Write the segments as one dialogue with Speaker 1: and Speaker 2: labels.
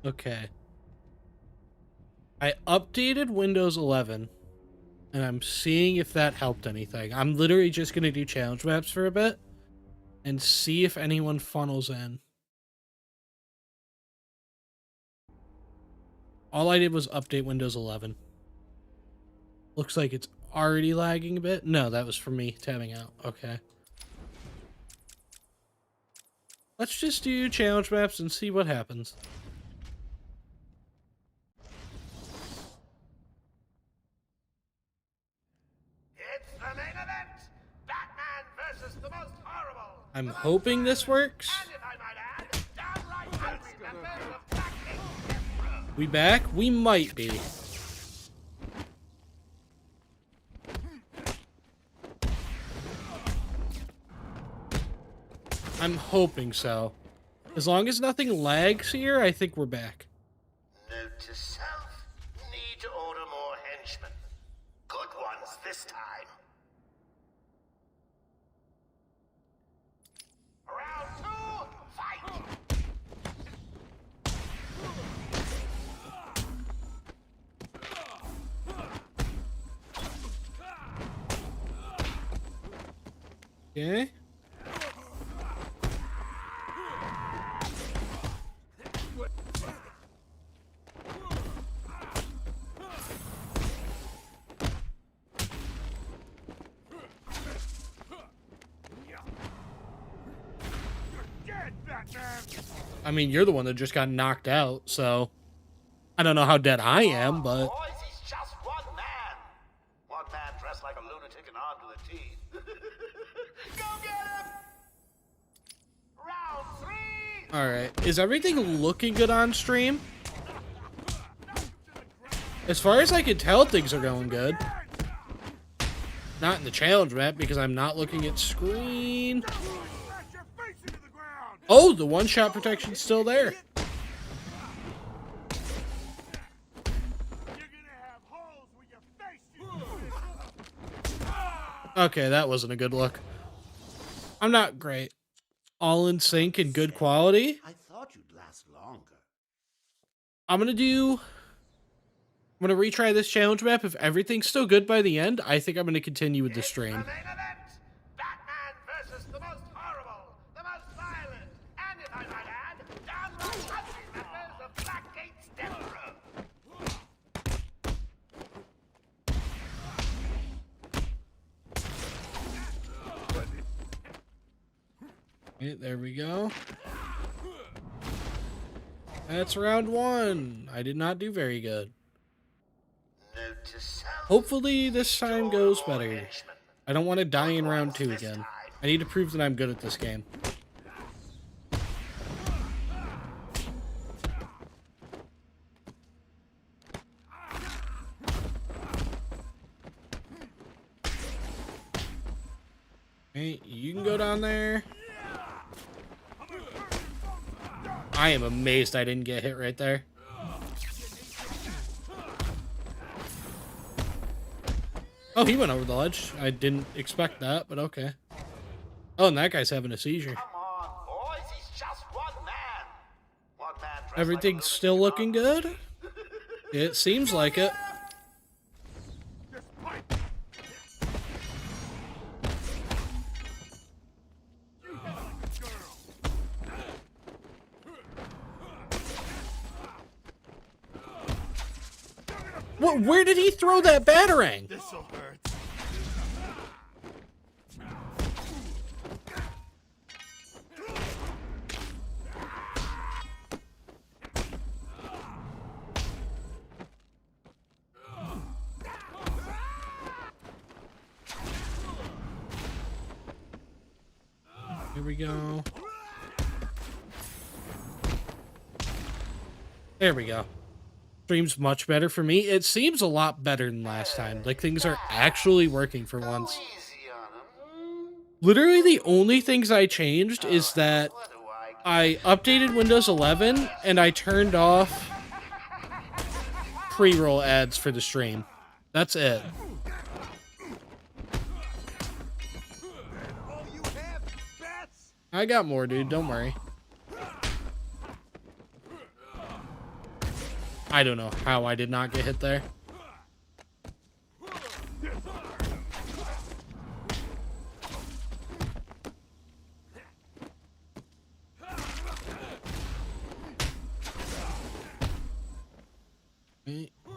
Speaker 1: Okay. I updated Windows 11, and I'm seeing if that helped anything. I'm literally just going to do challenge maps for a bit and see if anyone funnels in. All I did was update Windows 11. Looks like it's already lagging a bit. No, that was for me tabbing out. Okay. Let's just do challenge maps and see what happens.
Speaker 2: It's the main event! Batman versus the most horrible!
Speaker 1: I'm hoping this works.
Speaker 2: And if I might add, downright hungry members of Black
Speaker 1: We back? We might be. I'm hoping so. As long as nothing lags here, I think we're back.
Speaker 2: Note to self, need to order more henchmen. Good ones this time. Round 2, fight!
Speaker 1: Okay. I mean, you're the one that just got knocked out, so I don't know how dead I am, but
Speaker 2: Boys, he's just one man. One man dressed like a lunatic and armed to the teeth. Go get him! Round 3!
Speaker 1: all right. Is everything looking good on stream? As far as I can tell, things are going good. Not in the challenge map because I'm not looking at screen. Oh, the one-shot protection's still there. Okay, that wasn't a good look. I'm not great. All in sync and good quality.
Speaker 2: I thought you'd last longer.
Speaker 1: I'm gonna retry this challenge map. If everything's still good by the end, I think I'm gonna continue with the stream.
Speaker 2: The main event! Batman versus the most horrible, the most violent, and if I might add, downright ugly members of Blackgate's death row.
Speaker 1: Okay, there we go. That's round 1. I did not do very good.
Speaker 2: Note to self,
Speaker 1: Hopefully this time goes better.
Speaker 2: henchmen.
Speaker 1: I don't want to die in round 2 again. I need to prove that I'm good at this game. Okay, you can go down there. I am amazed I didn't get hit right there. Oh, he went over the ledge. I didn't expect that, but okay. Oh, and that guy's having a seizure.
Speaker 2: Come on, boys, he's just one man. One man dressed like a
Speaker 1: Everything's
Speaker 2: lunatic
Speaker 1: still
Speaker 2: and
Speaker 1: looking
Speaker 2: armed
Speaker 1: good? It seems like it. What? Where did he throw that batarang?
Speaker 2: This'll hurt.
Speaker 1: Here we go. There we go. Stream's much better for me. It seems a lot better than last time. Like, things are actually working for once.
Speaker 2: Easy on him.
Speaker 1: Literally, the only things I changed is that
Speaker 2: What do I
Speaker 1: I updated Windows 11 and I turned off pre-roll ads for the stream. That's it.
Speaker 2: all you have, bats?
Speaker 1: I got more, dude. Don't worry. I don't know how I did not get hit there.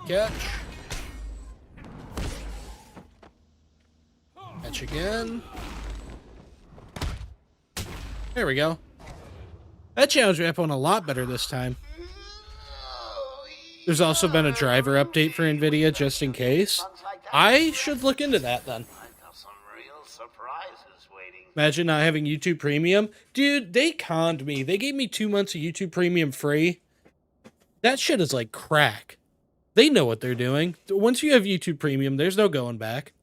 Speaker 1: Catch. Catch again. There we go. That challenge map went a lot better this time. There's also been a driver update for NVIDIA just in case. I should look into that then.
Speaker 2: I've got some real surprises waiting.
Speaker 1: Imagine not having YouTube Premium. Dude, they conned me. They gave me 2 months of YouTube Premium free. That shit is like crack. They know what they're doing. Once you have YouTube Premium, there's no going back.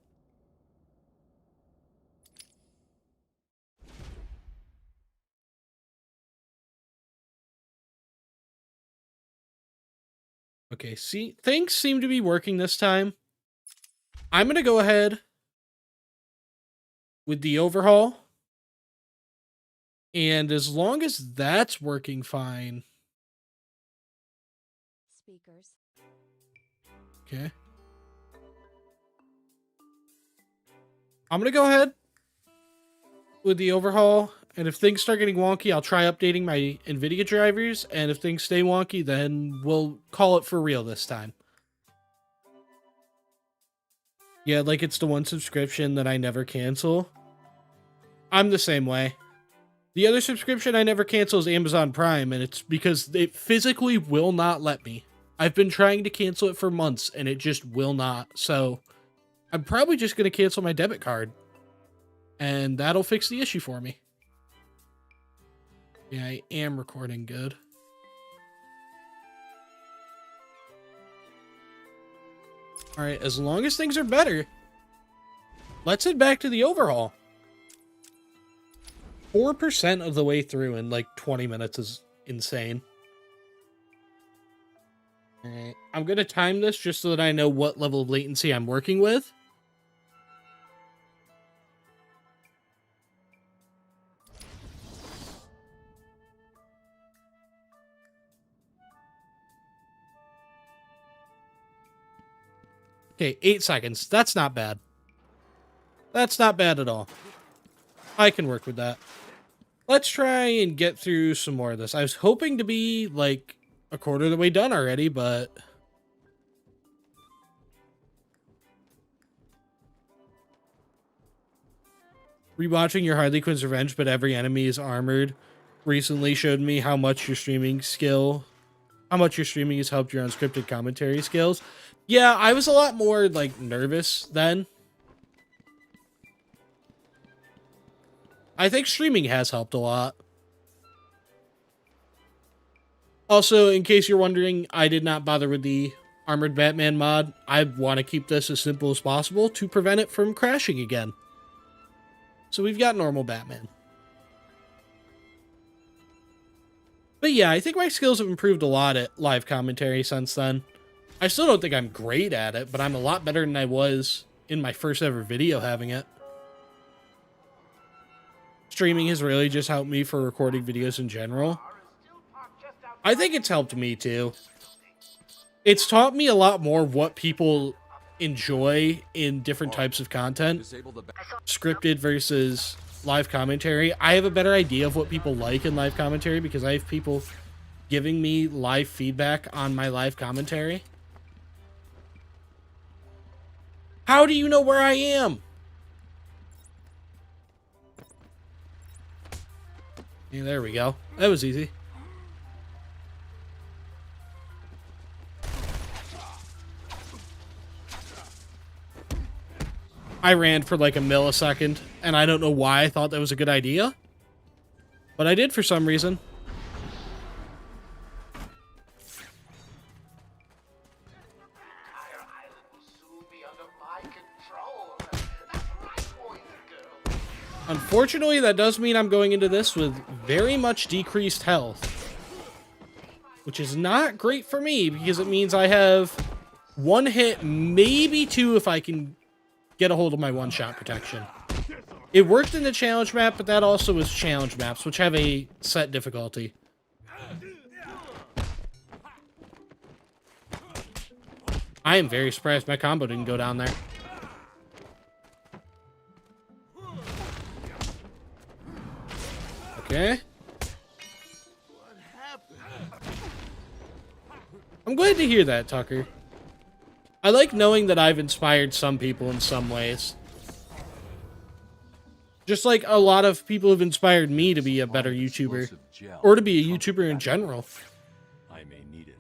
Speaker 1: Okay, see, things seem to be working this time. I'm going to go ahead with the overhaul. And as long as that's working fine.
Speaker 3: Speakers.
Speaker 1: Okay. I'm going to go ahead with the overhaul. And if things start getting wonky, I'll try updating my NVIDIA drivers. And if things stay wonky, then we'll call it for real this time. Yeah, like it's the one subscription that I never cancel. I'm the same way. The other subscription I never cancel is Amazon Prime, and it's because it physically will not let me. I've been trying to cancel it for months, and it just will not. So I'm probably just going to cancel my debit card. And that'll fix the issue for me. Yeah, I am recording good. Alright, as long as things are better, let's head back to the overhaul. 4% of the way through in like 20 minutes is insane. Alright, I'm going to time this just so that I know what level of latency I'm working with. Okay, 8 seconds. That's not bad. That's not bad at all. I can work with that. Let's try and get through some more of this. I was hoping to be, like, a quarter of the way done already, but... Rewatching your Harley Quinn's Revenge, but every enemy is armored recently showed me how much your streaming has helped your unscripted commentary skills. Yeah, I was a lot more, like, nervous then. I think streaming has helped a lot. Also, in case you're wondering, I did not bother with the Armored Batman mod. I want to keep this as simple as possible to prevent it from crashing again. So we've got normal Batman. But yeah, I think my skills have improved a lot at live commentary since then. I still don't think I'm great at it, but I'm a lot better than I was in my first ever video having it. Streaming has really just helped me for recording videos in general. I think it's helped me too. It's taught me a lot more what people enjoy in different types of content. Scripted versus live commentary. I have a better idea of what people like in live commentary because I have people giving me live feedback on my live commentary. How do you know where I am? Yeah, there we go. That was easy. I ran for like a millisecond, and I don't know why I thought that was a good idea. But I did for some reason. Unfortunately, that does mean I'm going into this with very much decreased health. Which is not great for me, because it means I have 1 hit, maybe 2 if I can get a hold of my one-shot protection. It worked in the challenge map, but that also was challenge maps, which have a set difficulty. I am very surprised my combo didn't go down there. Okay. I'm glad to hear that, Tucker. I like knowing that I've inspired some people in some ways. Just like a lot of people have inspired me to be a better YouTuber. Or to be a YouTuber in general.
Speaker 3: I may need it.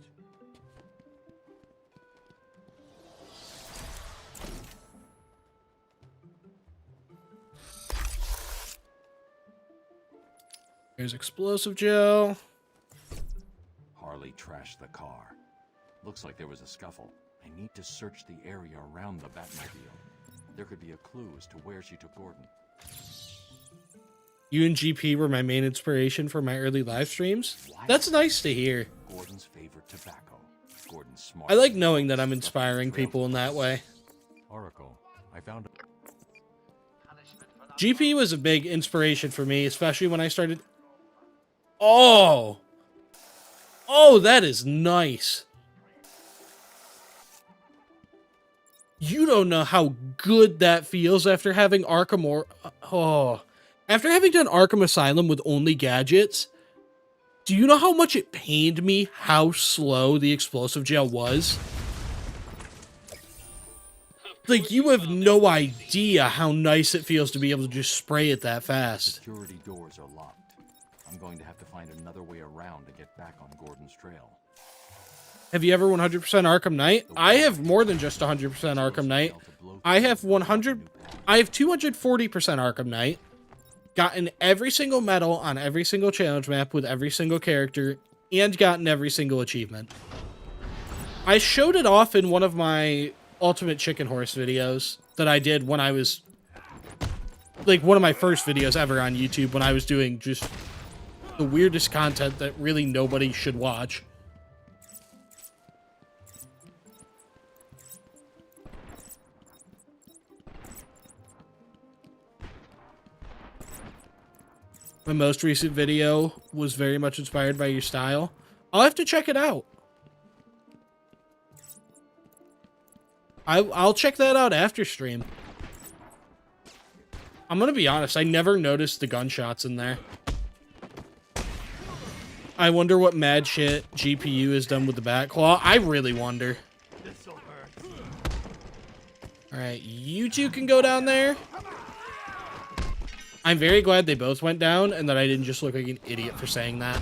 Speaker 1: There's explosive gel.
Speaker 3: Harley trashed the car. Looks like there was a scuffle. I need to search the area around the Batmobile. There could be a clue as to where she took Gordon.
Speaker 1: You and GP were my main inspiration for my early live streams. That's nice to hear.
Speaker 3: Gordon's favorite tobacco. Gordon's smart.
Speaker 1: I like knowing that I'm inspiring people in that way.
Speaker 3: Oracle, I found a...
Speaker 1: GP was a big inspiration for me, especially when I started... Oh! Oh, that is nice. You don't know how good that feels after having Arkham or... Oh... After having done Arkham Asylum with only gadgets, do you know how much it pained me how slow the explosive gel was? Like, you have no idea how nice it feels to be able to just spray it that fast.
Speaker 3: Security doors are locked. I'm going to have to find another way around to get back on Gordon's trail.
Speaker 1: Have you ever 100% Arkham Knight? I have more than just 100% Arkham Knight. I have 240% Arkham Knight. Gotten every single medal on every single challenge map with every single character, and gotten every single achievement. I showed it off in one of my Ultimate Chicken Horse videos that I did when I was... Like, one of my first videos ever on YouTube when I was doing just the weirdest content that really nobody should watch. My most recent video was very much inspired by your style. I'll have to check it out. I'll check that out after stream. I'm gonna be honest, I never noticed the gunshots in there. I wonder what mad shit GPU has done with the Batclaw. I really wonder. Alright, you two can go down there. I'm very glad they both went down and that I didn't just look like an idiot for saying that.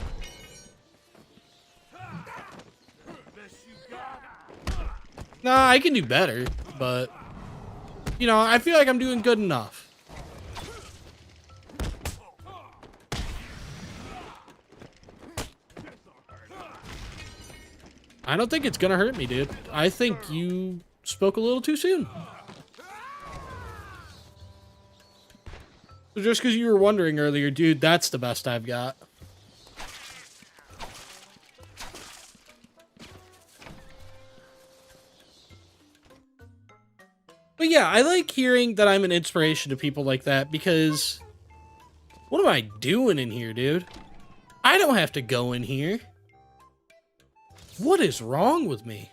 Speaker 1: Nah, I can do better, but, you know, I feel like I'm doing good enough. I don't think it's gonna hurt me, dude. I think you spoke a little too soon. So just because you were wondering earlier, dude, that's the best I've got. But yeah, I like hearing that I'm an inspiration to people like that because... What am I doing in here, dude? I don't have to go in here. What is wrong with me?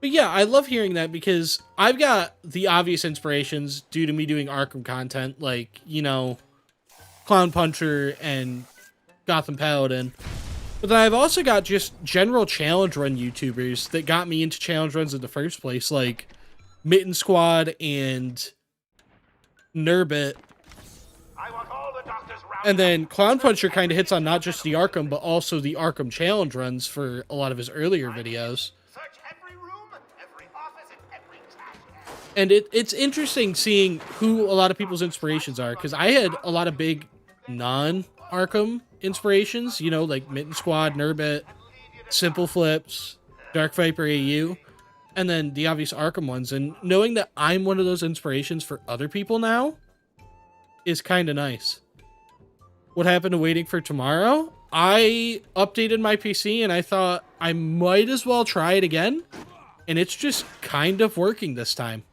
Speaker 1: But yeah, I love hearing that because I've got the obvious inspirations due to me doing Arkham content, like, you know, Clown Puncher and Gotham Paladin. But then I've also got just general challenge run YouTubers that got me into challenge runs in the first place, like Mitten Squad and Nurbit. And then Clown Puncher kind of hits on not just the Arkham, but also the Arkham challenge runs for a lot of his earlier videos. And it's interesting seeing who a lot of people's inspirations are, because I had a lot of big non-Arkham inspirations, you know, like Mitten Squad, Nurbit, Simple Flips, Dark Viper AU, and then the obvious Arkham ones. And knowing that I'm one of those inspirations for other people now is kind of nice. What happened to waiting for tomorrow? I updated my PC and I thought I might as well try it again. And it's just kind of working this time.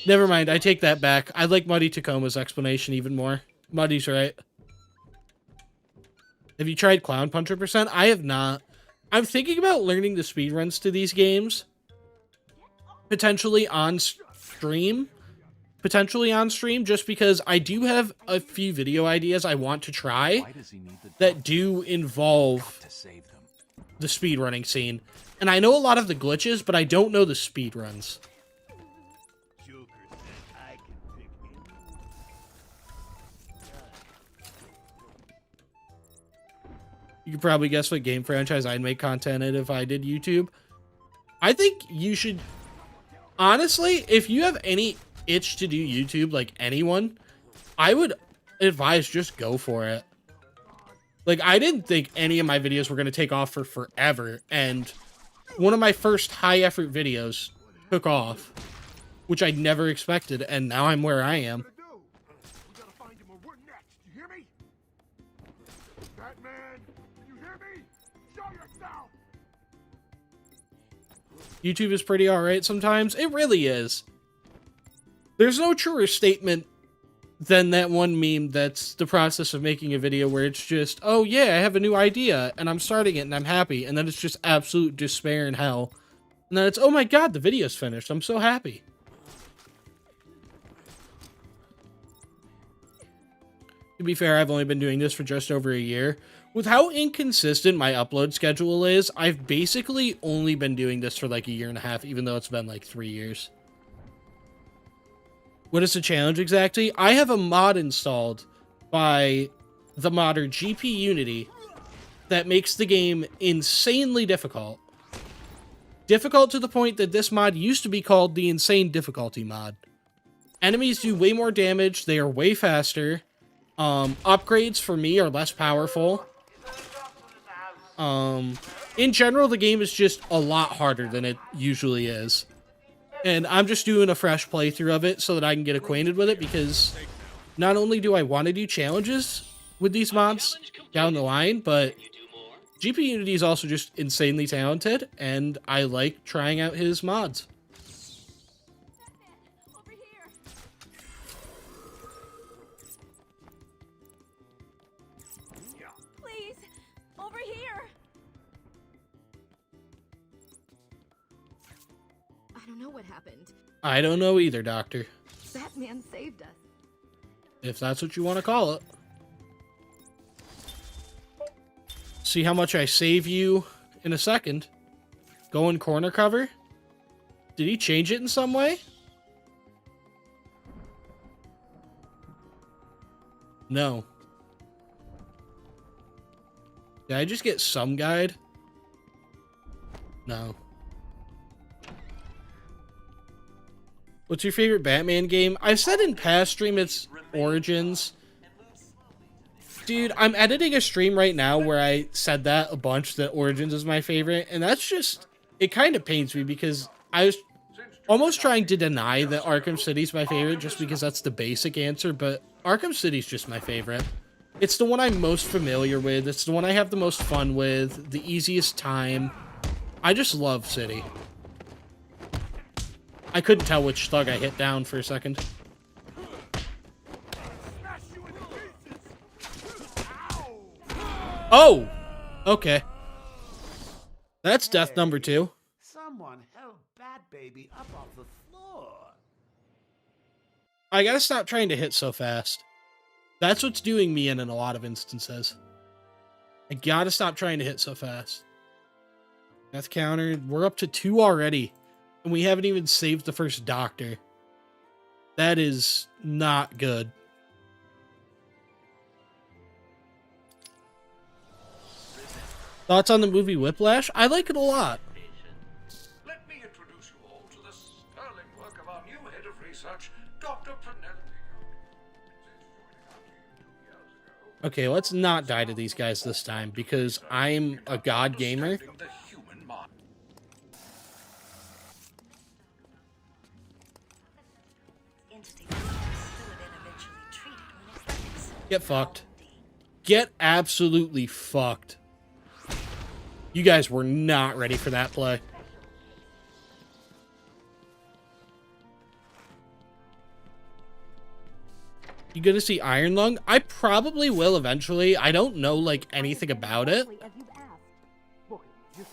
Speaker 1: Never mind, I take that back. I like Muddy Tacoma's explanation even more. Muddy's right. Have you tried Clown Puncher %? I have not. I'm thinking about learning the speedruns to these games. Potentially on stream. Just because I do have a few video ideas I want to try that do involve the speedrunning scene. And I know a lot of the glitches, but I don't know the speedruns. You could probably guess what game franchise I'd make content in if I did YouTube. I think you should... Honestly, if you have any itch to do YouTube, like anyone, I would advise just go for it. Like, I didn't think any of my videos were going to take off for forever, and one of my first high-effort videos took off, which I never expected, and now I'm where I am. YouTube is pretty alright sometimes. It really is. There's no truer statement than that one meme that's the process of making a video where it's just, oh yeah, I have a new idea, and I'm starting it, and I'm happy, and then it's just absolute despair and hell. And then it's, oh my god, the video's finished, I'm so happy. To be fair, I've only been doing this for just over a year. With how inconsistent my upload schedule is, I've basically only been doing this for like a year and a half, even though it's been like 3 years. What is the challenge exactly? I have a mod installed by the modder GPUnity that makes the game insanely difficult. Difficult to the point that this mod used to be called the Insane Difficulty mod. Enemies do way more damage, they are way faster. Upgrades for me are less powerful. In general, the game is just a lot harder than it usually is. And I'm just doing a fresh playthrough of it so that I can get acquainted with it, because not only do I want to do challenges with these mods down the line, but GPUnity is also just insanely talented, and I like trying out his mods.
Speaker 4: Please, over here. I don't know what happened.
Speaker 1: I don't know either, Doctor.
Speaker 4: Batman saved us.
Speaker 1: If that's what you want to call it. See how much I save you in a second. Go in corner cover. Did he change it in some way? No. Did I just get some guide? No. What's your favorite Batman game? I've said in past stream it's Origins. Dude, I'm editing a stream right now where I said that a bunch, that Origins is my favorite, and that's just... It kind of pains me because I was almost trying to deny that Arkham City's my favorite just because that's the basic answer, but Arkham City's just my favorite. It's the one I'm most familiar with, it's the one I have the most fun with, the easiest time. I just love City. I couldn't tell which thug I hit down for a second. Oh! Okay. That's death number 2.
Speaker 2: Someone held Bat Baby up off the floor.
Speaker 1: I gotta stop trying to hit so fast. That's what's doing me in a lot of instances. I gotta stop trying to hit so fast. Death counter. We're up to 2 already. And we haven't even saved the first Doctor. That is not good. Thoughts on the movie Whiplash? I like it a lot.
Speaker 5: Let me introduce you all to the sterling work of our new head of research, Dr. Penelope.
Speaker 1: Okay, let's not die to these guys this time, because I'm a god gamer.
Speaker 5: The human mind.
Speaker 1: Get fucked. Get absolutely fucked. You guys were not ready for that play. You gonna see Iron Lung? I probably will eventually. I don't know, like, anything about it.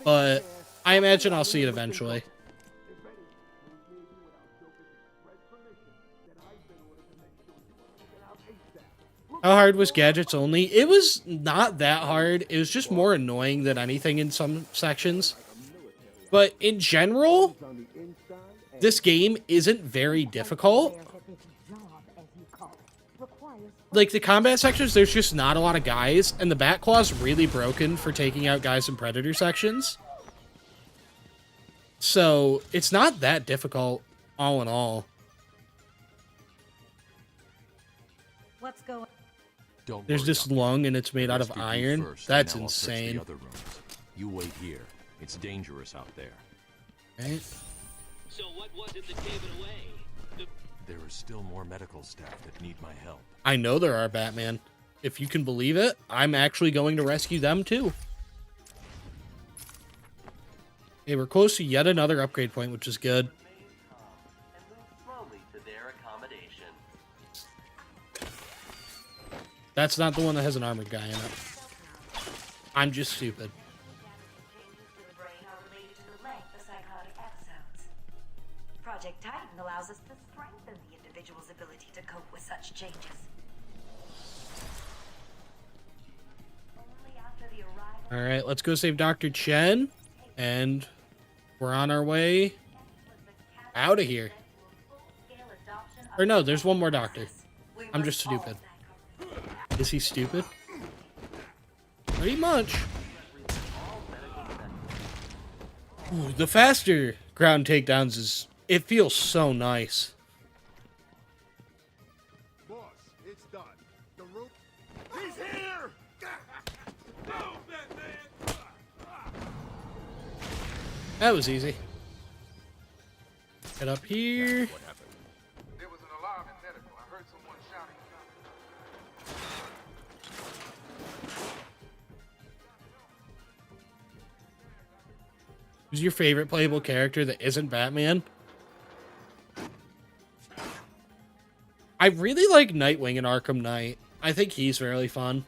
Speaker 1: But I imagine I'll see it eventually. How hard was Gadgets Only? It was not that hard. It was just more annoying than anything in some sections. But in general, this game isn't very difficult. Like, the combat sections, there's just not a lot of guys, and the Bat Claw's really broken for taking out guys in Predator sections. So, it's not that difficult, all in all.
Speaker 6: What's going?
Speaker 3: Don't
Speaker 1: There's
Speaker 3: worry,
Speaker 1: this
Speaker 3: Doctor.
Speaker 1: lung, and it's made out of
Speaker 3: Rescued you
Speaker 1: iron.
Speaker 3: first,
Speaker 1: That's
Speaker 3: now I'll search the
Speaker 1: insane.
Speaker 3: other rooms. You wait here. It's dangerous out there.
Speaker 1: Right?
Speaker 7: So what was it that gave it away?
Speaker 3: There are still more medical staff that need my help.
Speaker 1: I know there are, Batman. If you can believe it, I'm actually going to rescue them, too. Okay, we're close to yet another upgrade point, which is good.
Speaker 7: And move slowly to their accommodation.
Speaker 1: That's not the one that has an armored guy in it. I'm just stupid.
Speaker 6: Changes to the brain are related to the length of psychotic episodes. Project Titan allows us to strengthen the individual's ability to cope with such changes. Only after the arrival
Speaker 1: All right, let's go save Dr. Chen, and we're on our way out of here. Or no, there's one more doctor. I'm just stupid. Is he stupid? Pretty much. Ooh, the faster ground takedowns is... It feels so nice.
Speaker 2: Boss, it's done. The room. He's here! No, Batman!
Speaker 1: That was easy. Get up here.
Speaker 2: There was an alarm in medical. I heard someone shouting.
Speaker 1: Who's your favorite playable character that isn't Batman? I really like Nightwing in Arkham Knight. I think he's really fun.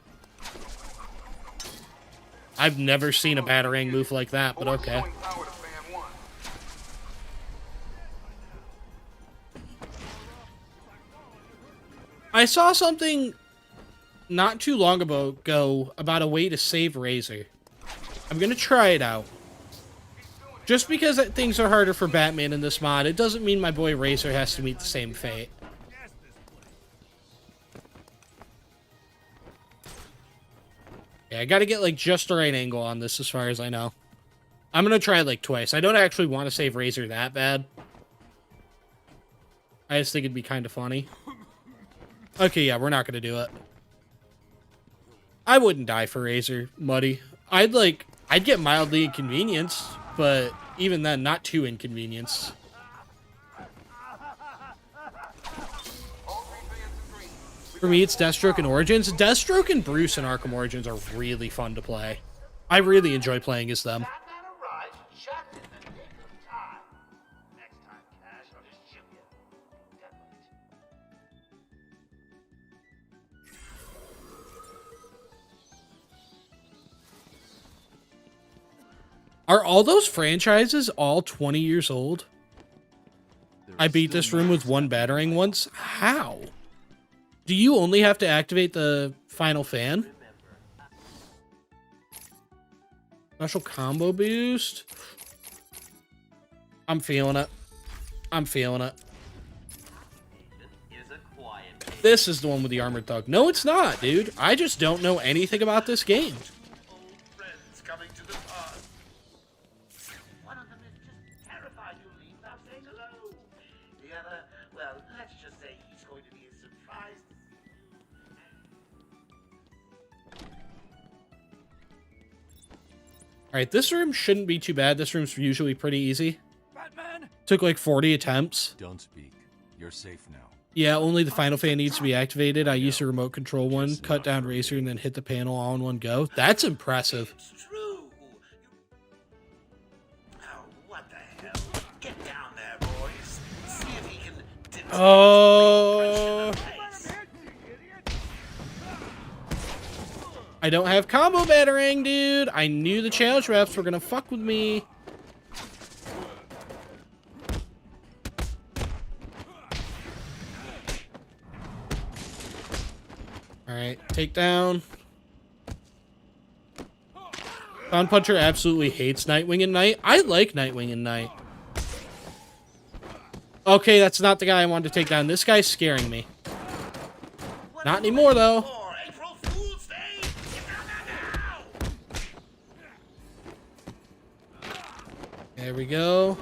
Speaker 1: I've never seen a Batarang move like that, but okay.
Speaker 2: Showing power to fan one.
Speaker 1: I saw something not too long ago about a way to save Razor. I'm gonna try it out. Just because things are harder for Batman in this mod, it doesn't mean my boy Razor has to meet the same fate. Yeah, I gotta get, like, just the right angle on this as far as I know. I'm gonna try it, like, twice. I don't actually want to save Razor that bad. I just think it'd be kind of funny. Okay, yeah, we're not gonna do it. I wouldn't die for Razor, Muddy. I'd get mildly inconvenienced, but even then, not too inconvenienced. For me, it's Deathstroke and Origins. Deathstroke and Bruce and Arkham Origins are really fun to play. I really enjoy playing as them.
Speaker 2: Batman arrives just in the nick of time. Next time, Cash, I'll just shoot you. Dead weight.
Speaker 1: Are all those franchises all 20 years old?
Speaker 3: There
Speaker 1: I
Speaker 3: is
Speaker 1: beat
Speaker 3: still
Speaker 1: this room with one Batarang once. How? Do you only have to activate the final fan? Special combo boost? I'm feeling it. I'm feeling it.
Speaker 7: Is a quiet.
Speaker 1: This is the one with the armored thug. No, it's not, dude. I just don't know anything about this game.
Speaker 5: Old friends coming to the party. One of them is just terrified you'll leave without saying hello. The other, well, let's just say he's going to be as surprised to see you.
Speaker 1: Alright, this room shouldn't be too bad. This room's usually pretty easy.
Speaker 5: Batman!
Speaker 1: Took like 40 attempts.
Speaker 3: Don't speak. You're safe now.
Speaker 1: Yeah, only the final fan needs to be activated. I used a remote control one, cut down Razor, and then hit the panel all in one go. That's impressive.
Speaker 5: It's true. Oh, what the hell? Get down there, boys. See if he can.
Speaker 1: Oh. I don't have combo battering, dude. I knew the challenge reps were gonna fuck with me. Alright, takedown. Clown Puncher absolutely hates Nightwing and Night. I like Nightwing and Night. Okay, that's not the guy I wanted to take down. This guy's scaring me. Not anymore, though.
Speaker 5: April Fool's Day!
Speaker 1: There we go.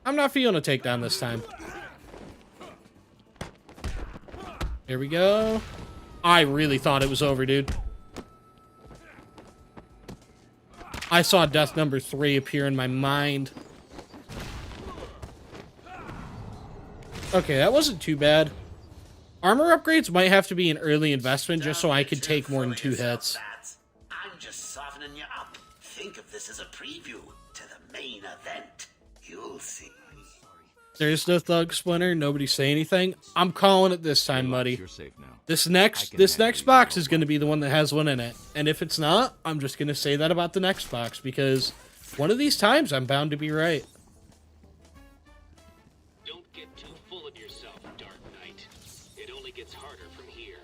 Speaker 1: I'm not feeling a takedown this time. Here we go. I really thought it was over, dude. I saw death number 3 appear in my mind. Okay, that wasn't too bad. Armor upgrades might have to be an early investment just so I could take more than 2 hits.
Speaker 5: I'm just softening you up. Think of this as a preview to the main event. You'll see.
Speaker 1: There's no thug splinter. Nobody say anything. I'm calling it this time, buddy.
Speaker 3: You're safe now.
Speaker 1: This next box is going to be the one that has one in it. And if it's not, I'm just going to say that about the next box because one of these times I'm bound to be right.
Speaker 8: Don't get too full of yourself, Dark Knight. It only gets harder from here.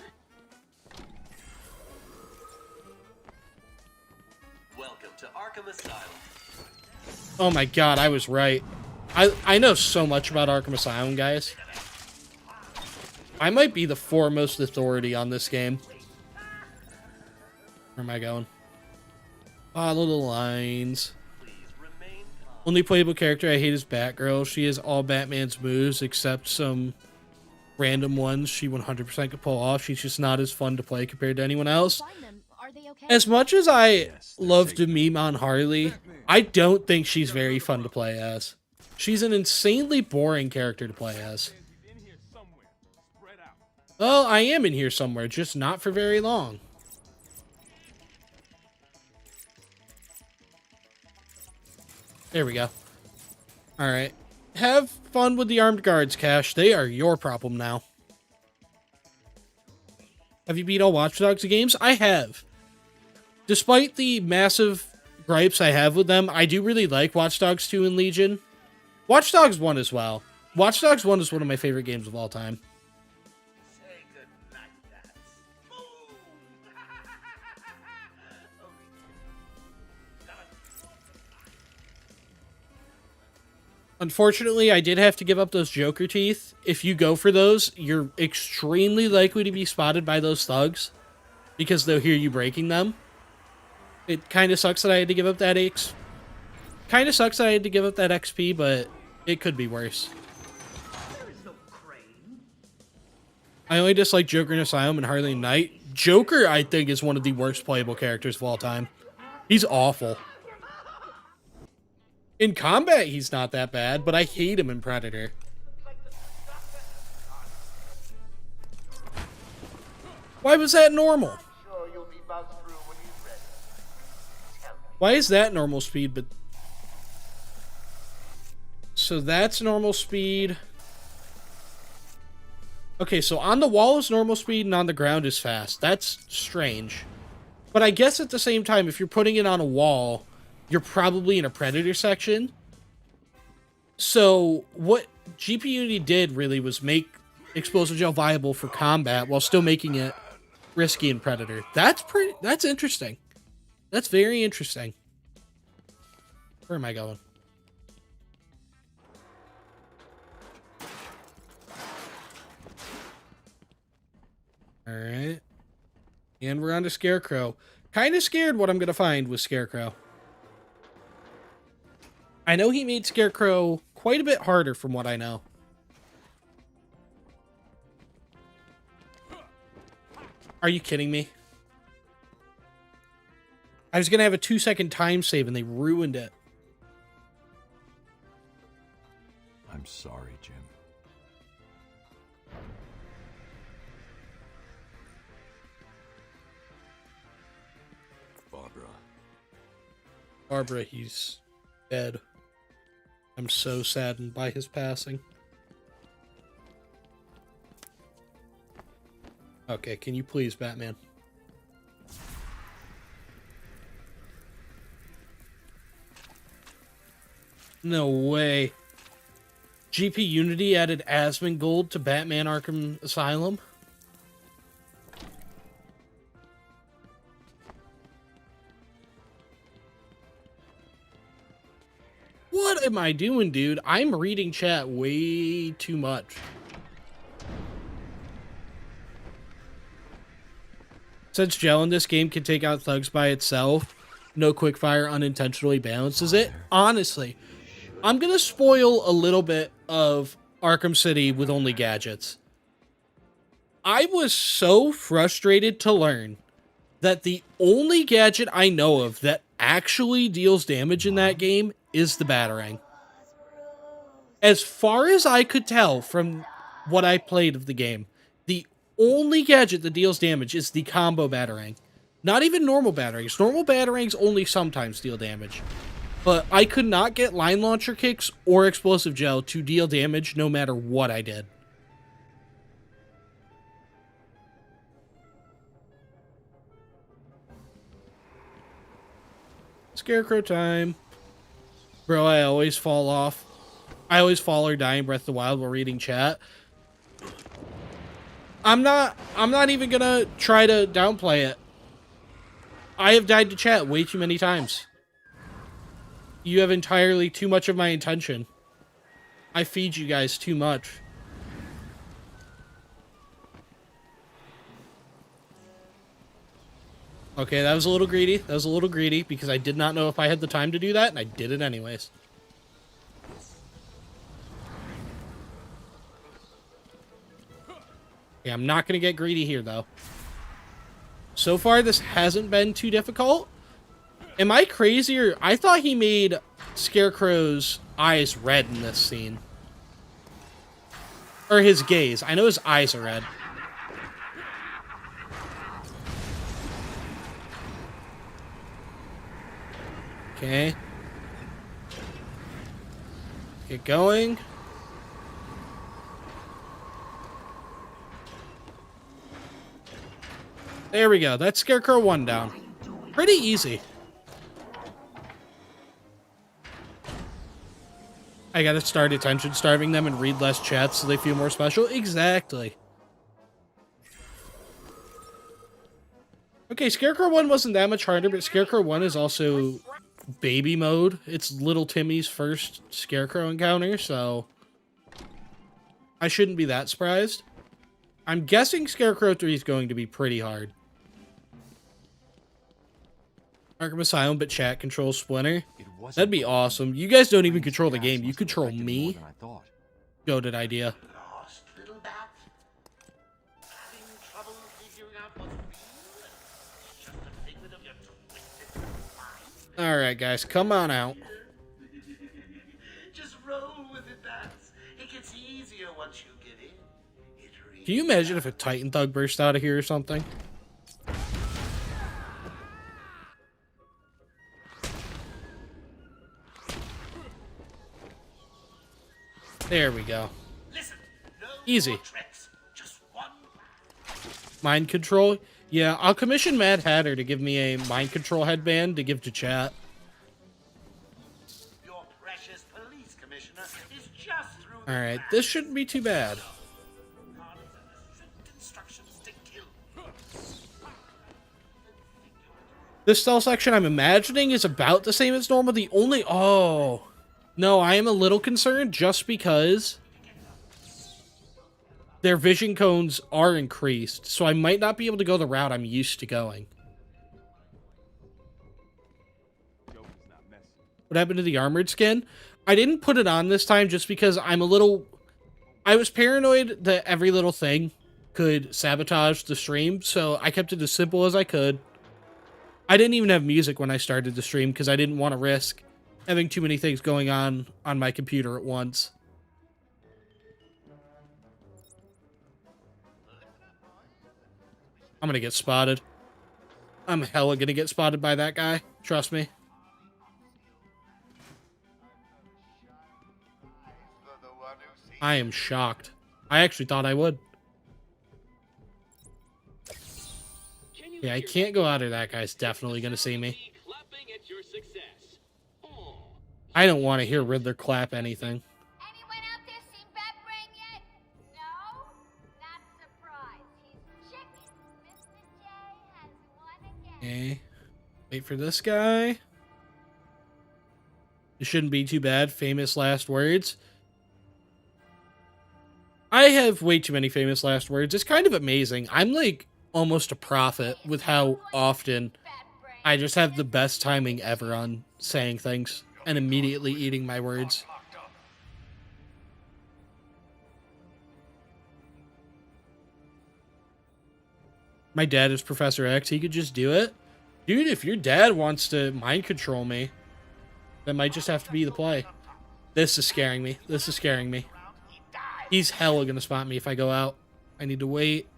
Speaker 7: Welcome to Arkham Asylum.
Speaker 1: Oh my god, I was right. I know so much about Arkham Asylum, guys. I might be the foremost authority on this game. Where am I going? Follow the lines. Only playable character I hate is Batgirl. She has all Batman's moves except some random ones she 100% could pull off. She's just not as fun to play compared to anyone else. As much as I love to meme on Harley, I don't think she's very fun to play as. She's an insanely boring character to play as. Well, I am in here somewhere, just not for very long. There we go. Alright. Have fun with the armed guards, Cash. They are your problem now. Have you beat all Watch Dogs games? I have. Despite the massive gripes I have with them, I do really like Watch Dogs 2 and Legion. Watch Dogs 1 as well. Watch Dogs 1 is one of my favorite games of all time.
Speaker 5: Say good night, Dats. Boom!
Speaker 1: Unfortunately, I did have to give up those Joker teeth. If you go for those, you're extremely likely to be spotted by those thugs because they'll hear you breaking them. It kind of sucks that I had to give up that XP, but it could be worse.
Speaker 5: There is no crane.
Speaker 1: I only dislike Joker in Asylum and Harley Knight. Joker, I think, is one of the worst playable characters of all time. He's awful. In combat, he's not that bad, but I hate him in Predator. Why was that normal?
Speaker 2: Sure you'll be buzzed through when he's ready. Tell me.
Speaker 1: Why is that normal speed, but... So that's normal speed. Okay, so on the wall is normal speed and on the ground is fast. That's strange. But I guess at the same time, if you're putting it on a wall, you're probably in a Predator section. So what GPUnity did really was make explosive gel viable for combat while still making it risky in Predator. That's interesting. That's very interesting. Where am I going? Alright. And we're on to Scarecrow. Kind of scared what I'm going to find with Scarecrow. I know he made Scarecrow quite a bit harder from what I know. Are you kidding me? I was going to have a 2-second time save and they ruined it.
Speaker 3: I'm sorry, Jim.
Speaker 1: Barbara, he's dead. I'm so saddened by his passing. Okay, can you please, Batman? No way. GPUnity added Asmongold Gold to Batman Arkham Asylum? What am I doing, dude? I'm reading chat way too much. Since gel in this game can take out thugs by itself, no quickfire unintentionally balances it. Honestly, I'm gonna spoil a little bit of Arkham City with only gadgets. I was so frustrated to learn that the only gadget I know of that actually deals damage in that game is the Batarang. As far as I could tell from what I played of the game, the only gadget that deals damage is the combo Batarang. Not even normal Batarangs. Normal Batarangs only sometimes deal damage. But I could not get line launcher kicks or explosive gel to deal damage no matter what I did. Scarecrow time. Bro, I always fall off. I always fall or die in Breath of the Wild while reading chat. I'm not even gonna try to downplay it. I have died to chat way too many times. You have entirely too much of my attention. I feed you guys too much. Okay, that was a little greedy. That was a little greedy because I did not know if I had the time to do that, and I did it anyways. Yeah, I'm not going to get greedy here, though. So far, this hasn't been too difficult. Am I crazy, or I thought he made Scarecrow's eyes red in this scene. Or his gaze. I know his eyes are red. Okay. Get going. There we go. That's Scarecrow 1 down. Pretty easy. I gotta start attention starving them and read less chats so they feel more special. Exactly. Okay, Scarecrow 1 wasn't that much harder, but Scarecrow 1 is also baby mode. It's little Timmy's first Scarecrow encounter, so I shouldn't be that surprised. I'm guessing Scarecrow 3 is going to be pretty hard. Arkham Asylum, but chat controls Splinter. That'd be awesome. You guys don't even control the game. You control me. Goated idea.
Speaker 5: Lost, little bat? Having trouble figuring out what's real? It's just a figment of your twisted mind.
Speaker 1: Alright, guys. Come on out.
Speaker 5: Just roll with it, bats. It gets easier once you get in. It really
Speaker 1: Can you imagine if a Titan Thug burst out of here or something? There we go.
Speaker 5: Listen, no
Speaker 1: Easy.
Speaker 5: more tricks. Just one.
Speaker 1: Mind control? Yeah, I'll commission Mad Hatter to give me a mind control headband to give to chat.
Speaker 5: Your precious police commissioner is just through.
Speaker 1: Alright, this shouldn't be too bad.
Speaker 5: Harley's under strict instructions to kill.
Speaker 1: This stealth section I'm imagining is about the same as normal. The only... Oh... No, I am a little concerned just because their vision cones are increased, so I might not be able to go the route I'm used to going. What happened to the armored skin? I didn't put it on this time just because I'm a little... I was paranoid that every little thing could sabotage the stream, so I kept it as simple as I could. I didn't even have music when I started the stream because I didn't want to risk having too many things going on my computer at once. I'm gonna get spotted. I'm hella gonna get spotted by that guy. Trust me. I am shocked. I actually thought I would. Yeah, I can't go out or that guy's definitely gonna see me.
Speaker 8: Clapping at your success. Oh,
Speaker 1: I don't want to hear Riddler clap anything.
Speaker 9: Anyone out there seen Batman yet? No? Not surprised. He's chicken. Mr. J has won again.
Speaker 1: Okay. Wait for this guy. It shouldn't be too bad. Famous last words. I have way too many famous last words. It's kind of amazing. I'm like almost a prophet with how often I just have the best timing ever on saying things and immediately eating my words. My dad is Professor X. He could just do it. Dude, if your dad wants to mind control me, that might just have to be the play. This is scaring me. This is scaring me. He's hella gonna spot me if I go out. I need to wait.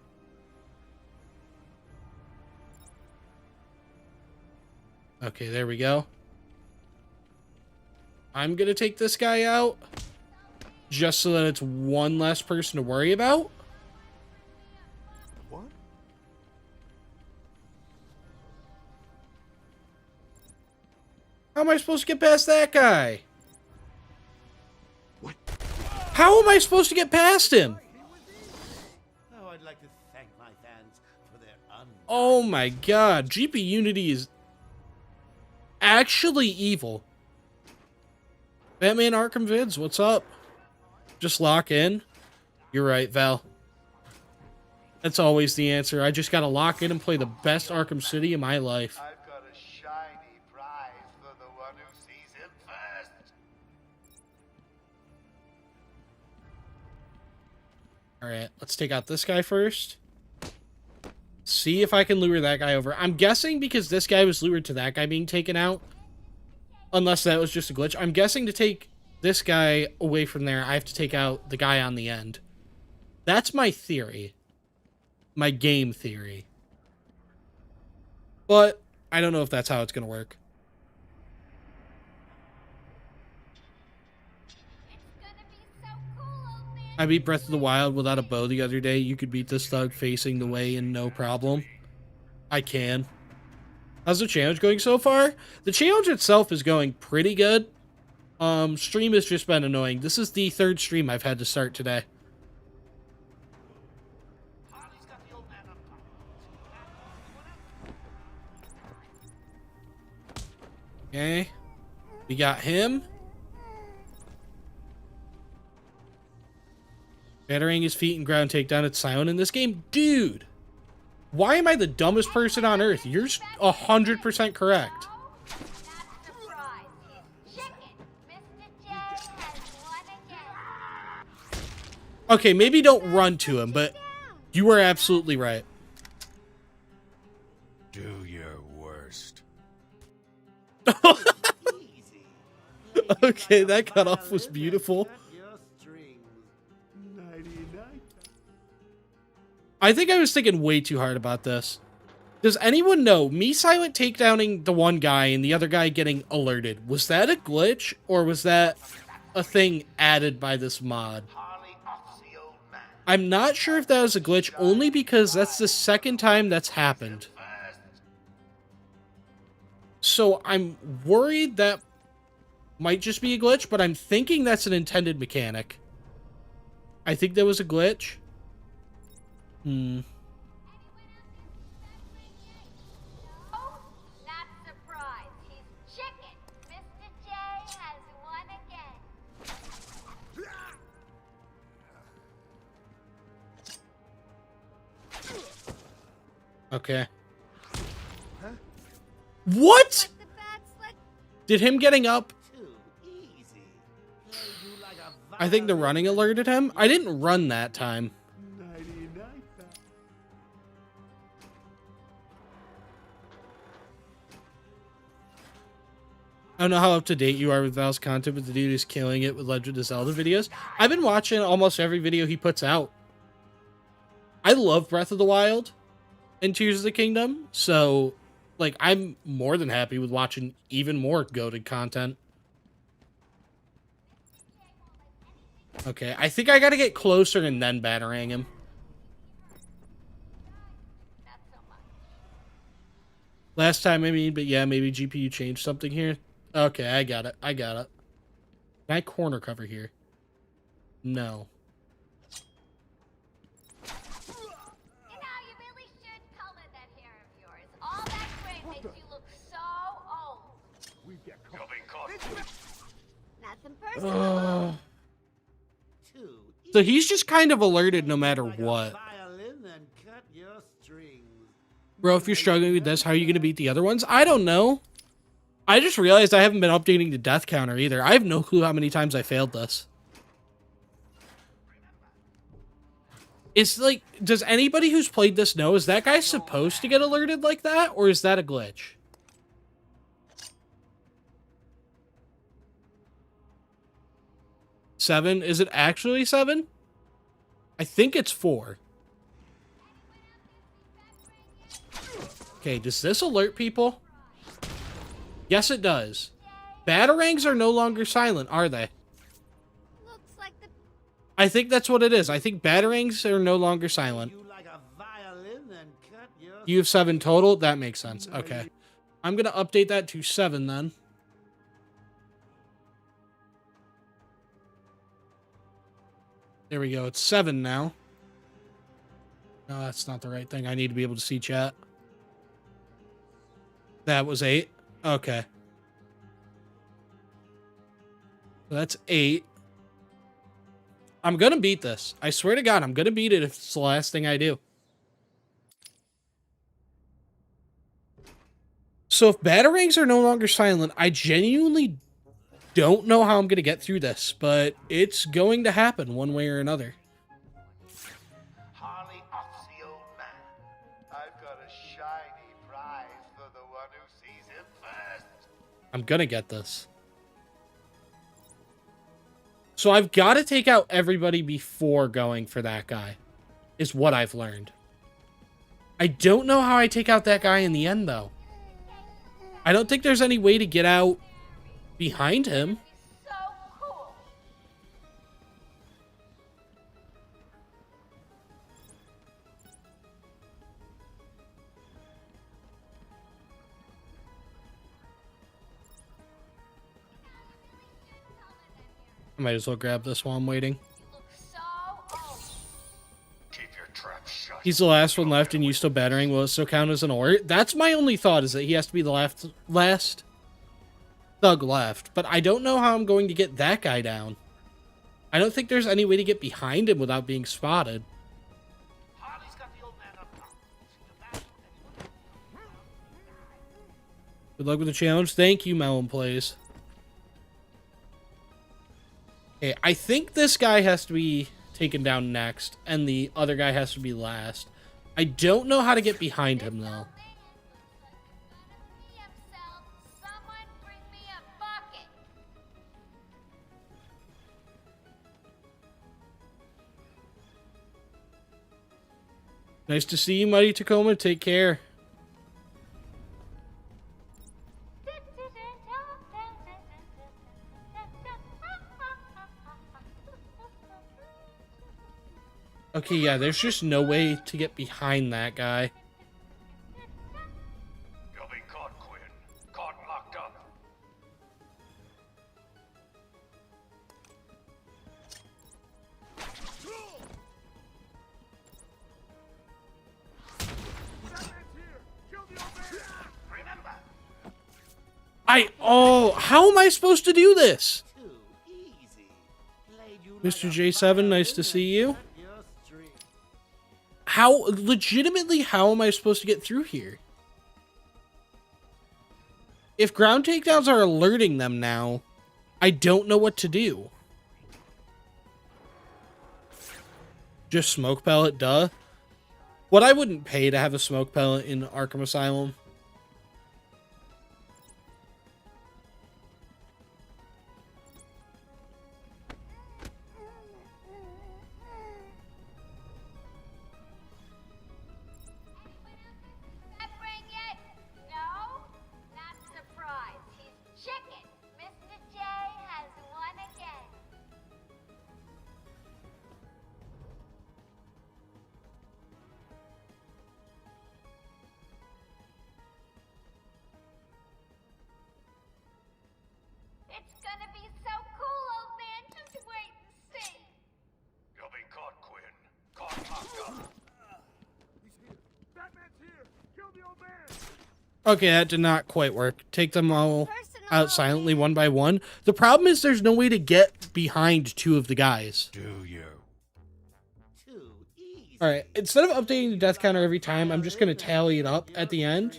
Speaker 1: Okay, there we go. I'm gonna take this guy out just so that it's one less person to worry about.
Speaker 2: What?
Speaker 1: How am I supposed to get past that guy?
Speaker 2: What?
Speaker 1: How am I supposed to get past him?
Speaker 5: Oh, I'd like to thank my fans for their
Speaker 1: Oh my god, GPUnity is actually evil. Batman Arkham Vids, what's up? Just lock in? You're right, Val. That's always the answer. I just gotta lock in and play the best Arkham City in my life.
Speaker 2: I've got a shiny prize for the one who sees him first.
Speaker 1: Alright, let's take out this guy first. See if I can lure that guy over. I'm guessing because this guy was lured to that guy being taken out. Unless that was just a glitch. I'm guessing to take this guy away from there, I have to take out the guy on the end. That's my theory. My game theory. But I don't know if that's how it's going to work. I beat Breath of the Wild without a bow the other day. You could beat this thug facing the way and no problem. I can. How's the challenge going so far? The challenge itself is going pretty good. Stream has just been annoying. This is the third stream I've had to start today.
Speaker 5: Harley's got the old man up top.
Speaker 1: Okay. We got him. Battering his feet and ground takedown. It's silent in this game. Dude! Why am I the dumbest person on earth? You're 100% correct. Okay, maybe don't run to him, but you were absolutely right.
Speaker 3: Do your worst.
Speaker 1: Okay, that cutoff was beautiful. I think I was thinking way too hard about this. Does anyone know, me silent takedowning the one guy and the other guy getting alerted, was that a glitch or was that a thing added by this mod? I'm not sure if that was a glitch, only because that's the second time that's happened. So I'm worried that might just be a glitch, but I'm thinking that's an intended mechanic. I think that was a glitch.
Speaker 9: Not surprised. He's chicken. Mr. J has won again.
Speaker 1: Okay. What? Did him getting up? I think the running alerted him. I didn't run that time. I don't know how up to date you are with Val's content, but the dude is killing it with Legend of Zelda videos. I've been watching almost every video he puts out. I love Breath of the Wild and Tears of the Kingdom, so like I'm more than happy with watching even more goated content. Okay, I think I gotta get closer and then batarang him. Last time, I mean, but yeah, maybe GPU changed something here. Okay, I got it. I got it. Can I corner cover here? No.
Speaker 9: You know, you really should color that hair of yours. All that gray makes you look so old.
Speaker 2: You'll be caught.
Speaker 9: Nothing personal.
Speaker 1: So he's just kind of alerted no matter what.
Speaker 5: Violin and cut your strings.
Speaker 1: Bro, if you're struggling with this, how are you going to beat the other ones? I don't know. I just realized I haven't been updating the death counter either. I have no clue how many times I failed this. It's like, does anybody who's played this know, is that guy supposed to get alerted like that? Or is that a glitch? Seven? Is it actually 7? I think it's 4. Okay, does this alert people? Yes, it does. Batarangs are no longer silent, are they?
Speaker 9: Looks like the
Speaker 1: I think that's what it is. I think batarangs are no longer silent.
Speaker 5: You like a violin and cut your
Speaker 1: You have 7 total? That makes sense. Okay. I'm going to update that to 7 then. There we go. It's 7 now. No, that's not the right thing. I need to be able to see chat. That was 8. Okay. So that's 8. I'm going to beat this. I swear to God, I'm going to beat it if it's the last thing I do. So if batarangs are no longer silent, I genuinely don't know how I'm going to get through this, but it's going to happen one way or another.
Speaker 2: Harley offs the old man. I've got a shiny prize for the one who sees him first.
Speaker 1: I'm going to get this. So I've got to take out everybody before going for that guy, is what I've learned. I don't know how I take out that guy in the end, though. I don't think there's any way to get out behind him.
Speaker 9: so cool.
Speaker 1: I might as well grab this while I'm waiting.
Speaker 9: Looks so old.
Speaker 2: Keep your trap shut.
Speaker 1: He's the last one left and you still battering. Will it still count as an alert? That's my only thought, is that he has to be the last thug left. But I don't know how I'm going to get that guy down. I don't think there's any way to get behind him without being spotted.
Speaker 2: Harley's got the old man up top.
Speaker 1: Good luck with the challenge. Thank you, Melon Plays. Okay, I think this guy has to be taken down next, and the other guy has to be last. I don't know how to get behind him, though.
Speaker 9: Someone bring me a bucket.
Speaker 1: Nice to see you, Mighty Tacoma. Take care. Okay, yeah, there's just no way to get behind that guy.
Speaker 2: You'll be caught, Quinn. Caught and locked up. Remember,
Speaker 1: Oh, how am I supposed to do this?
Speaker 5: too easy. Played you
Speaker 1: Mr.
Speaker 5: like a
Speaker 1: J7, nice to
Speaker 5: violin
Speaker 1: see
Speaker 5: and
Speaker 1: you.
Speaker 5: cut your strings.
Speaker 1: Legitimately, how am I supposed to get through here? If ground takedowns are alerting them now, I don't know what to do. Just smoke pellet, duh. What I wouldn't pay to have a smoke pellet in Arkham Asylum.
Speaker 9: That ring yet? No? Not surprised. He's chicken. Mr. J has won again. It's gonna be so cool, old man. Just wait and see.
Speaker 2: You'll be caught, Quinn. Caught locked up. Batman's here. Kill the old man.
Speaker 1: Okay, that did not quite work. Take them all
Speaker 9: Personal
Speaker 1: out silently one by one. The problem is there's no way to get behind two of the guys.
Speaker 3: Do you?
Speaker 5: Too easy.
Speaker 1: Alright, instead of updating the death counter every time, I'm just going to tally it up at the end.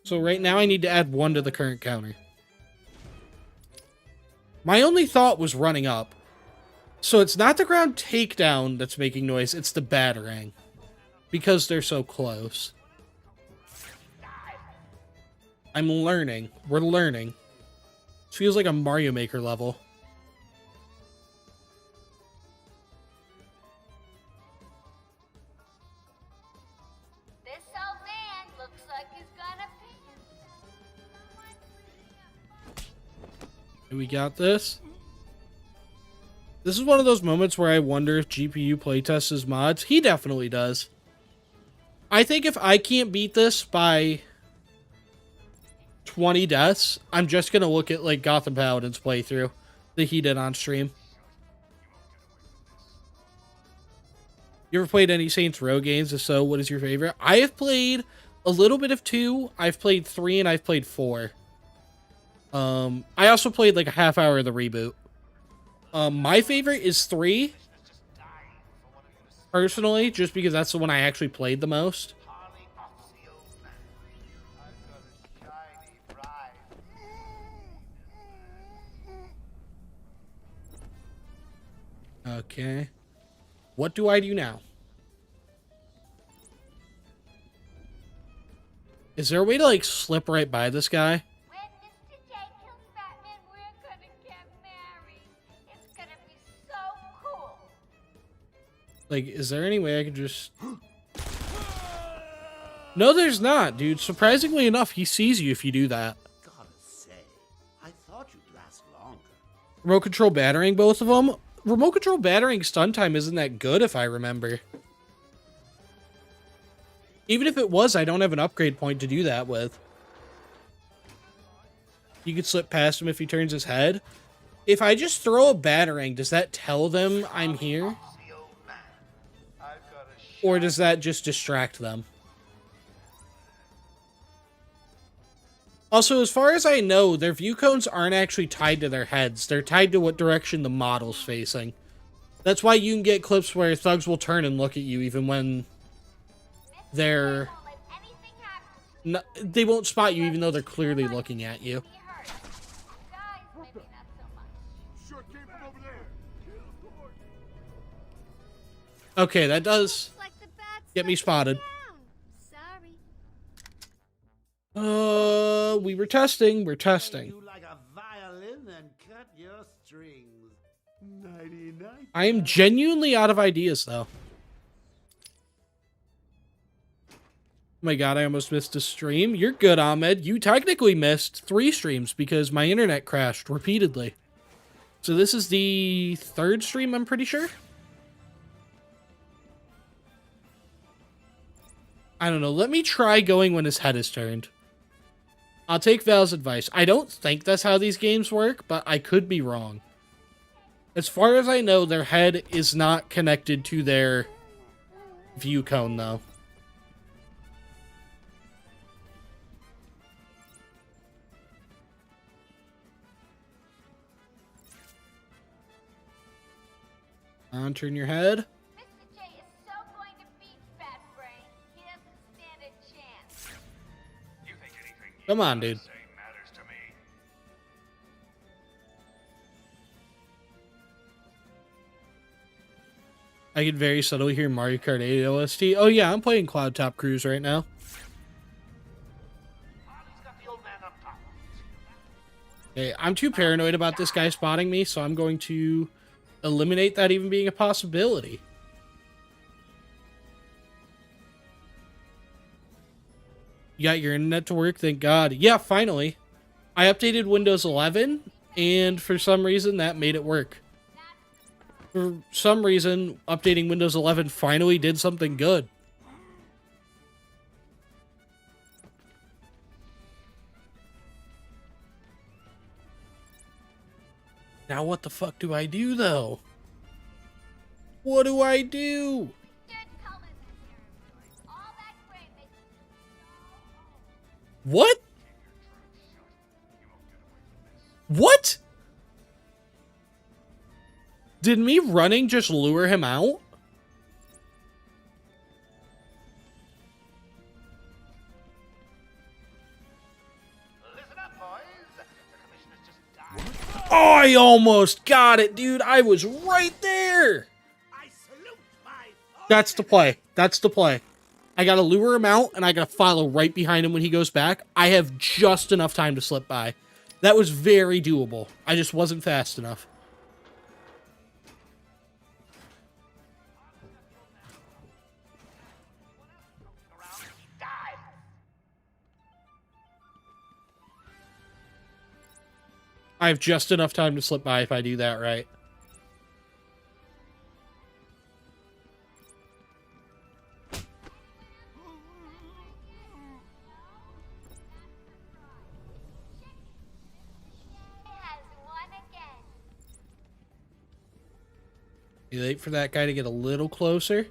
Speaker 1: So right now I need to add 1 to the current counter. My only thought was running up. So it's not the ground takedown that's making noise, it's the battering. Because they're so close. I'm learning. We're learning. This feels like a Mario Maker level.
Speaker 9: This old man looks like he's gonna pee.
Speaker 1: We got this. This is one of those moments where I wonder if GPU playtests his mods. He definitely does. I think if I can't beat this by 20 deaths, I'm just going to look at like Gotham Paladin's playthrough that he did on stream. You ever played any Saints Row games? If so, what is your favorite? I have played a little bit of 2, I've played 3, and I've played 4. I also played like a half hour of the reboot. My favorite is 3. Personally, just because that's the one I actually played the most.
Speaker 2: Harley off the old man. I've got a shiny bride.
Speaker 1: Okay. What do I do now? Is there a way to like slip right by this guy?
Speaker 9: When Mr. J kills Batman, we're gonna get married. It's gonna be so cool.
Speaker 1: Like, is there any way I could just... No, there's not, dude. Surprisingly enough, he sees you if you do that.
Speaker 5: Gotta say, I thought you'd last longer.
Speaker 1: Remote control battering, both of them. Remote control battering stun time isn't that good, if I remember. Even if it was, I don't have an upgrade point to do that with. You could slip past him if he turns his head. If I just throw a battering, does that tell them I'm here?
Speaker 2: The old man. I've got a
Speaker 1: Or does that just distract them? Also, as far as I know, their view cones aren't actually tied to their heads. They're tied to what direction the model's facing. That's why you can get clips where thugs will turn and look at you even when they're...
Speaker 9: Won't let anything happen to
Speaker 1: They won't spot you even though they're clearly looking at you.
Speaker 9: be hurt. Guys, maybe not so much.
Speaker 2: Sure came from over there.
Speaker 1: Okay, that does
Speaker 4: Looks like the bats
Speaker 1: get me
Speaker 4: let you
Speaker 1: spotted.
Speaker 4: down. Sorry.
Speaker 1: We were testing. We're testing.
Speaker 5: You like a violin and cut your strings. Nighty night.
Speaker 1: I am genuinely out of ideas, though. Oh my god, I almost missed a stream. You're good, Ahmed. You technically missed 3 streams because my internet crashed repeatedly. So this is the 3rd stream, I'm pretty sure. I don't know. Let me try going when his head is turned. I'll take Val's advice. I don't think that's how these games work, but I could be wrong. As far as I know, their head is not connected to their view cone, though. On, turn your head.
Speaker 9: Mr. J is so going to beat Fat Brain. He doesn't stand a chance.
Speaker 2: You think anything
Speaker 1: Come on, dude.
Speaker 2: say matters to me?
Speaker 1: I could very subtly hear Mario Kart 8 OST. Oh yeah, I'm playing Cloud Top Cruise right now.
Speaker 2: Harley's got the old man up top.
Speaker 1: Hey, I'm too paranoid about this guy spotting me, so I'm going to eliminate that even being a possibility. You got your internet to work? Thank God. Yeah, finally. I updated Windows 11, and for some reason, that made it work. For some reason, updating Windows 11 finally did something good. Now what the fuck do I do, though? What do I do?
Speaker 9: Good colors in here. All that gray makes it so
Speaker 1: What? What? Did me running just lure him out?
Speaker 2: Listen up, boys. The commissioner's just died.
Speaker 1: Oh, I almost got it, dude. I was right there.
Speaker 2: I salute my
Speaker 1: That's the play. That's the play. I gotta lure him out, and I gotta follow right behind him when he goes back. I have just enough time to slip by. That was very doable. I just wasn't fast enough. I have just enough time to slip by if I do that right.
Speaker 9: has won again.
Speaker 1: You wait for that guy to get a little closer.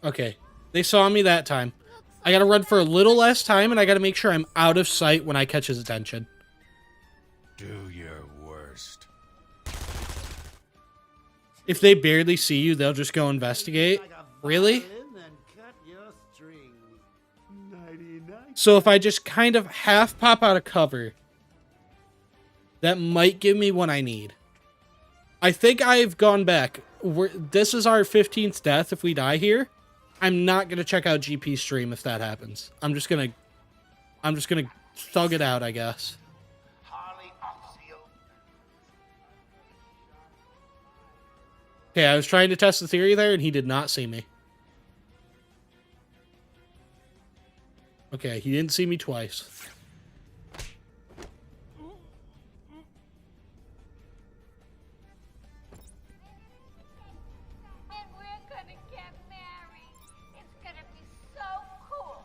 Speaker 1: Okay, they saw me that time. I gotta run for a little less time, and I gotta make sure I'm out of sight when I catch his attention.
Speaker 3: Do your worst.
Speaker 1: If they barely see you, they'll just go investigate. Really? So if I just kind of half pop out of cover, that might give me what I need. I think I've gone back. This is our 15th death if we die here. I'm not going to check out GP's stream if that happens. I'm just going to thug it out, I guess.
Speaker 2: Harley Asylum.
Speaker 1: Okay, I was trying to test the theory there, and he did not see me. Okay, he didn't see me twice.
Speaker 9: And we're gonna get married. It's gonna be so cool.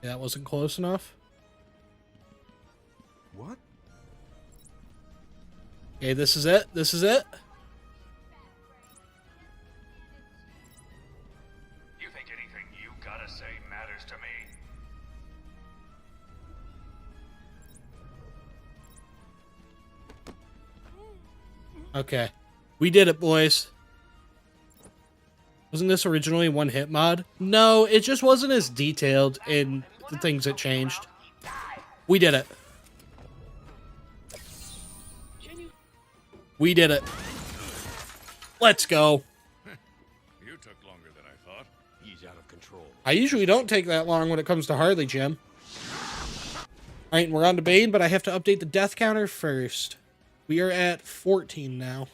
Speaker 1: That wasn't close enough.
Speaker 3: What?
Speaker 1: Okay, this is it. This is it.
Speaker 2: You think anything you gotta say matters to me?
Speaker 1: Okay. We did it, boys. Wasn't this originally a one-hit mod? No, it just wasn't as detailed in the things it changed. We did it. We did it. Let's go.
Speaker 3: You took longer than I thought. He's out of control.
Speaker 1: I usually don't take that long when it comes to Harley, Jim. Alright, we're on to Bane, but I have to update the death counter first. We are at 14 now.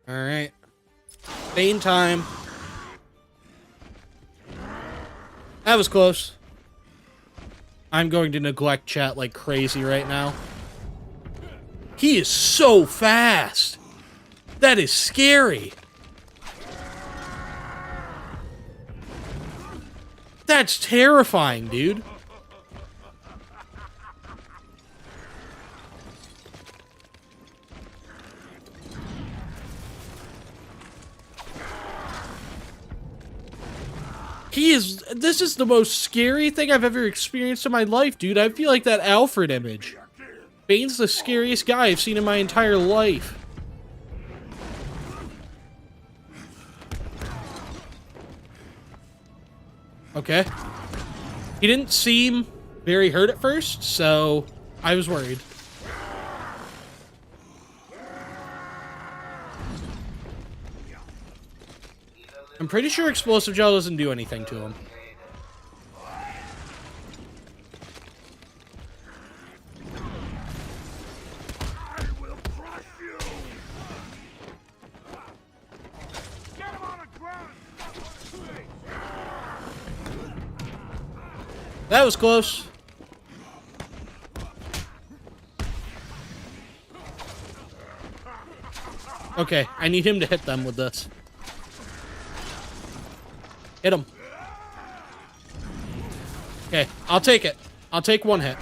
Speaker 1: Alright. Bane time. That was close. I'm going to neglect chat like crazy right now. He is so fast. That is scary. That's terrifying, dude. This is the most scary thing I've ever experienced in my life, dude. I feel like that Alfred image. Bane's the scariest guy I've seen in my entire life. Okay. He didn't seem very hurt at first, so I was worried. I'm pretty sure explosive gel doesn't do anything to him. That was close. Okay, I need him to hit them with this. Hit him. Okay, I'll take it. I'll take one hit.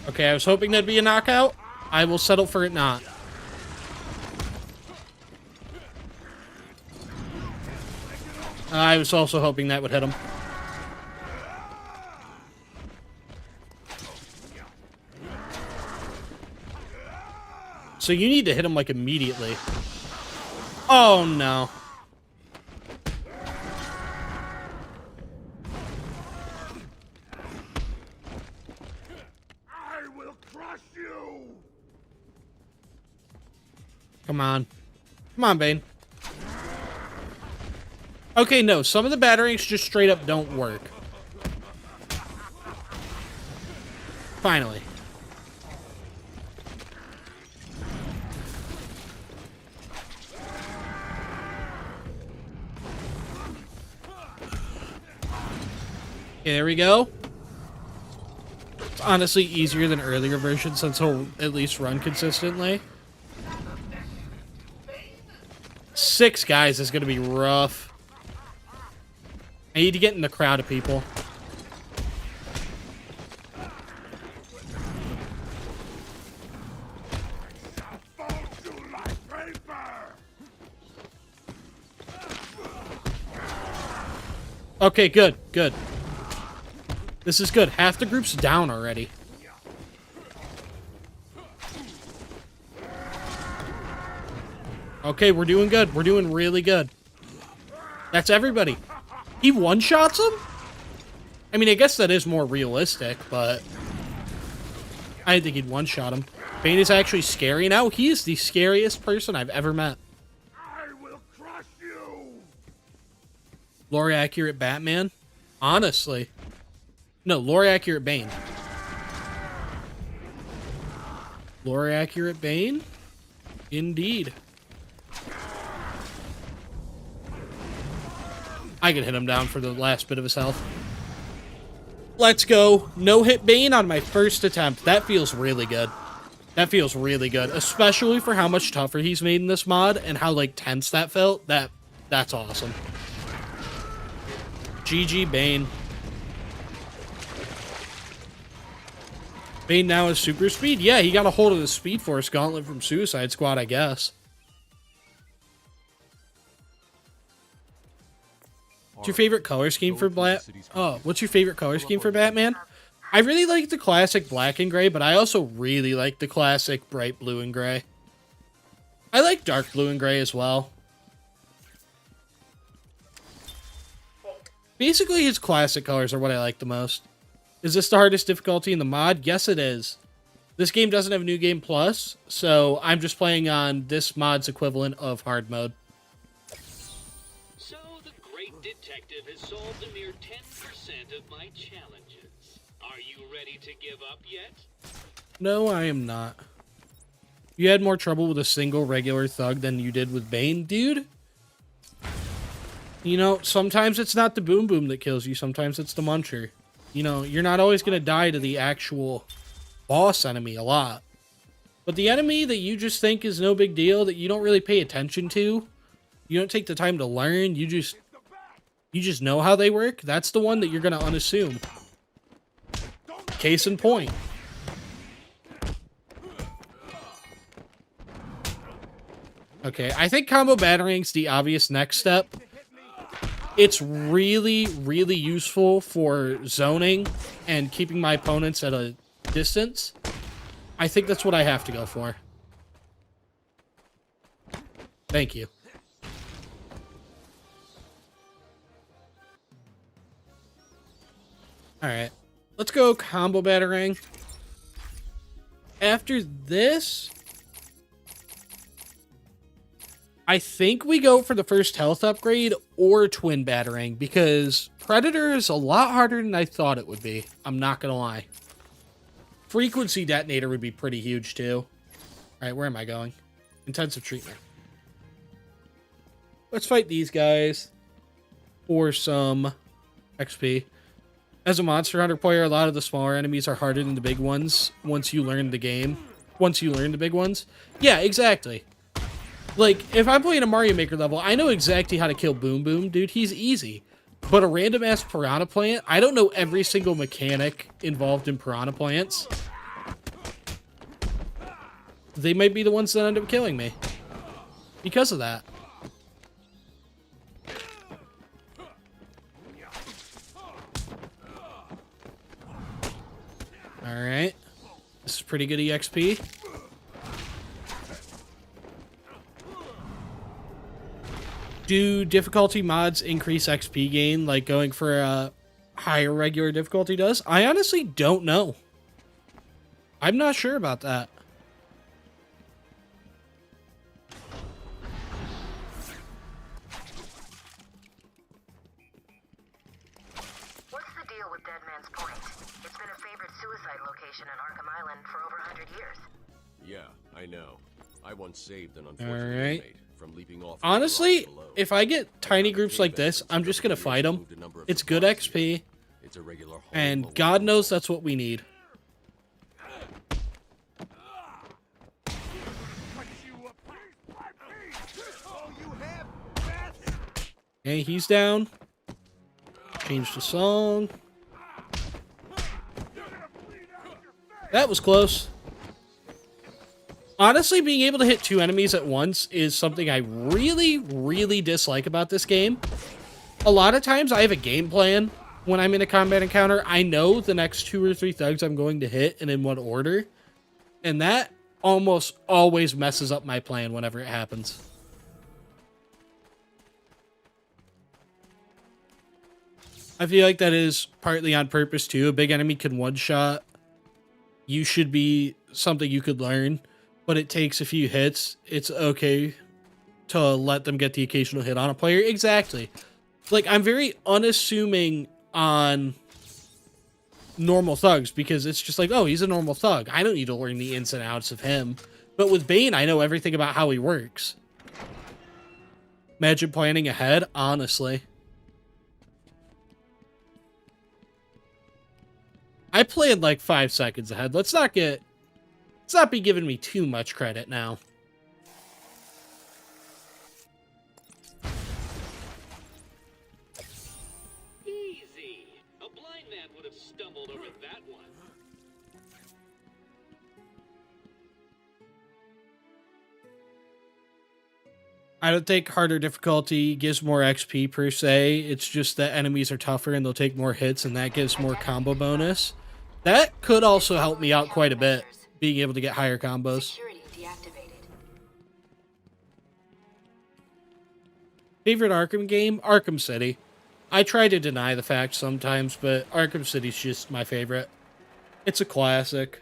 Speaker 1: Okay, I was hoping that'd be a knockout. I will settle for it not. I was also hoping that would hit him. So you need to hit him, like, immediately. Oh, no.
Speaker 2: I will crush you!
Speaker 1: Come on. Come on, Bane. Okay, no. Some of the batarangs just straight up don't work. Finally. Okay, there we go. It's honestly easier than earlier versions since he'll at least run consistently. 6 guys is going to be rough. I need to get in the crowd of people. Okay, good, good. This is good. Half the group's down already. Okay, we're doing good. We're doing really good. That's everybody. He one-shots him? I mean, I guess that is more realistic, but I didn't think he'd one-shot him. Bane is actually scary now. He is the scariest person I've ever met.
Speaker 2: I will crush you!
Speaker 1: Lore-accurate Batman? Honestly. No, lore-accurate Bane. Lore-accurate Bane? Indeed. I can hit him down for the last bit of his health. Let's go. No-hit Bane on my first attempt. That feels really good. That feels really good. Especially for how much tougher he's made in this mod and how, like, tense that felt. That's awesome. GG Bane. Bane now has super speed? Yeah, he got a hold of the Speed Force gauntlet from Suicide Squad, I guess. What's your favorite color scheme for what's your favorite color scheme for Batman? I really like the classic black and gray, but I also really like the classic bright blue and gray. I like dark blue and gray as well. Basically, his classic colors are what I like the most. Is this the hardest difficulty in the mod? Yes, it is. This game doesn't have New Game Plus, so I'm just playing on this mod's equivalent of hard mode.
Speaker 8: So the great detective has solved a mere 10% of my challenges. Are you ready to give up yet?
Speaker 1: No, I am not. You had more trouble with a single regular thug than you did with Bane, dude? You know, sometimes it's not the boom boom that kills you, sometimes it's the muncher. You know, you're not always going to die to the actual boss enemy a lot. But the enemy that you just think is no big deal, that you don't really pay attention to, you don't take the time to learn, you just know how they work, that's the one that you're going to unassume. Case in point. Okay, I think combo battering's the obvious next step. It's really, really useful for zoning and keeping my opponents at a distance. I think that's what I have to go for. Thank you. Alright. Let's go combo batarang. After this, I think we go for the first health upgrade or twin batarang, because Predator is a lot harder than I thought it would be. I'm not gonna lie. Frequency detonator would be pretty huge too. Alright, where am I going? Intensive treatment. Let's fight these guys for some XP. As a Monster Hunter player, a lot of the smaller enemies are harder than the big ones once you learn the game. Once you learn the big ones. Yeah, exactly. Like, if I'm playing a Mario Maker level, I know exactly how to kill Boom Boom, dude. He's easy. But a random-ass piranha plant, I don't know every single mechanic involved in piranha plants. They might be the ones that end up killing me. Because of that. Alright. This is pretty good EXP. Do difficulty mods increase XP gain, like going for a higher regular difficulty does? I honestly don't know. I'm not sure about that.
Speaker 6: What's the deal with Dead Man's Point? It's been a favorite suicide location in Arkham Island for over 100 years.
Speaker 10: Yeah, I know. I once saved an unfortunate
Speaker 1: Alright.
Speaker 10: inmate from leaping off.
Speaker 1: Honestly, if I get tiny groups like this, I'm just gonna fight them. It's good XP.
Speaker 10: It's a regular
Speaker 1: And God knows that's what we need. Okay, he's down. Change the song. That was close. Honestly, being able to hit two enemies at once is something I really, really dislike about this game. A lot of times I have a game plan when I'm in a combat encounter. I know the next 2 or 3 thugs I'm going to hit and in what order. And that almost always messes up my plan whenever it happens. I feel like that is partly on purpose too. A big enemy can one-shot. You should be something you could learn. But it takes a few hits. It's okay to let them get the occasional hit on a player. Exactly. Like, I'm very unassuming on normal thugs because it's just like, oh, he's a normal thug. I don't need to learn the ins and outs of him. But with Bane, I know everything about how he works. Imagine planning ahead, honestly. I planned like 5 seconds ahead. Let's not be giving me too much credit now.
Speaker 8: Easy. A blind man would have stumbled over that one.
Speaker 1: I don't think harder difficulty gives more XP per se. It's just that enemies are tougher and they'll take more hits and that gives more combo bonus. That could also help me out quite a bit, being able to get higher combos.
Speaker 6: Security deactivated.
Speaker 1: Favorite Arkham game? Arkham City. I try to deny the fact sometimes, but Arkham City's just my favorite. It's a classic.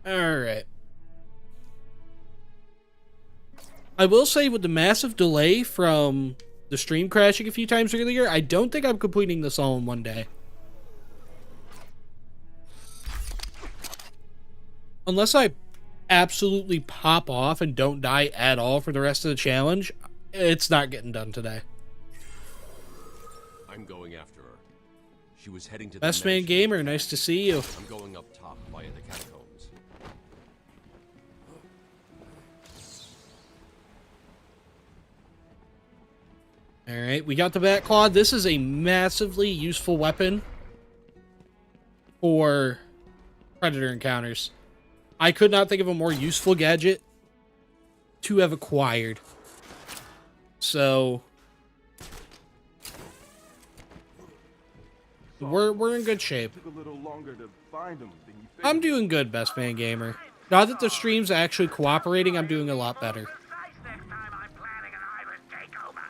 Speaker 1: Alright. I will say with the massive delay from the stream crashing a few times earlier, I don't think I'm completing this all in one day. Unless I absolutely pop off and don't die at all for the rest of the challenge, it's not getting done today.
Speaker 10: I'm going after her. She was heading to the
Speaker 1: Best Man
Speaker 10: mansion.
Speaker 1: Gamer, nice to see you.
Speaker 10: I'm going up top via the catacombs.
Speaker 1: Alright, we got the Bat Claw. This is a massively useful weapon for Predator encounters. I could not think of a more useful gadget to have acquired. So we're in good shape. I'm doing good, Best Man Gamer. Now that the stream's actually cooperating, I'm doing a lot better.
Speaker 2: Next time I'm planning an island takeover.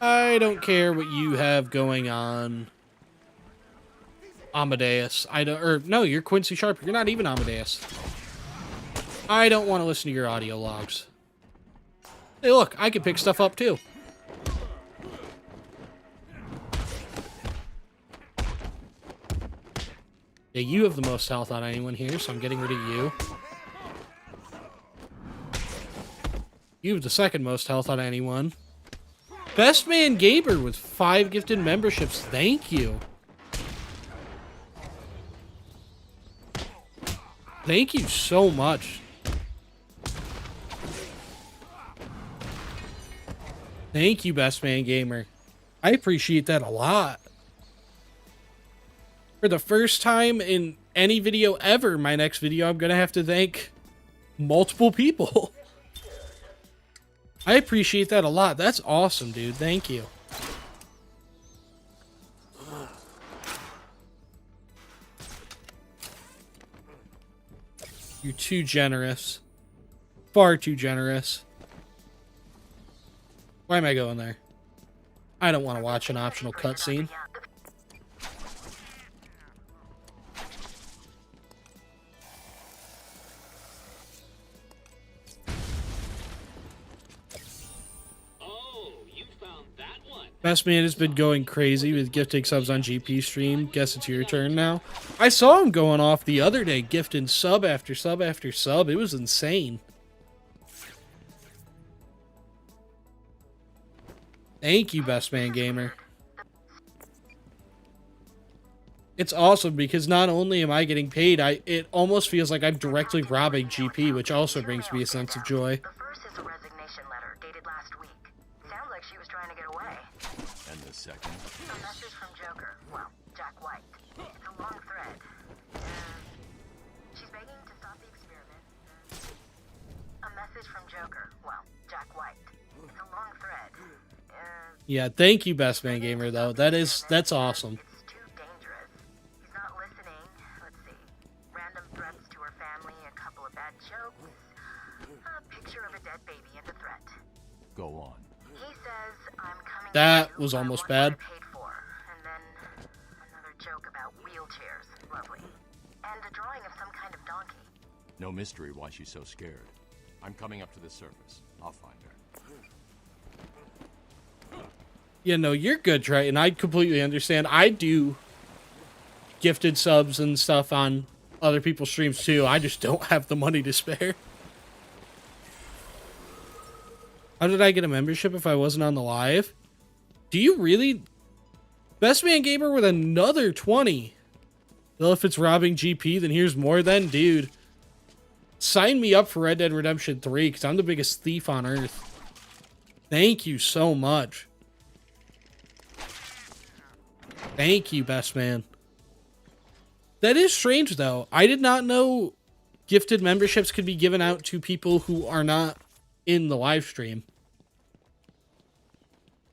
Speaker 1: I don't care what you have going on. Amadeus. I don't, or no, you're Quincy Sharp. You're not even Amadeus. I don't want to listen to your audio logs. Hey, look, I can pick stuff up too. Yeah, you have the most health on anyone here, so I'm getting rid of you. You have the second most health on anyone. Best Man Gamer with 5 gifted memberships. Thank you. Thank you so much. Thank you, Best Man Gamer. I appreciate that a lot. For the first time in any video ever, my next video, I'm going to have to thank multiple people. I appreciate that a lot. That's awesome, dude. Thank you. You're too generous. Far too generous. Why am I going there? I don't want to watch an optional cutscene. Best Man has been going crazy with gifting subs on GP stream. Guess it's your turn now. I saw him going off the other day, gifting sub after sub after sub. It was insane. Thank you, Best Man Gamer. It's awesome because not only am I getting paid, it almost feels like I'm directly robbing GP, which also brings me a sense of joy.
Speaker 6: The first is a resignation letter dated last week. Sounds like she was trying to get away.
Speaker 3: And the second?
Speaker 6: A message from Joker. Well, Jack White. It's a long thread. She's begging to stop the experiment. A message from Joker. Well, Jack White. It's a long thread.
Speaker 1: Yeah, thank you, Best Man Gamer, though. That's awesome.
Speaker 6: It's too dangerous. He's not listening. Let's see. Random threats to her family, a couple of bad jokes, a picture of a dead baby, and a threat.
Speaker 3: Go on.
Speaker 6: He says, I'm coming.
Speaker 1: That was almost bad.
Speaker 6: Paid for. And then another joke about wheelchairs. Lovely. And a drawing of some kind of donkey.
Speaker 3: No mystery why she's so scared. I'm coming up to the surface. I'll find her.
Speaker 1: Yeah, no, you're good, Triton. I completely understand. I do gifted subs and stuff on other people's streams too. I just don't have the money to spare. How did I get a membership if I wasn't on the live? Do you really? Best Man Gamer with another 20. Well, if it's robbing GP, then here's more then. Dude, sign me up for Red Dead Redemption 3 because I'm the biggest thief on Earth. Thank you so much. Thank you, Best Man. That is strange, though. I did not know gifted memberships could be given out to people who are not in the live stream.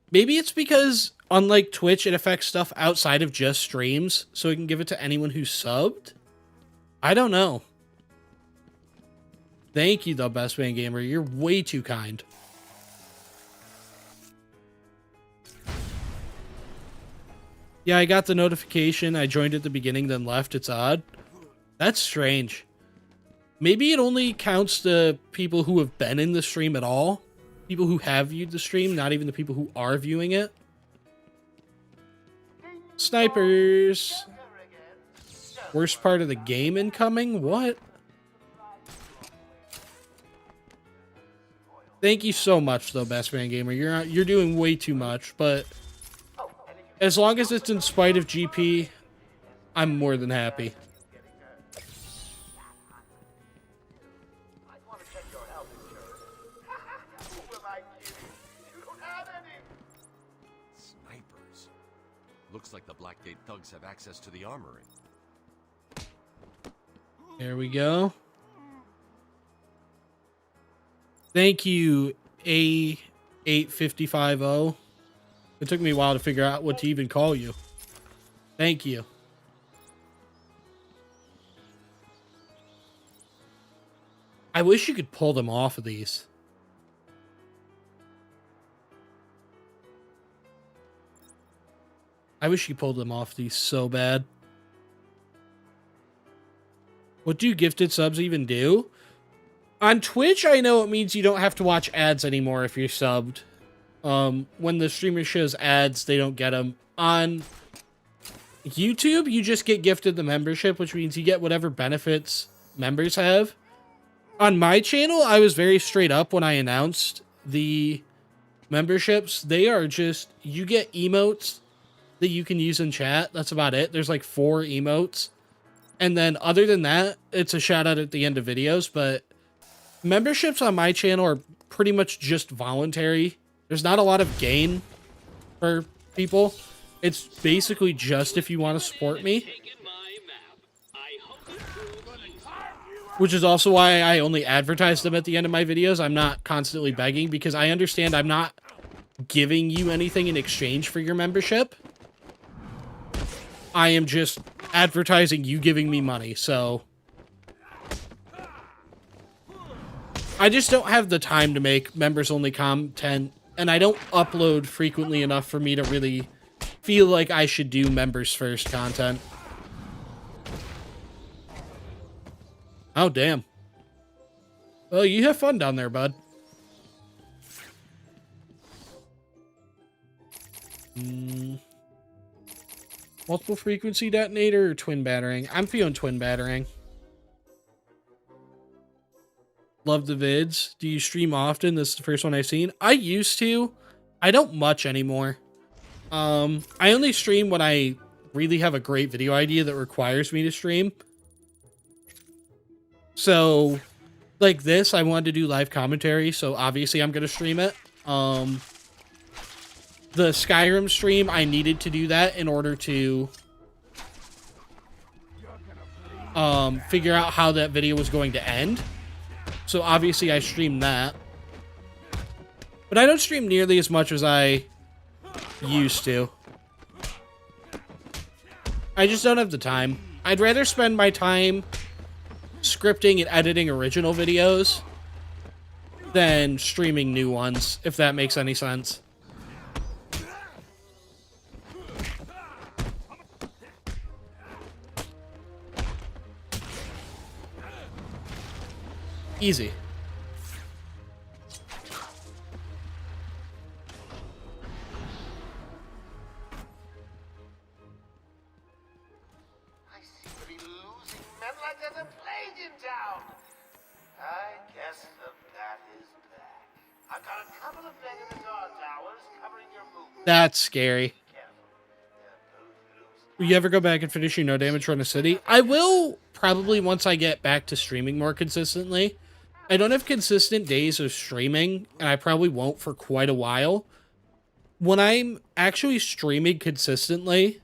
Speaker 1: Maybe it's because, unlike Twitch, it affects stuff outside of just streams, so it can give it to anyone who's subbed? I don't know. Thank you, though, Best Man Gamer. You're way too kind. Yeah, I got the notification. I joined at the beginning, then left. It's odd. That's strange. Maybe it only counts the people who have been in the stream at all. People who have viewed the stream, not even the people who are viewing it. Snipers. Worst part of the game incoming? What? Thank you so much, though, Best Man Gamer. You're doing way too much, but as long as it's in spite of GP, I'm more than happy.
Speaker 3: Snipers. Looks like the Blackgate thugs have access to the armory.
Speaker 1: There we go. Thank you, A8550. It took me a while to figure out what to even call you. Thank you. I wish you could pull them off of these. I wish you pulled them off these so bad. What do gifted subs even do? On Twitch, I know it means you don't have to watch ads anymore if you're subbed. When the streamer shows ads, they don't get them. On YouTube, you just get gifted the membership, which means you get whatever benefits members have. On my channel, I was very straight up when I announced the memberships. They are just, you get emotes that you can use in chat. That's about it. There's like 4 emotes. And then other than that, it's a shout out at the end of videos. But memberships on my channel are pretty much just voluntary. There's not a lot of gain for people. It's basically just if you want to support me. Which is also why I only advertise them at the end of my videos. I'm not constantly begging because I understand I'm not giving you anything in exchange for your membership. I am just advertising you giving me money, so I just don't have the time to make members-only content, and I don't upload frequently enough for me to really feel like I should do members-first content. Oh, damn. Well, you have fun down there, bud. Multiple frequency detonator or twin battering? I'm feeling twin battering. Love the vids. Do you stream often? This is the first one I've seen. I used to. I don't much anymore. I only stream when I really have a great video idea that requires me to stream. So, like this, I wanted to do live commentary, so obviously I'm going to stream it. The Skyrim stream, I needed to do that in order to figure out how that video was going to end. So obviously I streamed that. But I don't stream nearly as much as I used to. I just don't have the time. I'd rather spend my time scripting and editing original videos than streaming new ones, if that makes any sense. Easy.
Speaker 2: I seem to be losing men like there's a plague in town. I guess the bat is back. I've got a couple of men in the guard towers covering your movement.
Speaker 1: That's scary. Will you ever go back and finish your No Damage Run a City? I will probably once I get back to streaming more consistently. I don't have consistent days of streaming, and I probably won't for quite a while. When I'm actually streaming consistently,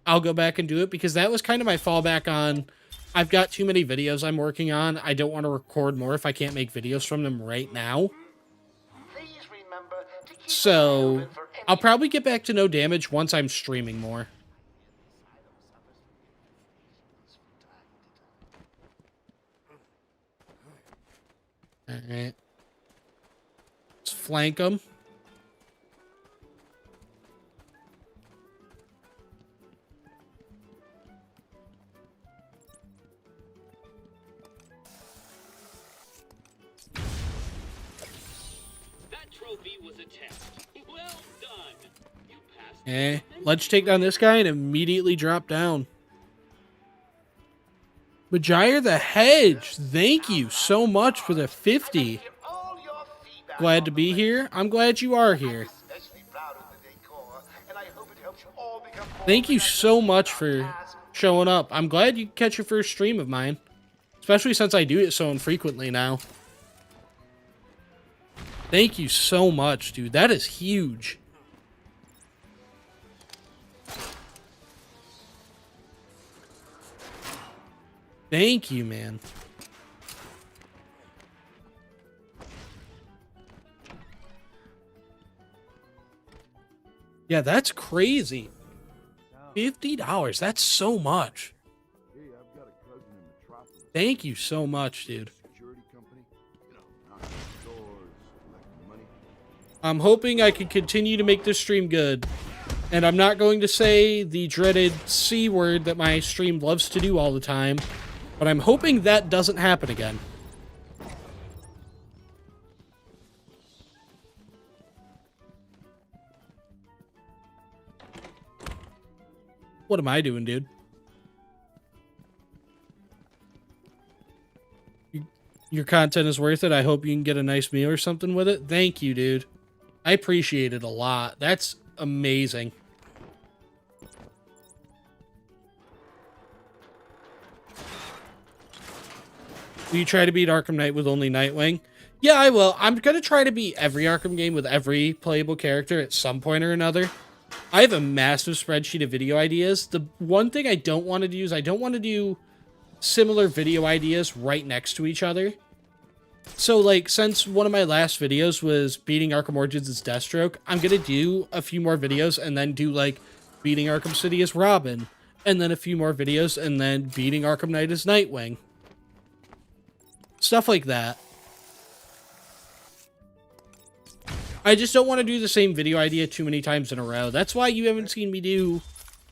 Speaker 1: I'll go back and do it, because that was kind of my fallback on, I've got too many videos I'm working on. I don't want to record more if I can't make videos from them right now. So, I'll probably get back to No Damage once I'm streaming more. Alright. Let's flank them.
Speaker 8: That trophy was a test. Well done. You passed.
Speaker 1: Okay. Let's take down this guy and immediately drop down. Majire the Hedge, thank you so much for the 50. Glad to be here. I'm glad you are here. Thank you so much for showing up. I'm glad you catch your first stream of mine. Especially since I do it so infrequently now. Thank you so much, dude. That is huge. Thank you, man. Yeah, that's crazy. $50. That's so much. Thank you so much, dude. I'm hoping I can continue to make this stream good. And I'm not going to say the dreaded C word that my stream loves to do all the time. But But I'm hoping that doesn't happen again. What am I doing, dude? Your content is worth it. I hope you can get a nice meal or something with it. Thank you, dude. I appreciate it a lot. That's amazing. Will you try to beat Arkham Knight with only Nightwing? Yeah, I will. I'm going to try to beat every Arkham game with every playable character at some point or another. I have a massive spreadsheet of video ideas. The one thing I don't want to do is I don't want to do similar video ideas right next to each other. So, like, since one of my last videos was beating Arkham Origins as Deathstroke, I'm going to do a few more videos and then do, like, beating Arkham City as Robin. And then a few more videos and then beating Arkham Knight as Nightwing. Stuff like that. I just don't want to do the same video idea too many times in a row. That's why you haven't seen me do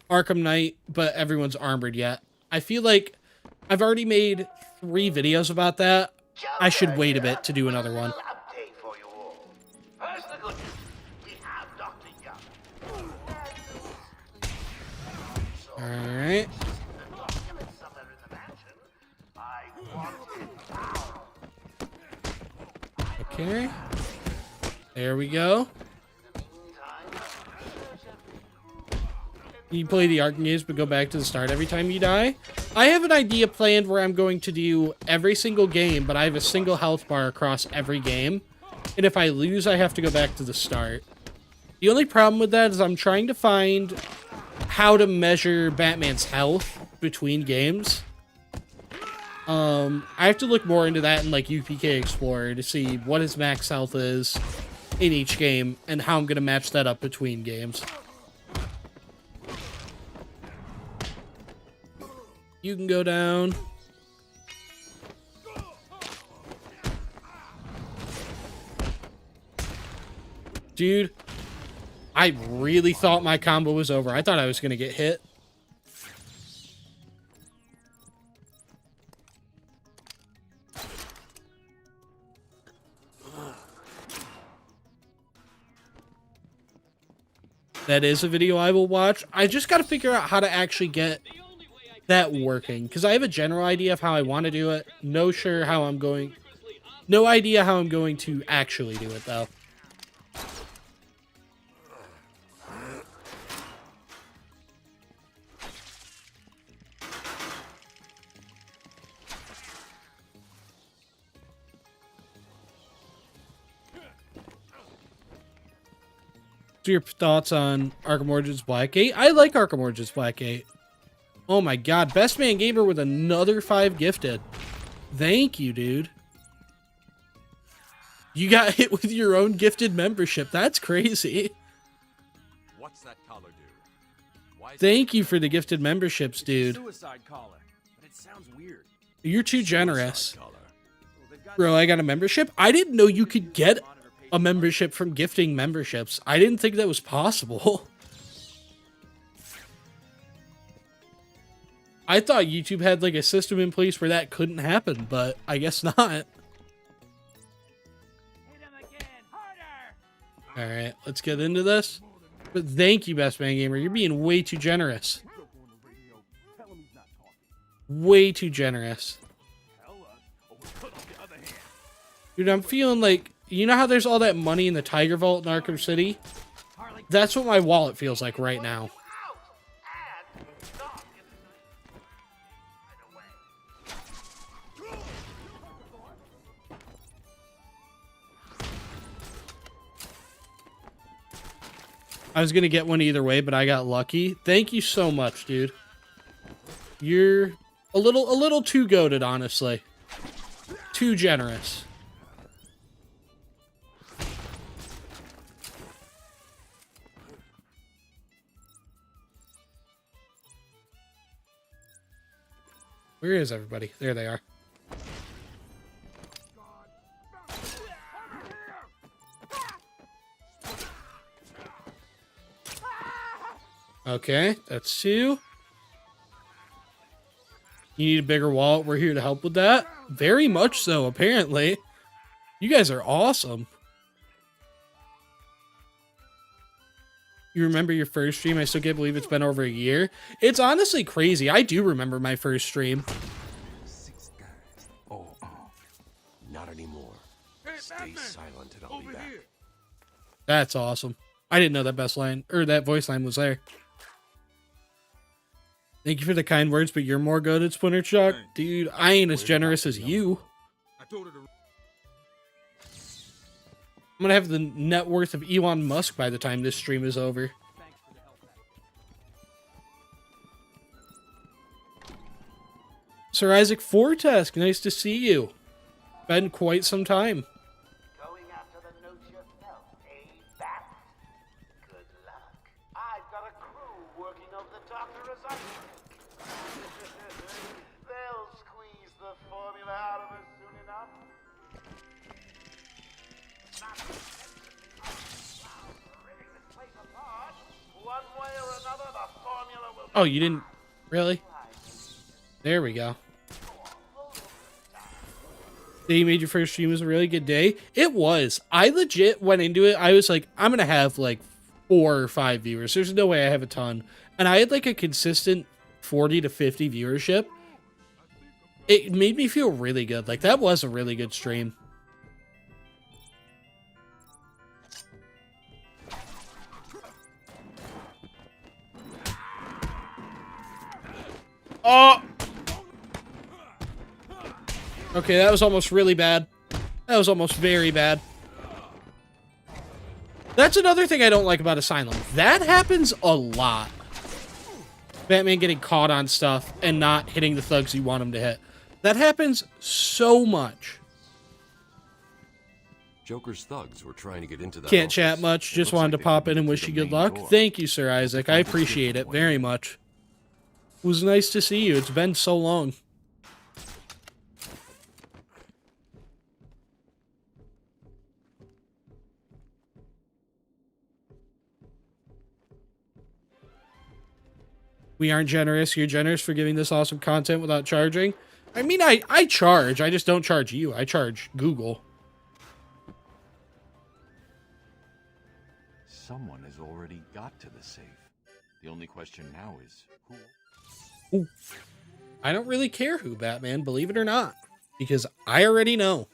Speaker 1: Arkham Knight, but everyone's armored yet. I feel like I've already made 3 videos about that. I should wait a bit to do another one.
Speaker 2: Update for you all. First, the good news. We have Dr. Young.
Speaker 1: Alright.
Speaker 2: The document somewhere in the mansion. I want it now.
Speaker 1: Okay. There we go. You play the Arkham games, but go back to the start every time you die. I have an idea planned where I'm going to do every single game, but I have a single health bar across every game. And if I lose, I have to go back to the start. The only problem with that is I'm trying to find how to measure Batman's health between games. I have to look more into that in, like, UPK Explorer to see what his max health is in each game and how I'm going to match that up between games. You can go down. Dude, I really thought my combo was over. I thought I was going to get hit. That is a video I will watch. I just got to figure out how to actually get that working, because I have a general idea of how I want to do it. No idea how I'm going to actually do it, though. So your thoughts on Arkham Origins Blackgate? I like Arkham Origins Blackgate. Oh my god, Best Man Gamer with another 5 gifted. Thank you, dude. You got hit with your own gifted membership. That's crazy.
Speaker 10: What's that collar do?
Speaker 1: Thank you for the gifted memberships, dude.
Speaker 11: Suicide collar, but it sounds weird.
Speaker 1: You're too generous. Bro, I got a membership? I didn't know you could get a membership from gifting memberships. I didn't think that was possible. I thought YouTube had like a system in place where that couldn't happen, but I guess not. Alright, let's get into this. But thank you, Best Man Gamer. You're being way too generous. Way too generous. Dude, I'm feeling like, you know how there's all that money in the Tiger Vault in Arkham City? That's what my wallet feels like right now. I was going to get one either way, but I got lucky. Thank you so much, dude. You're a little too goated, honestly. Too generous. Where is everybody? There they are. Okay, that's 2. You need a bigger wallet? We're here to help with that. Very much so, apparently. You guys are awesome. You remember your first stream? I still can't believe it's been over a year. It's honestly crazy. I do remember my first stream.
Speaker 10: Oh, not anymore. Stay silent and I'll be back.
Speaker 1: That's awesome. I didn't know that best line, or that voice line was there. Thank you for the kind words, but you're more good at Splinter Shock. Dude, I ain't as generous as you. I'm gonna have the net worth of Elon Musk by the time this stream is over. Sir Isaac Fortesk, nice to see you. Been quite some time.
Speaker 2: Going after the notes yourself, eh, Bat? Good luck. I've got a crew working over the doctor assignment. They'll squeeze the formula out of us soon enough. Ripping this place apart. One way or another, the formula will...
Speaker 1: Oh, you didn't... Really? There we go. Day you made your first stream was a really good day. It was. I legit went into it. I was like, I'm going to have like 4 or 5 viewers. There's no way I have a ton. And I had like a consistent 40 to 50 viewership. It made me feel really good. Like that was a really good stream. Oh! Okay, that was almost really bad. That was almost very bad. That's another thing I don't like about Asylum. That happens a lot. Batman getting caught on stuff and not hitting the thugs you want him to hit. That happens so much.
Speaker 10: Joker's thugs were trying to get into that.
Speaker 1: Can't
Speaker 10: office.
Speaker 1: chat much.
Speaker 10: It
Speaker 1: Just
Speaker 10: looks
Speaker 1: wanted
Speaker 10: like
Speaker 1: to
Speaker 10: they
Speaker 1: pop in
Speaker 10: moved
Speaker 1: and
Speaker 10: to
Speaker 1: wish
Speaker 10: the
Speaker 1: you good
Speaker 10: main
Speaker 1: luck.
Speaker 10: door.
Speaker 1: Thank you, Sir Isaac. I appreciate it very much. It was nice to see you. It's been so long. We aren't generous. You're generous for giving this awesome content without charging. I mean, I charge. I just don't charge you. I charge Google.
Speaker 3: Someone has already got to the safe. The only question now is who?
Speaker 1: Ooh. I don't really care who, Batman, believe it or not, because I already know.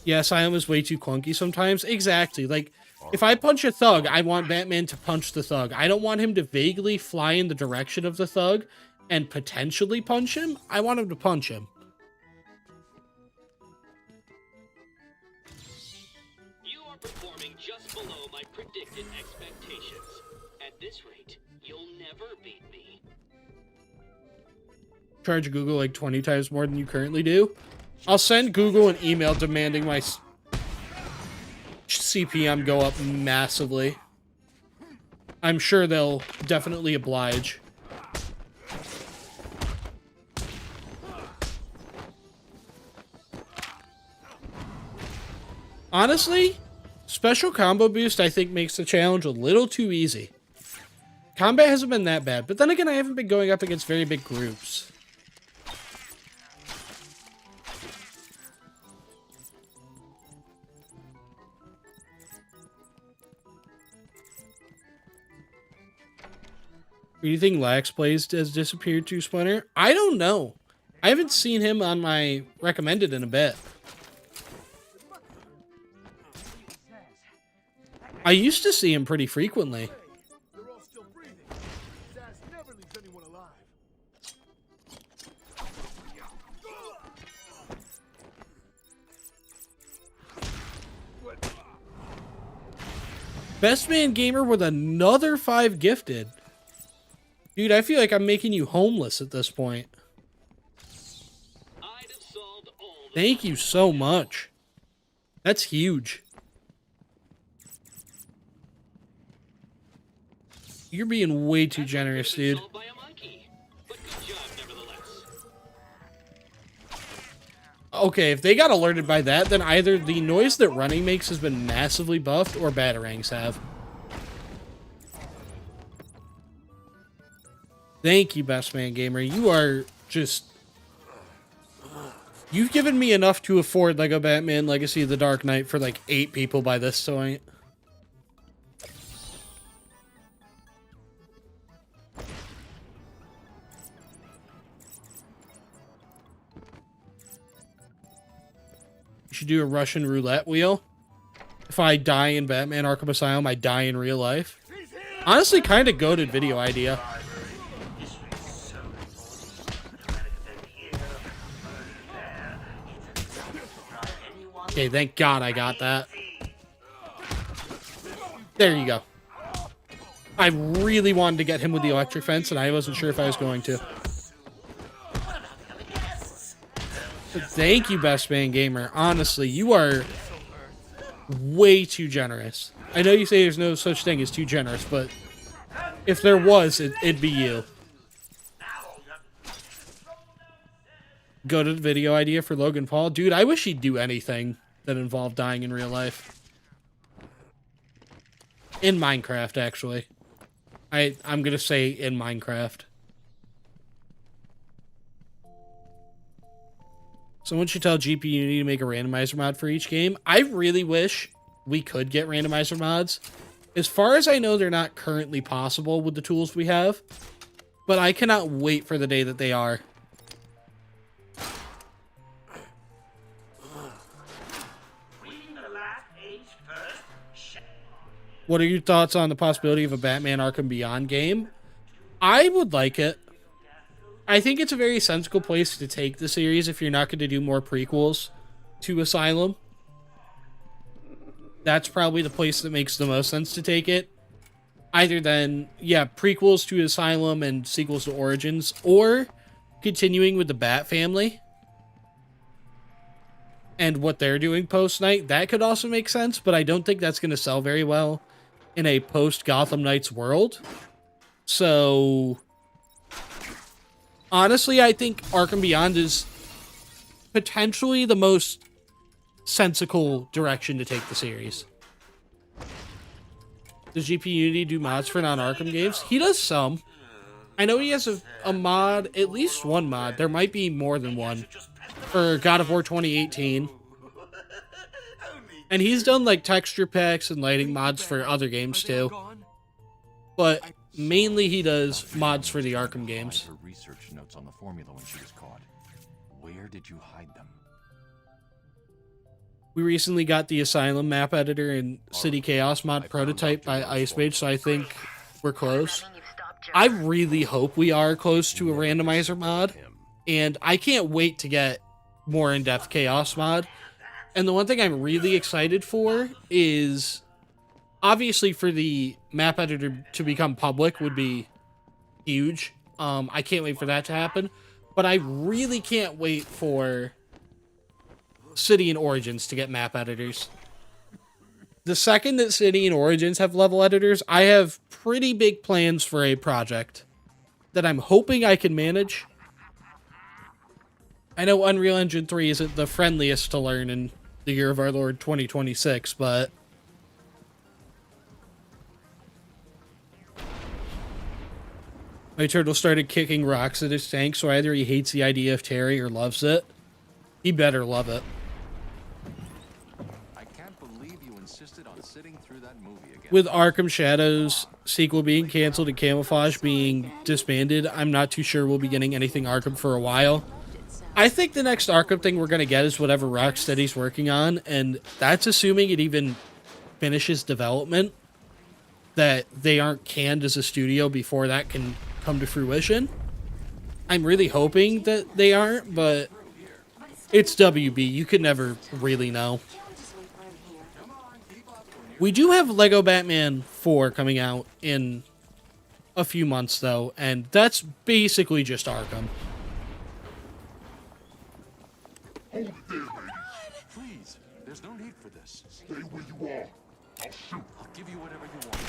Speaker 1: Yeah, Asylum is way too clunky sometimes. Exactly. Like, if I punch a thug, I want Batman to punch the thug. I don't want him to vaguely fly in the direction of the thug and potentially punch him. I want him to punch him.
Speaker 8: You are performing just below my predicted expectations. At this rate, you'll never beat me.
Speaker 1: Charge Google like 20 times more than you currently do. I'll send Google an email demanding my CPM go up massively. I'm sure they'll definitely oblige. Honestly, special combo boost I think makes the challenge a little too easy. Combat hasn't been that bad, but then again I haven't been going up against very big groups. Do you think Lax Plays has disappeared too, Splinter? I don't know. I haven't seen him on my recommended in a bit. I used to see him pretty frequently. Best Man Gamer with another 5 gifted. Dude, I feel like I'm making you homeless at this point. Thank you so much. That's huge. You're being way too generous, dude. Okay, if they got alerted by that, then either the noise that running makes has been massively buffed or batarangs have. Thank you, Best Man Gamer. You are just... You've given me enough to afford Lego Batman Legacy of the Dark Knight for like 8 people by this point. You should do a Russian roulette wheel. If I die in Batman Arkham Asylum, I die in real life. Honestly, kind of goated video idea. Okay, thank God I got that. There you go. I really wanted to get him with the electric fence, and I wasn't sure if I was going to. Thank you, Best Man Gamer. Honestly, you are way too generous. I know you say there's no such thing as too generous, but if there was, it'd be you. Go to the video idea for Logan Paul. Dude, I wish he'd do anything that involved dying in real life. In Minecraft, actually. I'm gonna say in Minecraft. Someone should tell GPUnity to make a randomizer mod for each game. I really wish we could get randomizer mods. As far as I know, they're not currently possible with the tools we have. But I cannot wait for the day that they are. What are your thoughts on the possibility of a Batman Arkham Beyond game? I would like it. I think it's a very sensible place to take the series if you're not going to do more prequels to Asylum. That's probably the place that makes the most sense to take it. Either then, yeah, prequels to Asylum and sequels to Origins, or continuing with the Bat family and what they're doing post-Night. That could also make sense, but I don't think that's going to sell very well in a post-Gotham Knights world. So, honestly, I think Arkham Beyond is potentially the most sensible direction to take the series. Does GPUnity do mods for non-Arkham games? He does some. I know he has a mod, at least one mod. There might be more than one. For God of War 2018. And he's done like texture packs and lighting mods for other games too. But mainly he does mods for the Arkham games.
Speaker 3: Her research notes on the formula when she was caught. Where did you hide them?
Speaker 1: We recently got the Asylum map editor and City Chaos mod prototype by Ice Mage, so I think we're close. I really hope we are close to a randomizer mod, and I can't wait to get more in-depth Chaos mod. And the one thing I'm really excited for is, obviously for the map editor to become public would be huge. I can't wait for that to happen, but I really can't wait for City and Origins to get map editors. The second that City and Origins have level editors, I have pretty big plans for a project that I'm hoping I can manage. I know Unreal Engine 3 isn't the friendliest to learn in the year of our Lord 2026, but my turtle started kicking rocks at his tank, so either he hates the idea of Terry or loves it. He better love it. With Arkham Shadows sequel being canceled and Camouflage being disbanded, I'm not too sure we'll be getting anything Arkham for a while. I think the next Arkham thing we're going to get is whatever Rocksteady's working on, and that's assuming it even finishes development, that they aren't canned as a studio before that can come to fruition. I'm really hoping that they aren't, but it's WB. You could never really know. We do have Lego Batman 4 coming out in a few months, though, and that's basically just Arkham.
Speaker 12: Hold it there, lady.
Speaker 3: Please, there's no need for this.
Speaker 12: Stay where you are. I'll shoot.
Speaker 3: I'll give you whatever you want.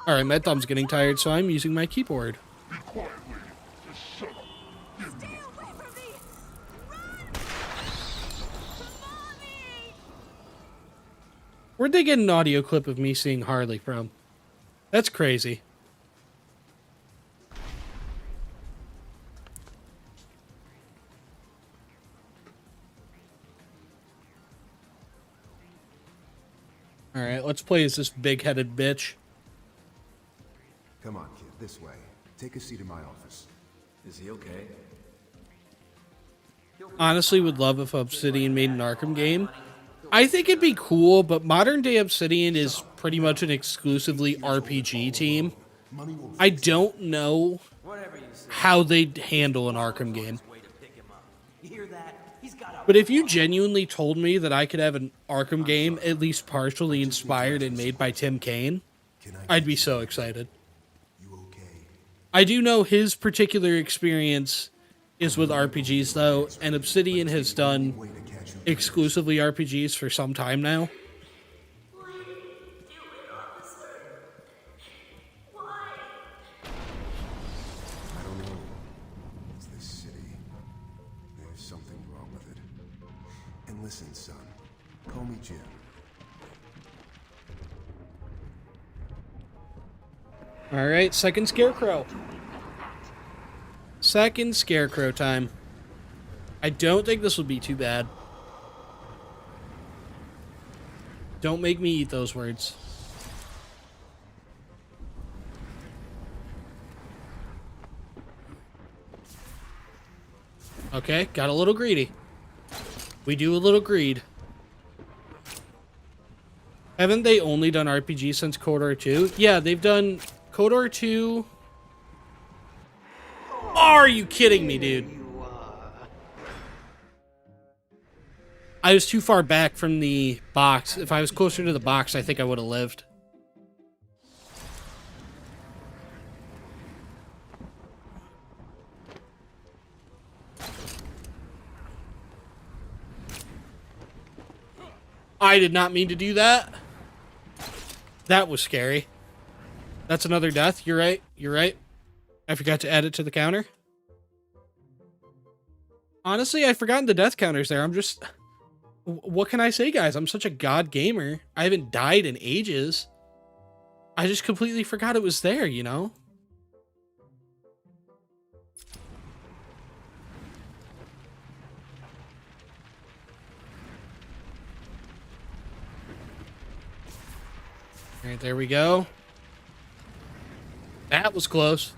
Speaker 1: Alright, my thumb's getting tired, so I'm using my keyboard.
Speaker 12: Be quiet, lady. Just shut up. Give me
Speaker 4: Stay away from me!
Speaker 1: Where'd they get an audio clip of me seeing Harley from? That's crazy. Alright, let's play as this big-headed bitch.
Speaker 13: Come on, kid, this way. Take a seat in my office.
Speaker 10: Is he okay?
Speaker 1: Honestly, would love if Obsidian made an Arkham game. I think it'd be cool, but modern-day Obsidian is pretty much an exclusively RPG team. I don't know how they'd handle an Arkham game. But if you genuinely told me that I could have an Arkham game at least partially inspired and made by Tim Kaine, I'd be so excited. I do know his particular experience is with RPGs, though, and Obsidian has done exclusively RPGs for some time now.
Speaker 13: I don't know. It's this city. There's something wrong with it. And listen, son. Call me Jim.
Speaker 1: Alright, second Scarecrow. Second Scarecrow time. I don't think this will be too bad. Don't make me eat those words. Okay, got a little greedy. We do a little greed. Haven't they only done RPG since KOTOR 2? Yeah, they've done KOTOR 2. Are you kidding me, dude? I was too far back from the box. If I was closer to the box, I think I would have lived. I did not mean to do that. That was scary. That's another death. You're right. You're right. I forgot to add it to the counter. Honestly, I've forgotten the death counters there. I'm just... What can I say, guys? I'm such a god gamer. I haven't died in ages. I just completely forgot it was there, you know? All right, there we go. That was close.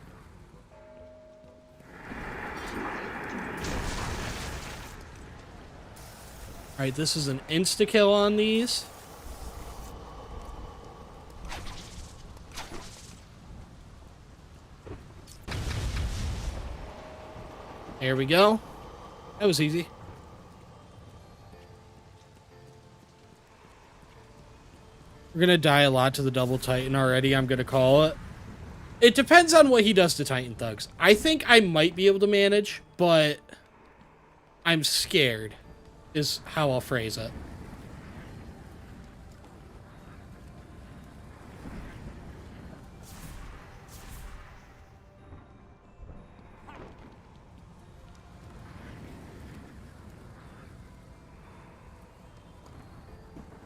Speaker 1: All right, this is an insta-kill on these. There we go. That was easy. We're going to die a lot to the double Titan already, I'm going to call it. It depends on what he does to Titan Thugs. I think I might be able to manage, but I'm scared, is how I'll phrase it.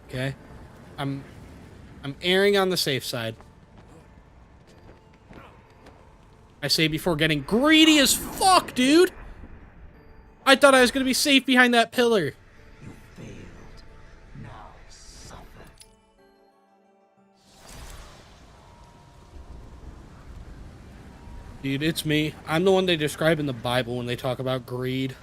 Speaker 1: Okay. I'm erring on the safe side. I say before getting greedy as fuck, dude. I thought I was going to be safe behind that pillar.
Speaker 5: You failed. Now suffer.
Speaker 1: Dude, it's me. I'm the one they describe in the Bible when they talk about greed.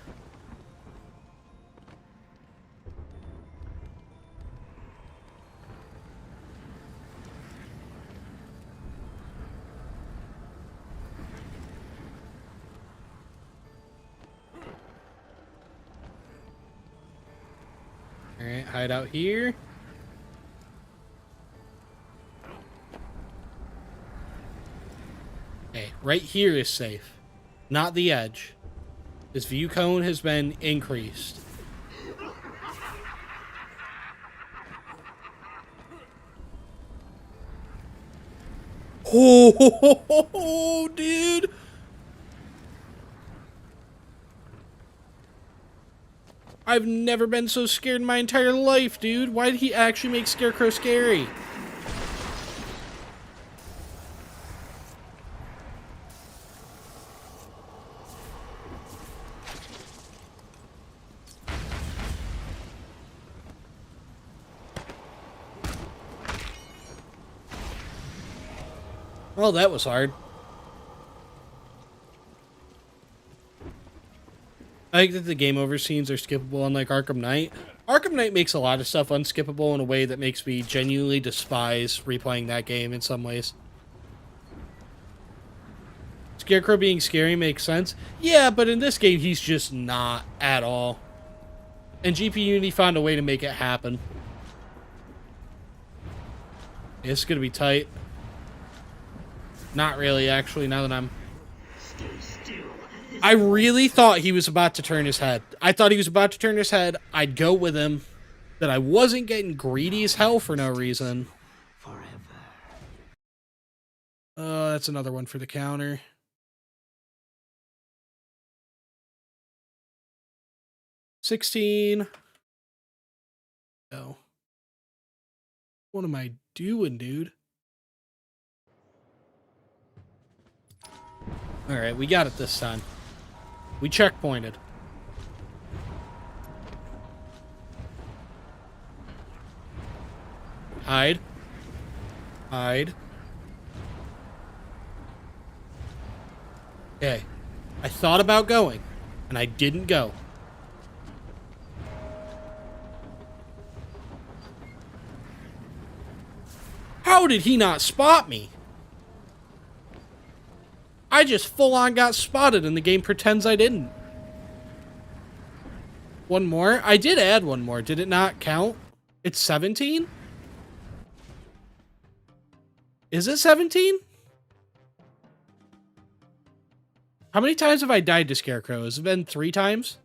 Speaker 1: Alright, hide out here. Okay, right here is safe. Not the edge. This view cone has been increased. Oh, dude! I've never been so scared in my entire life, dude. Why did he actually make Scarecrow scary? Well, that was hard. I think that the game over scenes are skippable, unlike Arkham Knight. Arkham Knight makes a lot of stuff unskippable in a way that makes me genuinely despise replaying that game in some ways. Scarecrow being scary makes sense. Yeah, but in this game, he's just not at all. And GPUnity found a way to make it happen. It's going to be tight. Not really, actually, now that I'm... I really thought he was about to turn his head. I thought he was about to turn his head. I'd go with him. That I wasn't getting greedy as hell for no reason. That's another one for the counter. $16. Oh. What am I doing, dude? Alright, we got it this time. We checkpointed. Hide. Hide. Okay. I thought about going, and I didn't go. How did he not spot me? I just full-on got spotted and the game pretends I didn't. One more? I did add one more. Did it not count? It's 17? Is it 17? How many times have I died to Scarecrow? Has it been 3 times?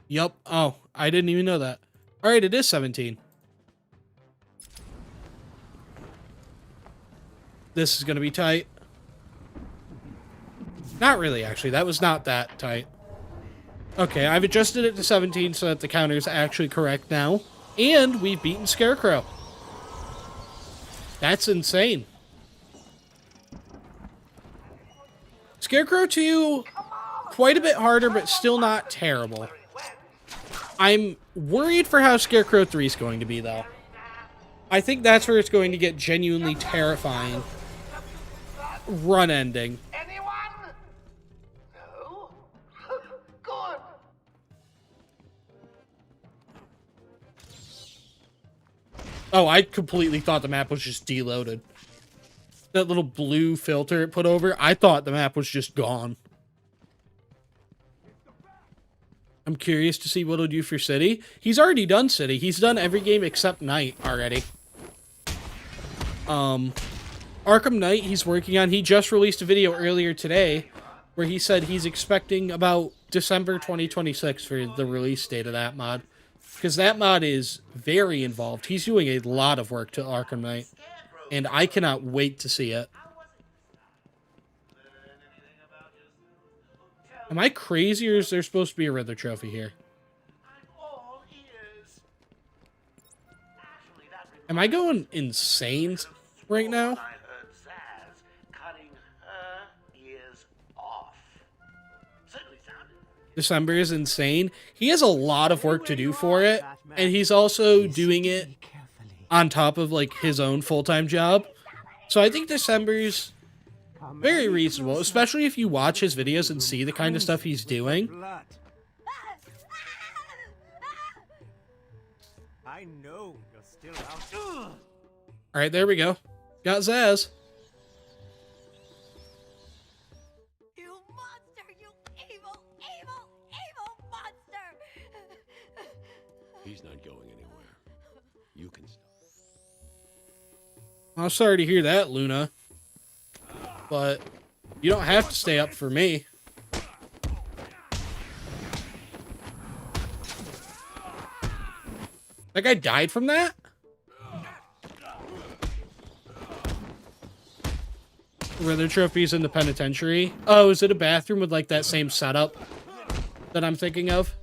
Speaker 1: Yup. Oh, I didn't even know that. Alright, it is 17. This is going to be tight. Not really, actually. That was not that tight. Okay, I've adjusted it to 17 so that the counter is actually correct now. And we've beaten Scarecrow. That's insane. Scarecrow 2, quite a bit harder, but still not terrible. I'm worried for how Scarecrow 3 is going to be, though. I think that's where it's going to get genuinely terrifying. Run ending.
Speaker 2: Anyone? No? Good.
Speaker 1: Oh, I completely thought the map was just deloaded. That little blue filter it put over, I thought the map was just gone. I'm curious to see what he'll do for City. He's already done City. He's done every game except Night already. Arkham Knight he's working on. He just released a video earlier today where he said he's expecting about December 2026 for the release date of that mod. Because that mod is very involved. He's doing a lot of work to Arkham Knight. And I cannot wait to see it. Am I crazy or is there supposed to be a Riddler trophy here? Am I going insane right now? December is insane. He has a lot of work to do for it, and he's also doing it on top of like his own full-time job. So I think December's very reasonable, especially if you watch his videos and see the kind of stuff he's doing.
Speaker 11: I know you're still out.
Speaker 1: All right, there we go. Got Zaz.
Speaker 4: You monster! You evil, evil, evil monster!
Speaker 10: He's not going anywhere. You can stop.
Speaker 1: I'm sorry to hear that, Luna. But you don't have to stay up for me. That guy died from that? Riddler trophies in the penitentiary. Oh, is it a bathroom with like that same setup that I'm thinking of?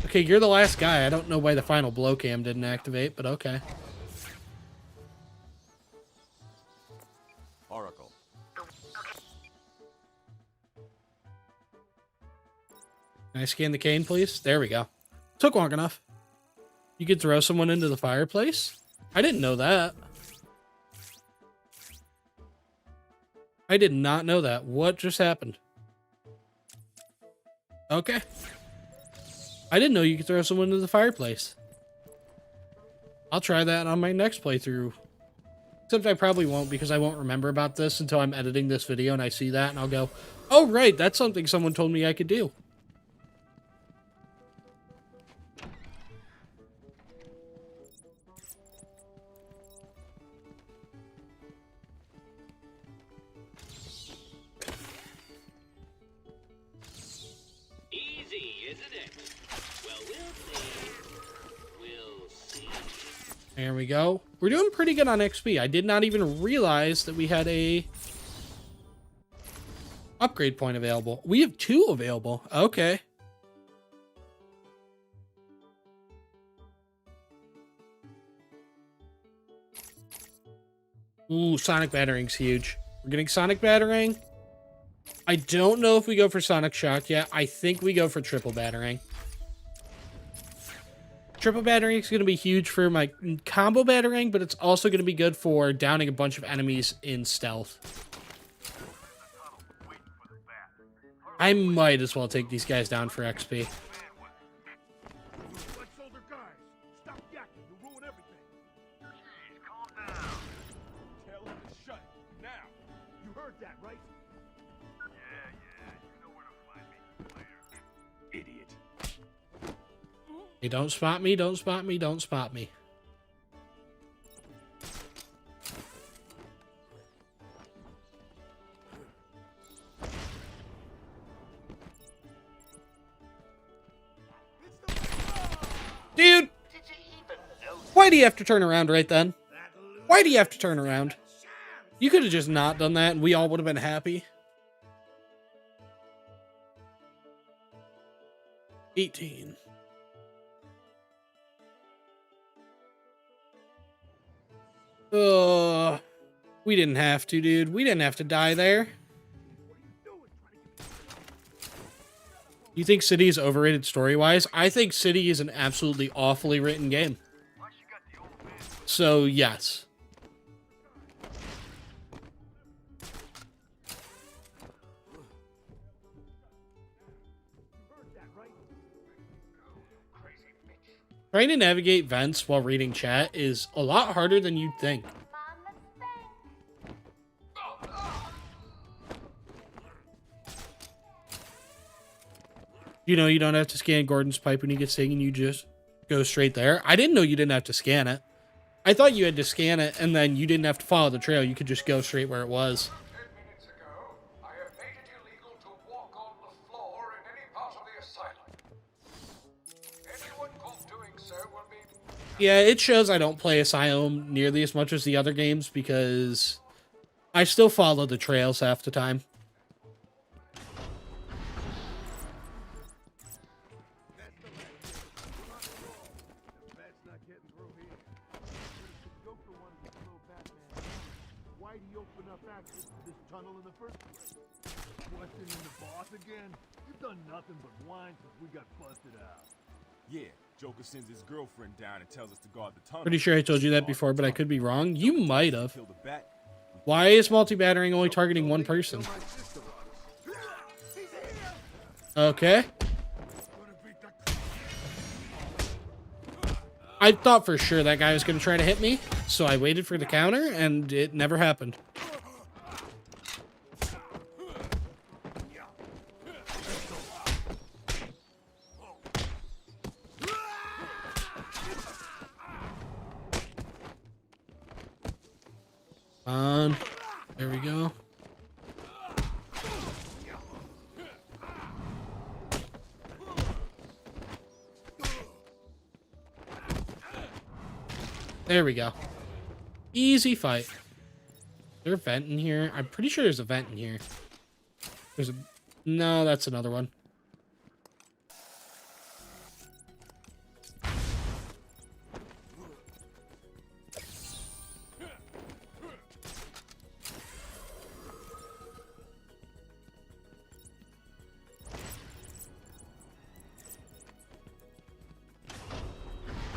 Speaker 1: Okay, you're the last guy. I don't know why the final blow cam didn't activate, but okay.
Speaker 10: Oracle.
Speaker 1: Can I scan the cane, please? There we go. Took long enough. You could throw someone into the fireplace? I didn't know that. I did not know that. What just happened? Okay. I didn't know you could throw someone into the fireplace. I'll try that on my next playthrough. Except I probably won't, because I won't remember about this until I'm editing this video and I see that and I'll go, oh right, that's something someone told me I could do.
Speaker 8: Easy, isn't it? Well, we'll see. We'll see.
Speaker 1: There we go. We're doing pretty good on XP. I did not even realize that we had a upgrade point available. We have 2 available. Okay. Ooh, Sonic Battering's huge. We're getting Sonic Battering. I don't know if we go for Sonic Shock yet. I think we go for Triple Battering. Triple Battering is going to be huge for my combo battering, but it's also going to be good for downing a bunch of enemies in stealth. I might as well take these guys down for XP. Hey, don't spot me, don't spot me, don't spot me. Dude! Why do you have to turn around right then? Why do you have to turn around? You could have just not done that and we all would have been happy. 18. We didn't have to, dude. We didn't have to die there. You think City is overrated story-wise? I think City is an absolutely awfully written game. So, yes. Trying to navigate vents while reading chat is a lot harder than you'd think. You know, you don't have to scan Gordon's pipe when you get singing, you just go straight there. I didn't know you didn't have to scan it. I thought you had to scan it and then you didn't have to follow the trail. You could just go straight where it was.
Speaker 2: 10 minutes ago, I have made it illegal to walk on the floor in any part of the asylum. Anyone caught doing so will be...
Speaker 1: Yeah, it shows I don't play Asylum nearly as much as the other games because I still follow the trails half the time.
Speaker 14: Yeah, Joker sends his girlfriend down and tells us to guard the tunnel.
Speaker 1: Pretty sure I told you that before, but I could be wrong. You might have. Why is multi-battering only targeting one person? Okay. I thought for sure that guy was going to try to hit me, so I waited for the counter, and it never happened. There we go. There we go. Easy fight. Is there a vent in here? I'm pretty sure there's a vent in here. There's a... No, that's another one.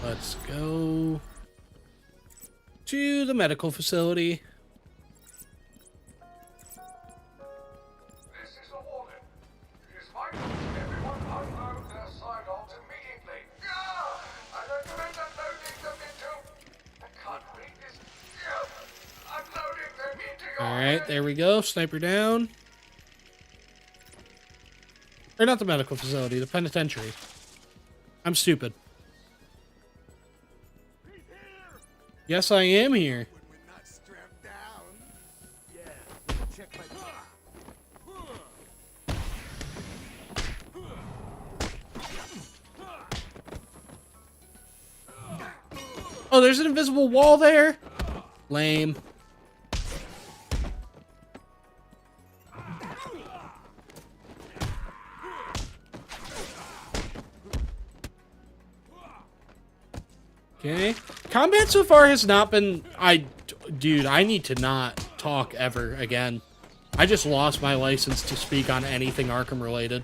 Speaker 1: Let's go to the medical facility.
Speaker 12: This is a warning. It is vital that everyone unload their sidearms immediately. I recommend unloading them into... I can't read this. Unloading them into your...
Speaker 1: Alright, there we go. Sniper down. Or not the medical facility, the penitentiary. I'm stupid. Yes, I am here.
Speaker 11: When we're not strapped down. Yeah, check my...
Speaker 1: Oh, there's an invisible wall there? Lame. Okay. Combat so far has not been... Dude, I need to not talk ever again. I just lost my license to speak on anything Arkham related.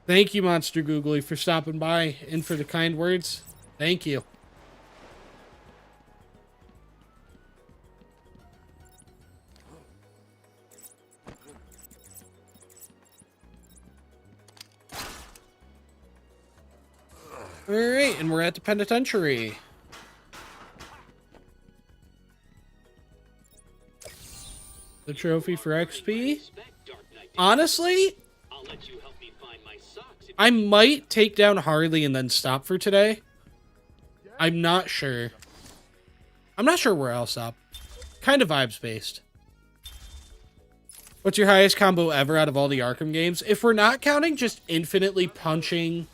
Speaker 1: Thank you, Monster Googly, for stopping by and for the kind words. Thank you. Alright, and we're at the penitentiary. The trophy for XP. Honestly, I might take down Harley and then stop for today. I'm not sure. I'm not sure where I'll stop. Kind of vibes based. What's your highest combo ever out of all the Arkham games? If we're not counting just infinitely punching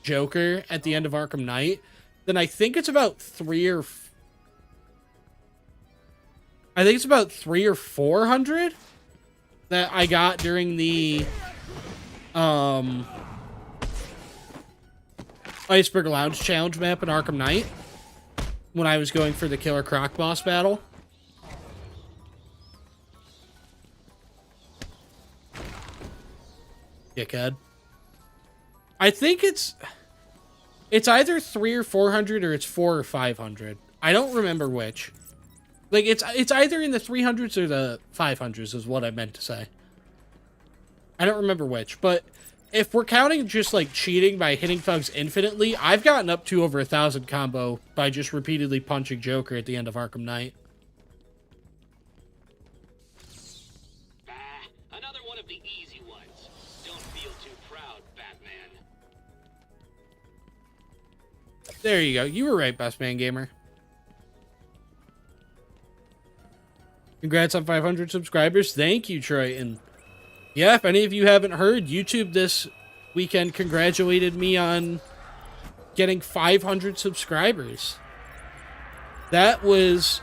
Speaker 1: Joker at the end of Arkham Knight, then I think it's about 300 or 400 that I got during the Iceberg Lounge challenge map in Arkham Knight when I was going for the Killer Croc boss battle. Dickhead. I think it's either 300 or 400 or it's 400 or 500. I don't remember which. Like, it's either in the 300s or the 500s is what I meant to say. I don't remember which, but if we're counting just, like, cheating by hitting thugs infinitely, I've gotten up to over 1,000 combo by just repeatedly punching Joker at the end of Arkham Knight.
Speaker 8: Another one of the easy ones. Don't feel too proud, Batman.
Speaker 1: There you go. You were right, Best Man Gamer. Congrats on 500 subscribers. Thank you, Troy. And yeah, if any of you haven't heard, YouTube this weekend congratulated me on getting 500 subscribers. That was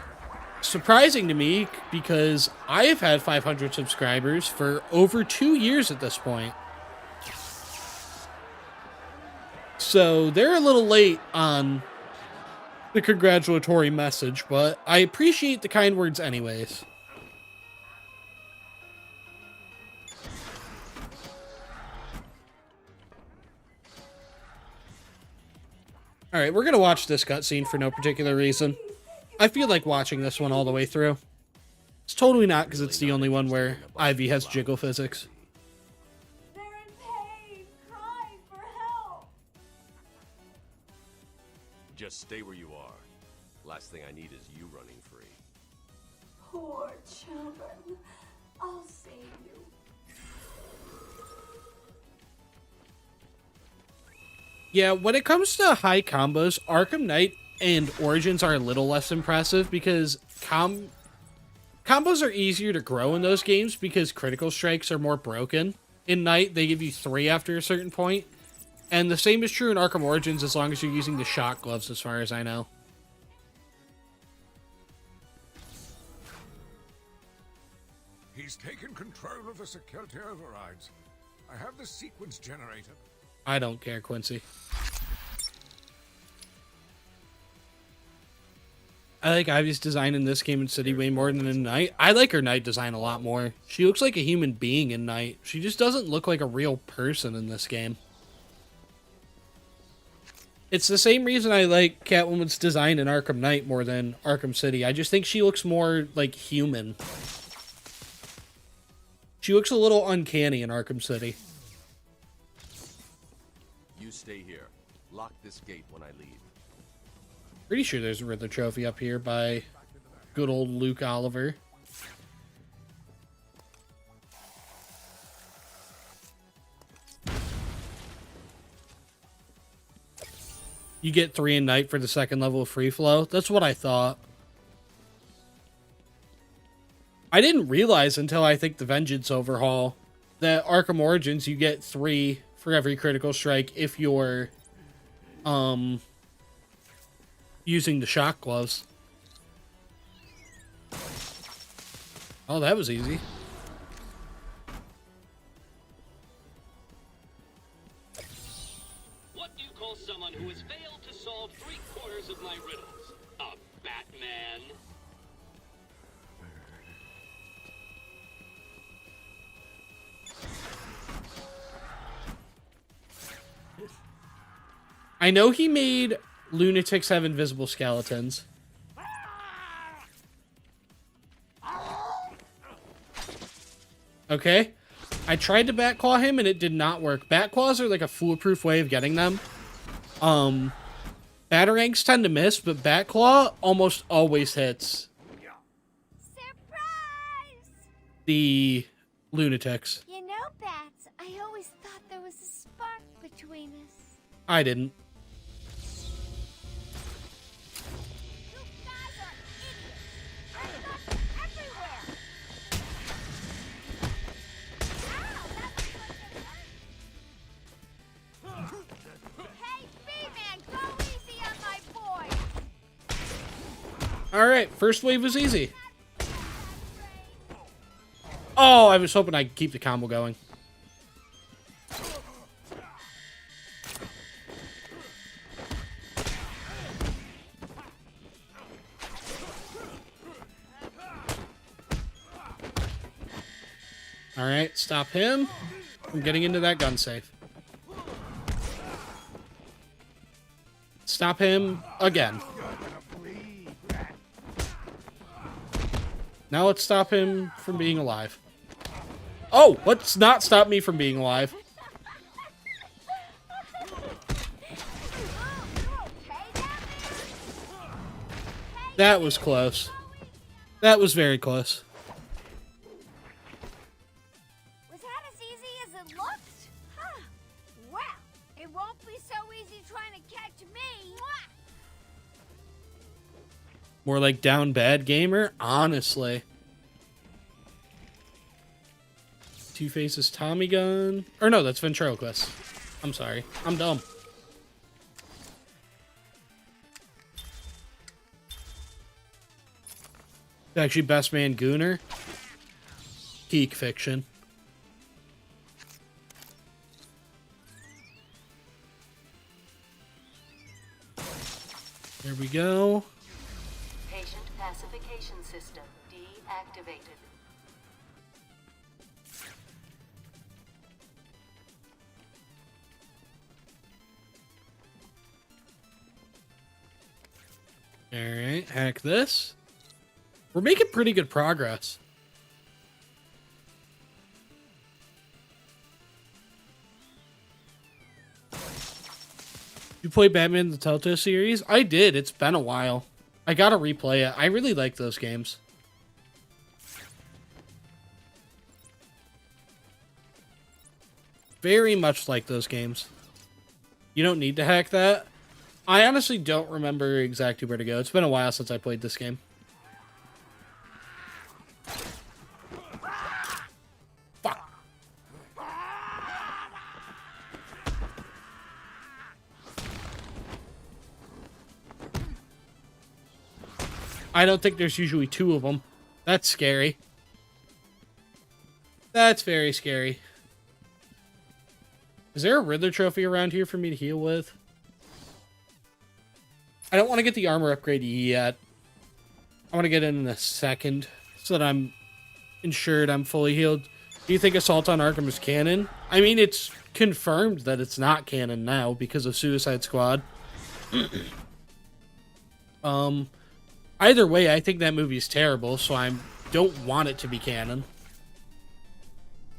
Speaker 1: surprising to me because I have had 500 subscribers for over 2 years at this point. So they're a little late on the congratulatory message, but I appreciate the kind words anyways. Alright, we're gonna watch this cutscene for no particular reason. I feel like watching this one all the way through. It's totally not because it's the only one where Ivy has jiggle physics.
Speaker 4: They're in pain, crying for help.
Speaker 10: Just stay where you are. Last thing I need is you running free.
Speaker 4: Poor children. I'll save you.
Speaker 1: Yeah, when it comes to high combos, Arkham Knight and Origins are a little less impressive because combos are easier to grow in those games because critical strikes are more broken. In Knight, they give you 3 after a certain point. And the same is true in Arkham Origins as long as you're using the shock gloves, as far as I know.
Speaker 12: He's taken control of the security overrides. I have the sequence generator.
Speaker 1: I don't care, Quincy. I like Ivy's design in this game in City way more than in Night. I like her Night design a lot more. She looks like a human being in Night. She just doesn't look like a real person in this game. It's the same reason I like Catwoman's design in Arkham Knight more than Arkham City. I just think she looks more like human. She looks a little uncanny in Arkham City.
Speaker 10: You stay here. Lock this gate when I leave.
Speaker 1: Pretty sure there's a Riddler trophy up here by good old Luke Oliver. You get 3 in Night for the second level of free flow. That's what I thought. I didn't realize until I think the Vengeance Overhaul that Arkham Origins you get 3 for every critical strike if you're using the shock gloves. Oh, that was easy.
Speaker 8: What do you call someone who has failed to solve 3/4 of my riddles? A Batman?
Speaker 1: I know he made lunatics have invisible skeletons. Okay. I tried to Batclaw him and it did not work. Batclaws are like a foolproof way of getting them. Batarangs tend to miss, but Batclaw almost always hits.
Speaker 9: Surprise!
Speaker 1: The lunatics.
Speaker 9: You know, Bats, I always thought there was a spark between us.
Speaker 1: I didn't.
Speaker 9: You guys are idiots. There's nuts everywhere. Ow, that's what it hurt. Hey, B-Man, go easy on my boy.
Speaker 1: Alright, first wave was easy. Oh, I was hoping I could keep the combo going. Alright, stop him from getting into that gun safe. Stop him again. Now let's stop him from being alive. Oh, let's not stop me from being alive. That was close. That was very close.
Speaker 9: Was that as easy as it looked? Huh. Well, it won't be so easy trying to catch me.
Speaker 1: More like down bad gamer, honestly. Two-Face's Tommy gun. Or no, that's ventriloquist. I'm sorry. I'm dumb. It's actually Best Man Gooner. Geek fiction. There we go.
Speaker 6: Patient pacification system deactivated.
Speaker 1: Alright, hack this. We're making pretty good progress. You play Batman the Telltale series? I did. It's been a while. I gotta replay it. I really like those games. Very much like those games. You don't need to hack that. I honestly don't remember exactly where to go. It's been a while since I played this game. Fuck. I don't think there's usually 2 of them. That's scary. That's very scary. Is there a Riddler trophy around here for me to heal with? I don't want to get the armor upgrade yet. I want to get in a second so that I'm ensured I'm fully healed. Do you think Assault on Arkham is canon? I mean, it's confirmed that it's not canon now because of Suicide Squad. Either way, I think that movie is terrible, so I don't want it to be canon.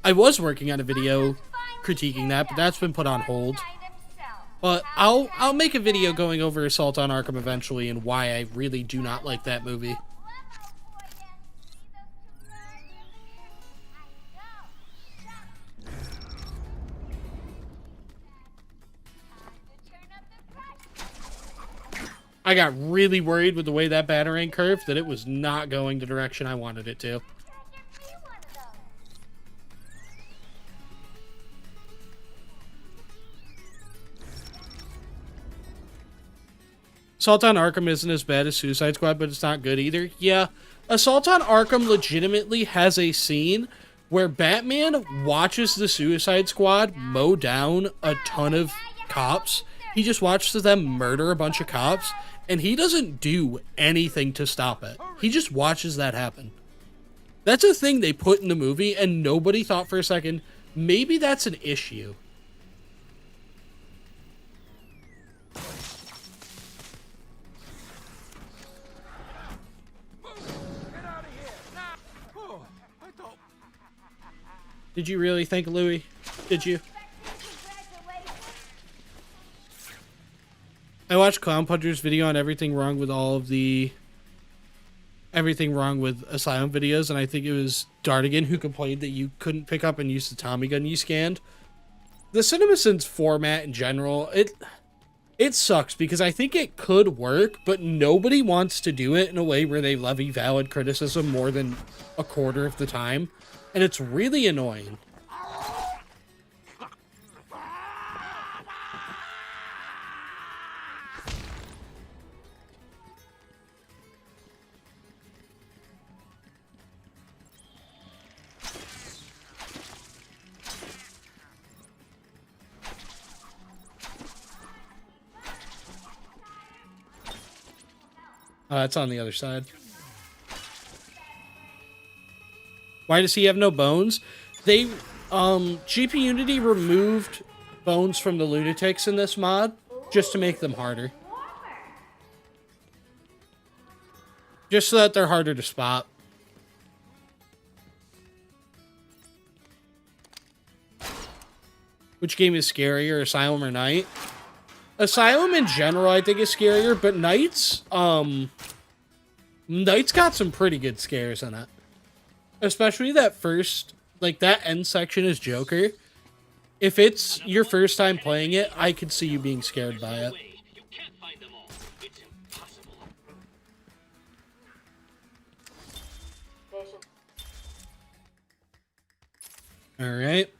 Speaker 1: I was working on a video critiquing that, but that's been put on hold. But I'll make a video going over Assault on Arkham eventually and why I really do not like that movie. I got really worried with the way that Batarang curved that it was not going the direction I wanted it to. Assault on Arkham isn't as bad as Suicide Squad, but it's not good either. Yeah, Assault on Arkham legitimately has a scene where Batman watches the Suicide Squad mow down a ton of cops. He just watches them murder a bunch of cops, and he doesn't do anything to stop it. He just watches that happen. That's a thing they put in the movie, and nobody thought for a second, maybe that's an issue. Did you really think, Louis? Did you? I watched Clown Puncher's video on everything wrong with everything wrong with Asylum videos, and I think it was Dartigan who complained that you couldn't pick up and use the Tommy gun you scanned. The CinemaSins format in general, it sucks because I think it could work, but nobody wants to do it in a way where they levy valid criticism more than a quarter of the time. And it's really annoying. It's on the other side. Why does he have no bones? They, GPUnity removed bones from the lunatics in this mod just to make them harder. Just so that they're harder to spot. Which game is scarier, Asylum or Night? Asylum in general I think is scarier, but Night's, Night's got some pretty good scares in it. Especially that first, like, that end section is Joker. If it's your first time playing it, I could see you being scared by it. Alright.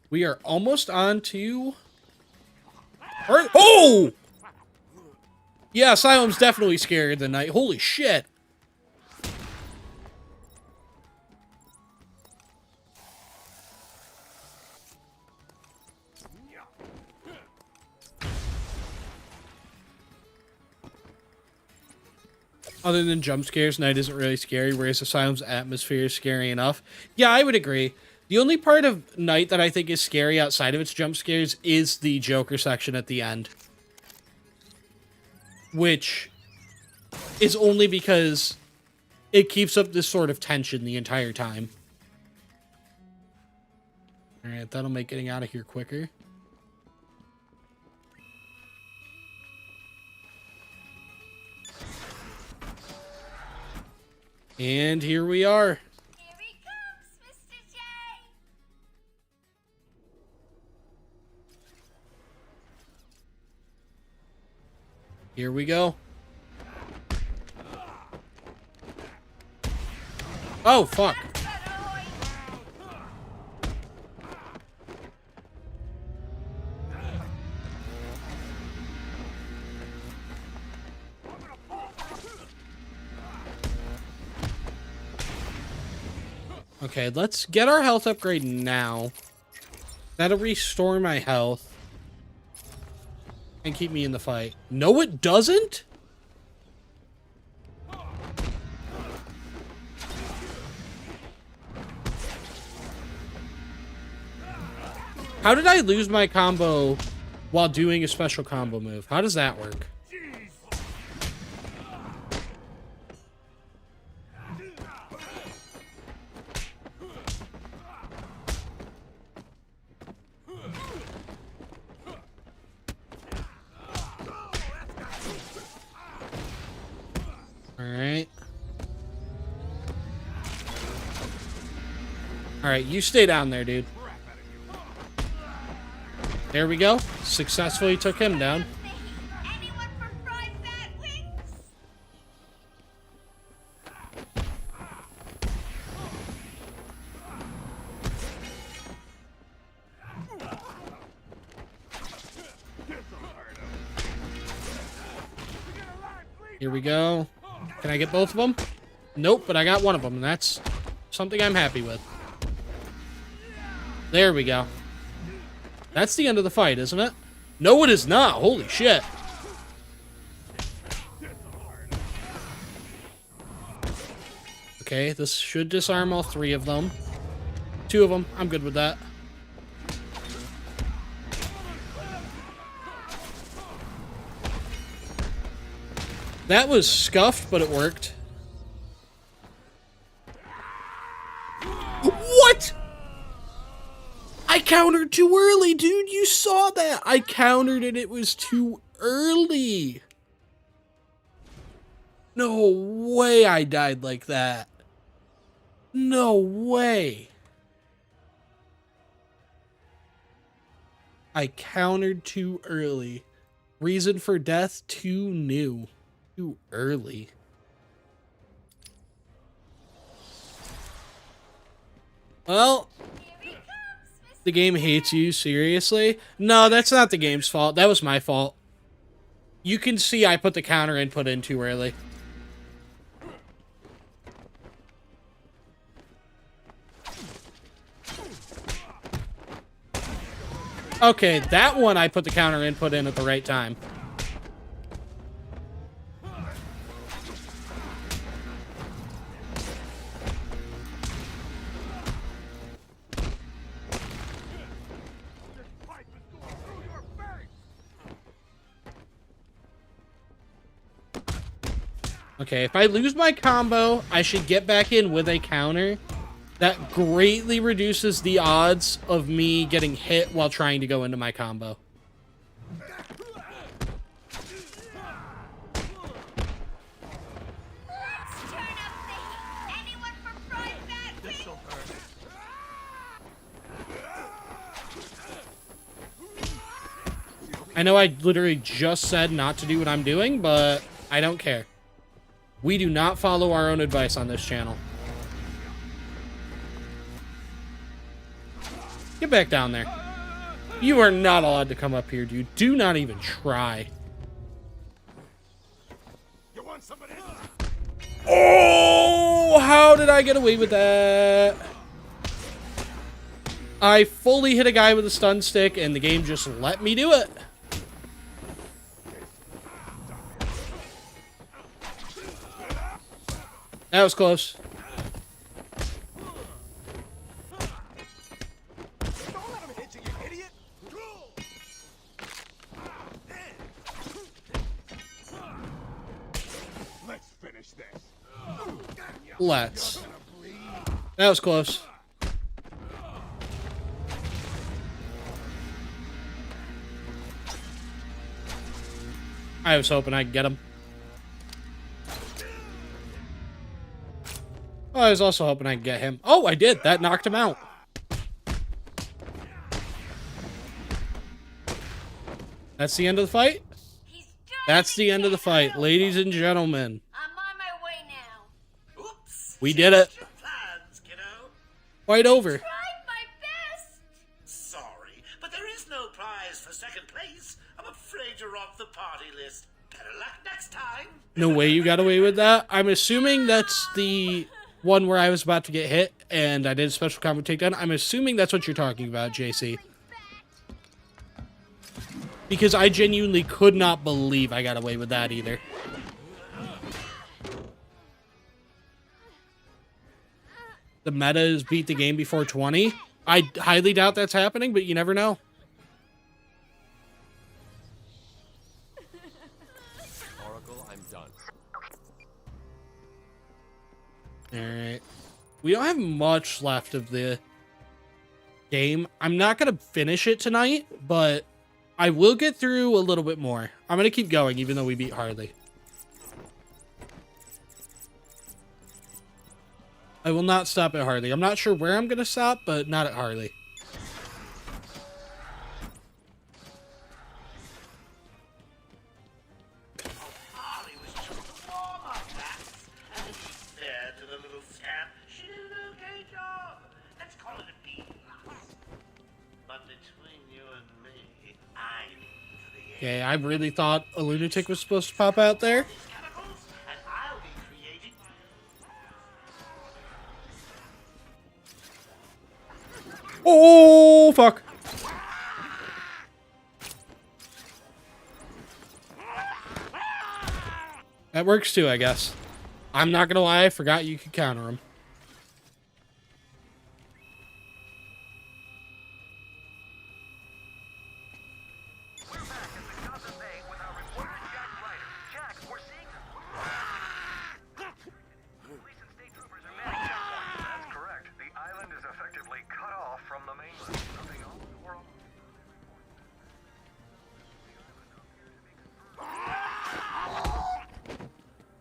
Speaker 1: We are almost on to... Oh! Yeah, Asylum's definitely scarier than Night. Holy shit! Other than jump scares, Night isn't really scary, whereas Asylum's atmosphere is scary enough. Yeah, I would agree. The only part of Night that I think is scary outside of its jump scares is the Joker section at the end. Which is only because it keeps up this sort of tension the entire time. Alright, that'll make getting out of here quicker. And here we are.
Speaker 9: Here he comes, Mr. J.
Speaker 1: Here we go. Oh, fuck. Okay, let's get our health upgrade now. That'll restore my health. And keep me in the fight. No, it doesn't? How did I lose my combo while doing a special combo move? How does that work? Alright. Alright, you stay down there, dude. There we go. Successfully took him down.
Speaker 9: Anyone for fried bat wings?
Speaker 1: Here we go. Can I get both of them? Nope, but I got one of them, and that's something I'm happy with. There we go. That's the end of the fight, isn't it? No, it is not. Holy shit. Okay, this should disarm all three of them. Two of them. I'm good with that. That was scuffed, but it worked. What? I countered too early, dude. You saw that. I countered and it was too early. No way I died like that. No way. I countered too early. Reason for death, too new. Too early. Well, the game hates you, seriously? No, that's not the game's fault. That was my fault. You can see I put the counter input in too early. Okay, that one I put the counter input in at the right time. Okay, if I lose my combo, I should get back in with a counter. That greatly reduces the odds of me getting hit while trying to go into my combo. I know I literally just said not to do what I'm doing, but I don't care. We do not follow our own advice on this channel. Get back down there. You are not allowed to come up here, dude. Do not even try. Oh, how did I get away with that? I fully hit a guy with a stun stick, and the game just let me do it. That was close.
Speaker 14: Let's finish this.
Speaker 1: Let's. That was close. I was hoping I'd get him. Oh, I was also hoping I'd get him. Oh, I did. That knocked him out. That's the end of the fight? That's the end of the fight, ladies and gentlemen.
Speaker 9: I'm on my way now.
Speaker 5: Oops.
Speaker 1: We did it.
Speaker 5: Plans, kiddo.
Speaker 1: Fight over.
Speaker 9: Tried my best.
Speaker 5: Sorry, but there is no prize for second place. I'm afraid you're off the party list. Better luck next time.
Speaker 1: No way you got away with that. I'm assuming that's the one where I was about to get hit and I did a special combo takedown. I'm assuming that's what you're talking about, JC. Because I genuinely could not believe I got away with that either. The meta is beat the game before 20. I highly doubt that's happening, but you never know.
Speaker 10: Oracle, I'm done.
Speaker 1: Alright. We don't have much left of the game. I'm not going to finish it tonight, but I will get through a little bit more. I'm going to keep going, even though we beat Harley. I will not stop at Harley. I'm not sure where I'm going to stop, but not at Harley.
Speaker 5: Harley was just a warm-up, that's. And to be fair to the little scamp, she did an okay job. Let's call it a B+. But between you and me, I'm to the
Speaker 1: Okay, I really thought a lunatic was supposed to pop out there.
Speaker 5: chemicals, and I'll be creating...
Speaker 1: Oh, fuck. That works too, I guess. I'm not gonna lie, I forgot you could counter him.
Speaker 12: That's correct. The island is effectively cut off from the mainland. Nothing else in the world.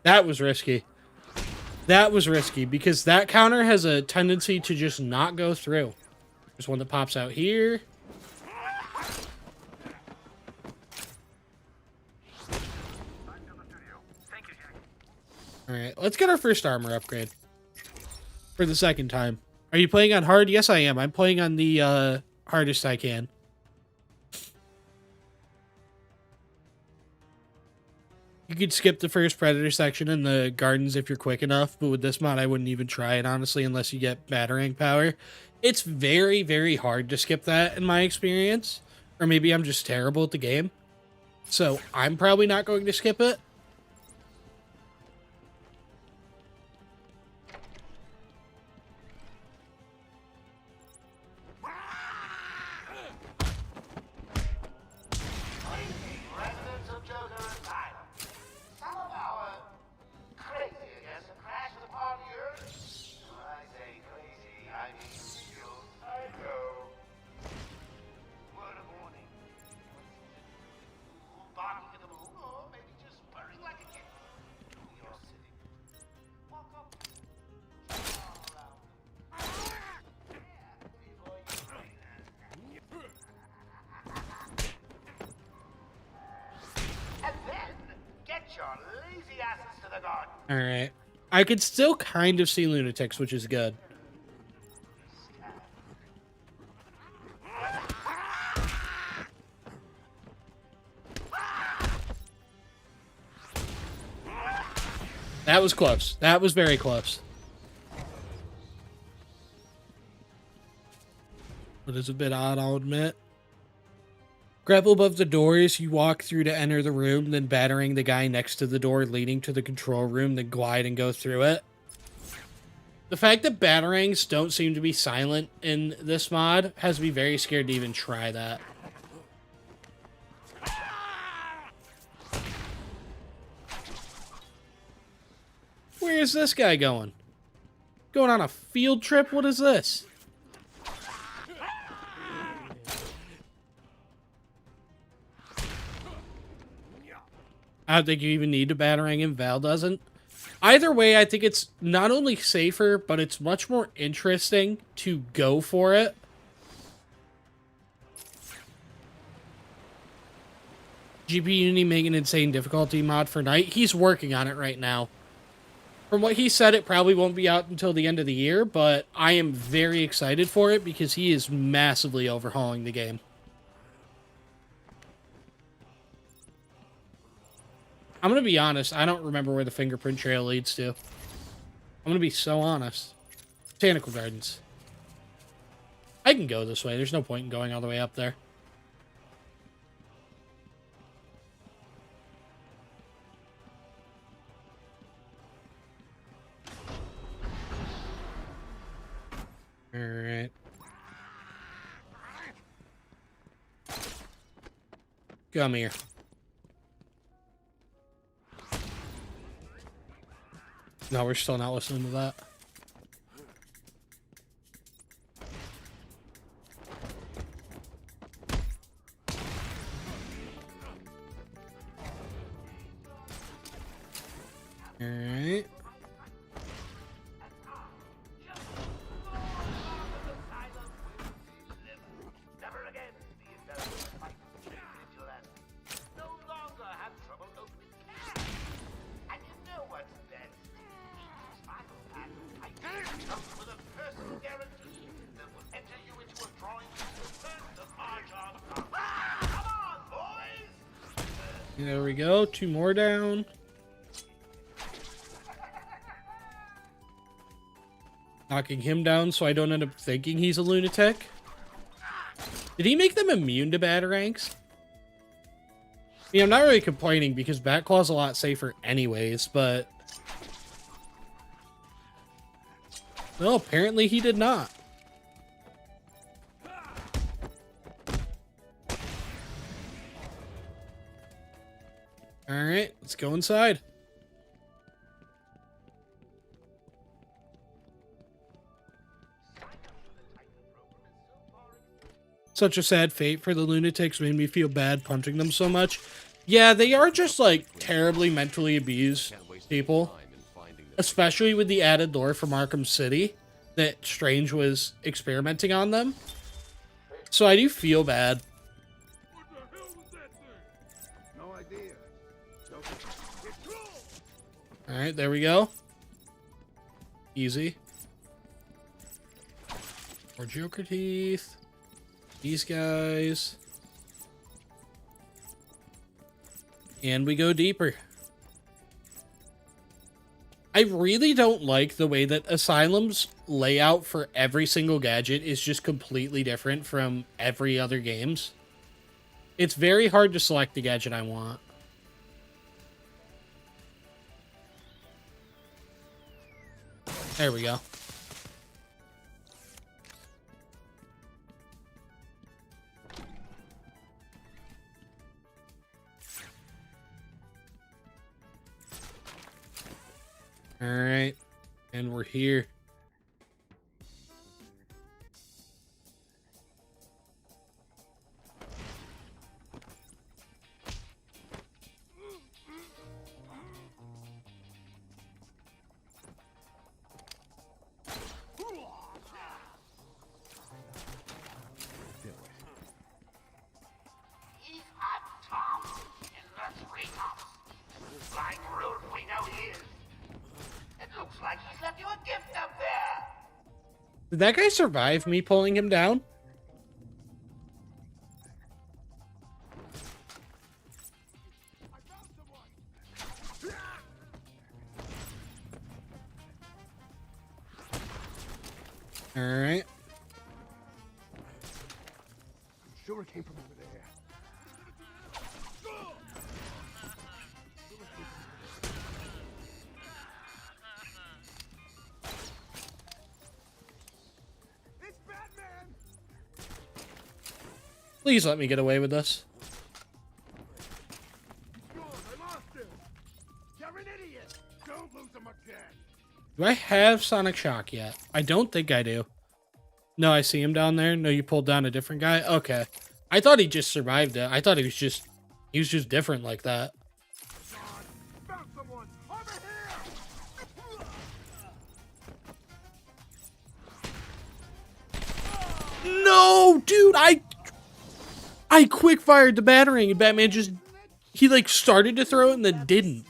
Speaker 1: That was risky. That was risky because that counter has a tendency to just not go through. There's one that pops out here. Alright, let's get our first armor upgrade. For the second time. Are you playing on hard? Yes, I am. I'm playing on the hardest I can. You could skip the first Predator section in the gardens if you're quick enough, but with this mod, I wouldn't even try it, honestly, unless you get Batarang power. It's very, very hard to skip that, in my experience. Or maybe I'm just terrible at the game. So, I'm probably not going to skip it.
Speaker 2: Residents of Joker Asylum. Some of our crazy, I guess, have crashed the party early. When I say crazy, I mean real psycho. Word of warning. Barking at the moon, or maybe just purring like a kitten. You're sitting. Walk up. All around. Yeah, before you break that. And then get your lazy asses to the garden.
Speaker 1: Alright. I could still kind of see lunatics, which is good. That was close. That was very close. But it's a bit odd, I'll admit. Grapple above the doors, you walk through to enter the room, then battering the guy next to the door leading to the control room, then glide and go through it. The fact that batarangs don't seem to be silent in this mod has me very scared to even try that. Where is this guy going? Going on a field trip? What is this? I don't think you even need a batarang and Val doesn't. Either way, I think it's not only safer, but it's much more interesting to go for it. GPUnity making an insane difficulty mod for night. He's working on it right now. From what he said, it probably won't be out until the end of the year, but I am very excited for it because he is massively overhauling the game. I'm going to be honest, I don't remember where the fingerprint trail leads to. I'm going to be so honest. Botanical Gardens. I can go this way. There's no point in going all the way up there. Alright. Come here. No, we're still not listening to that. All right.
Speaker 2: Never again be indulged in fight vigilance. No longer have trouble opening cans. And you know what's best? Each final pack comes with a personal guarantee that will enter you into a drawing with the march on. Come on, boys!
Speaker 1: There we go. 2 more down. Knocking him down so I don't end up thinking he's a lunatic. Did he make them immune to batarangs? I mean, I'm not really complaining because Batclaw's a lot safer anyways, but... No, apparently he did not. Alright, let's go inside. Such a sad fate for the lunatics, made me feel bad punching them so much. Yeah, they are just, like, terribly mentally abused people. Especially with the added lore from Arkham City that Strange was experimenting on them. So I do feel bad.
Speaker 11: No idea.
Speaker 1: Alright, there we go. Easy. More Joker teeth. These guys. And we go deeper. I really don't like the way that Asylum's layout for every single gadget is just completely different from every other game's. It's very hard to select the gadget I want. There we go. All right, and we're here.
Speaker 2: He's on top in the treetops. Flying rude, we know he is. It looks like he's left you a gift up there.
Speaker 1: Did that guy survive me pulling him down? All right.
Speaker 11: I'm sure it came from over there. It's Batman!
Speaker 1: Please let me get away with this.
Speaker 11: Good, I lost him. You're an idiot. Don't lose him again.
Speaker 1: Do I have Sonic Shock yet? I don't think I do. No, I see him down there. No, you pulled down a different guy? Okay. I thought he just survived it. I thought he was just different like that.
Speaker 11: Found someone over here.
Speaker 1: No, dude, I quick fired the battering and Batman just, he like started to throw it and then didn't.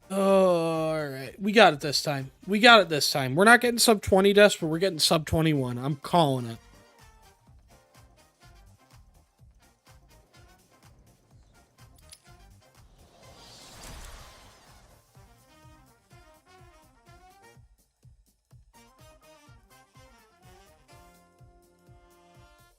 Speaker 1: Oh, all right. We got it this time. We got it this time. We're not getting sub 20 deaths, but we're getting sub 21. I'm calling it.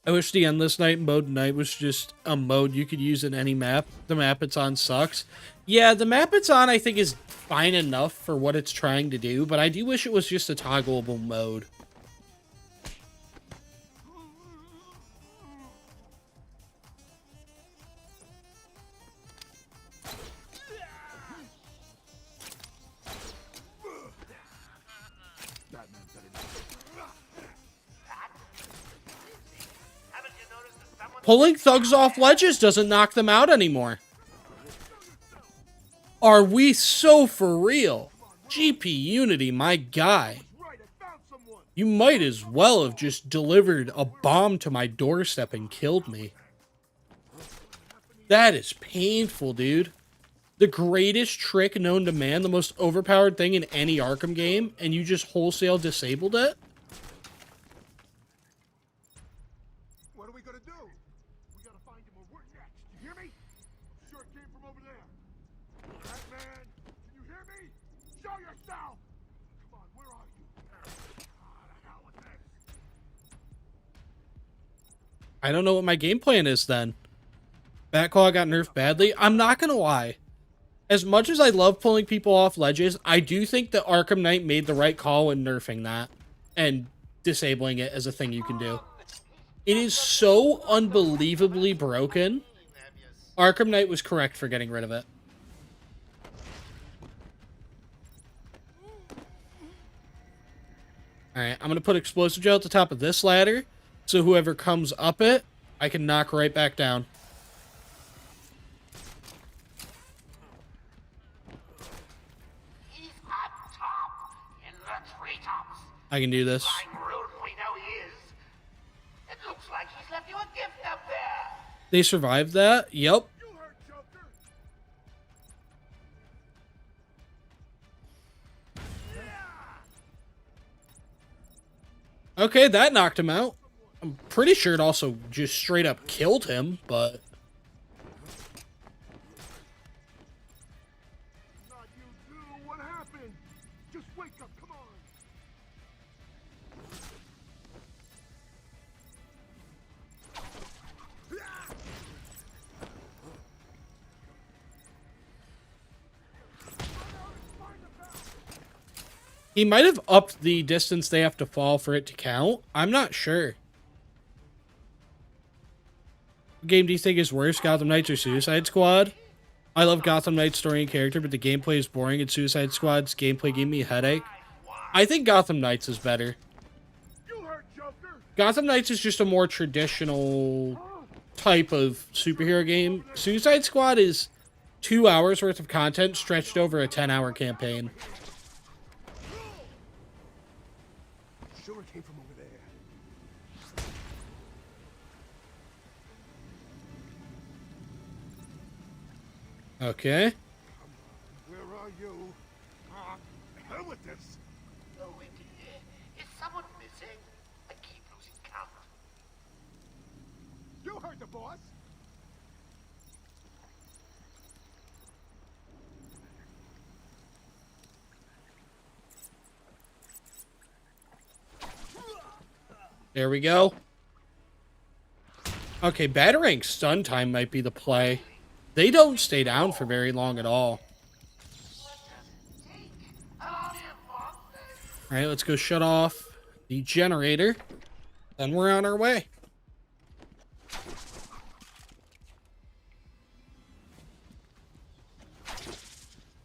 Speaker 1: I wish the Endless Night mode night was just a mode you could use in any map. The map it's on sucks. Yeah, the map it's on I think is fine enough for what it's trying to do, but I do wish it was just a toggleable mode. Pulling thugs off ledges doesn't knock them out anymore. Are we so for real? GPUnity, my guy. You might as well have just delivered a bomb to my doorstep and killed me. That is painful, dude. The greatest trick known to man, the most overpowered thing in any Arkham game, and you just wholesale disabled it?
Speaker 11: What are we gonna do? We gotta find him or we're next. You hear me? Sure it came from over there. Batman, can you hear me? Show yourself! Come on, where are you? The hell with this.
Speaker 1: I don't know what my game plan is then. Batclaw got nerfed badly. I'm not gonna lie. As much as I love pulling people off ledges, I do think that Arkham Knight made the right call in nerfing that and disabling it as a thing you can do. It is so unbelievably broken. Arkham Knight was correct for getting rid of it. Alright, I'm going to put explosive gel at the top of this ladder, so whoever comes up it, I can knock right back down. I can do this. They survived that? Yep. Okay, that knocked him out. I'm pretty sure it also just straight up killed him, but...
Speaker 11: What happened? Just wake up, come on.
Speaker 1: He might have upped the distance they have to fall for it to count. I'm not sure. What game do you think is worse, Gotham Knights or Suicide Squad? I love Gotham Knights' story and character, but the gameplay is boring, and Suicide Squad's gameplay gave me a headache. I think Gotham Knights is better. Gotham Knights is just a more traditional type of superhero game. Suicide Squad is 2 hours worth of content stretched over a 10-hour campaign.
Speaker 11: Sure it came from over there.
Speaker 1: Okay.
Speaker 11: Where are you? Hell with this.
Speaker 5: Oh, is someone missing? I keep losing count.
Speaker 11: You heard the boss.
Speaker 1: There we go. Okay, Batarang stun time might be the play. They don't stay down for very long at all. Alright, let's go shut off the generator. Then we're on our way.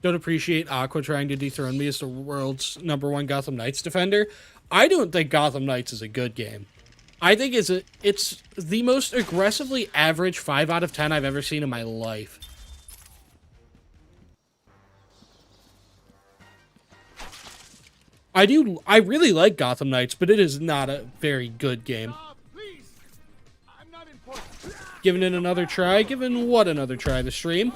Speaker 1: Don't appreciate Aqua trying to dethrone me as the world's #1 Gotham Knights defender. I don't think Gotham Knights is a good game. I think it's the most aggressively average 5 out of 10 I've ever seen in my life. I really like Gotham Knights, but it is not a very good game. Giving it another try? Giving what another try? The stream?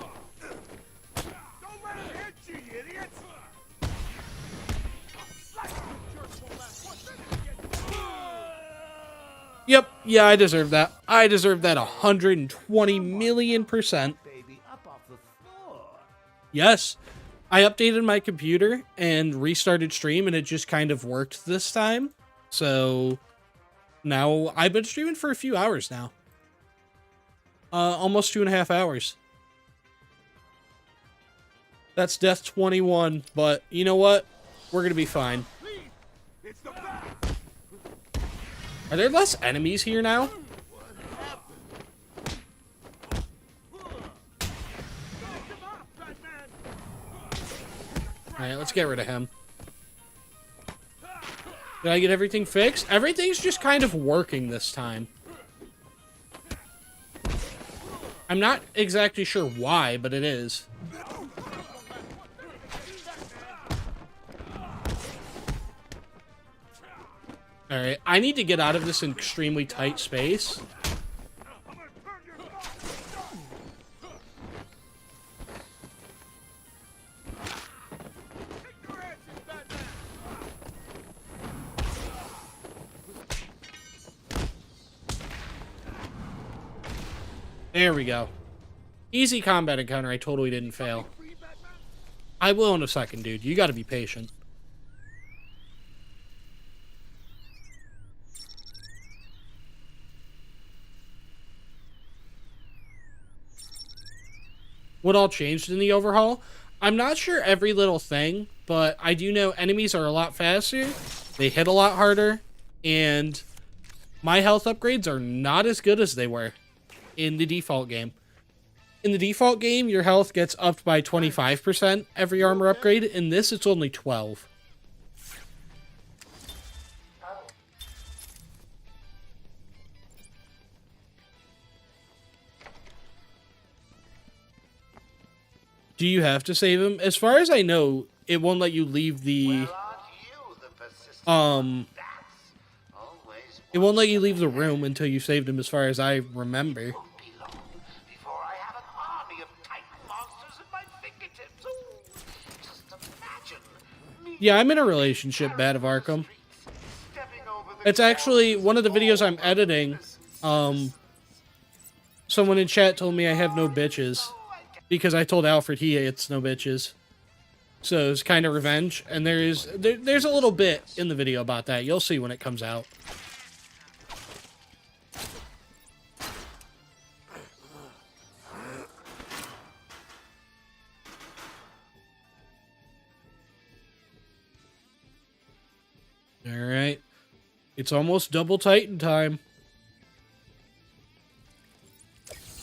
Speaker 1: Yep, yeah, I deserve that. I deserve that 120 million%. Yes. I updated my computer and restarted stream, and it just kind of worked this time. So now I've been streaming for a few hours now. Almost 2.5 hours. That's death 21, but you know what? We're gonna be fine. Are there less enemies here now? Alright, let's get rid of him. Did I get everything fixed? Everything's just kind of working this time. I'm not exactly sure why, but it is. Alright, I need to get out of this extremely tight space. There we go. Easy combat encounter. I totally didn't fail. I will in a second, dude. You gotta be patient. What all changed in the overhaul? I'm not sure every little thing, but I do know enemies are a lot faster, they hit a lot harder, and my health upgrades are not as good as they were in the default game. In the default game, your health gets upped by 25% every armor upgrade. In this, it's only 12. Do you have to save him? As far as I know, it won't let you leave the... It won't let you leave the room until you saved him, as far as I remember. Yeah, I'm in a relationship, Bad of Arkham. It's actually one of the videos I'm editing. Someone in chat told me I have no bitches because I told Alfred he hates no bitches. So it's kind of revenge, and there's a little bit in the video about that. You'll see when it comes out. Alright. It's almost double Titan time.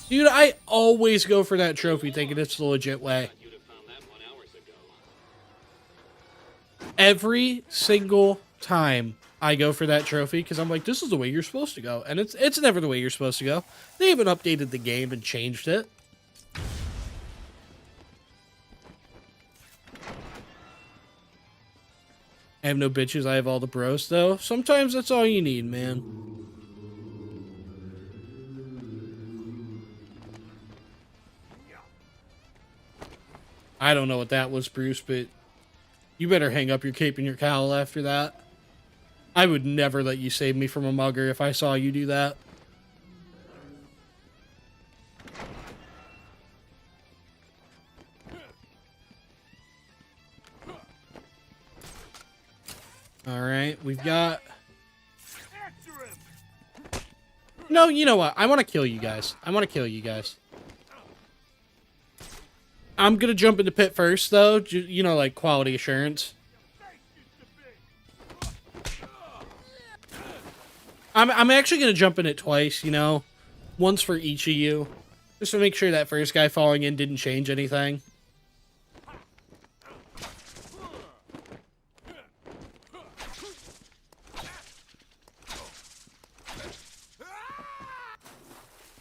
Speaker 1: Dude, I always go for that trophy thinking it's the legit way. Every single time I go for that trophy, because I'm like, this is the way you're supposed to go. And it's never the way you're supposed to go. They haven't updated the game and changed it. I have no bitches, I have all the bros, though. Sometimes that's all you need, man. I don't know what that was, Bruce, but you better hang up your cape and your cowl after that. I would never let you save me from a mugger if I saw you do that. Alright, we've got... No, you know what? I want to kill you guys. I want to kill you guys. I'm going to jump in the pit first, though. You know, like, quality assurance. I'm actually going to jump in it twice, you know. Once for each of you. Just to make sure that first guy falling in didn't change anything.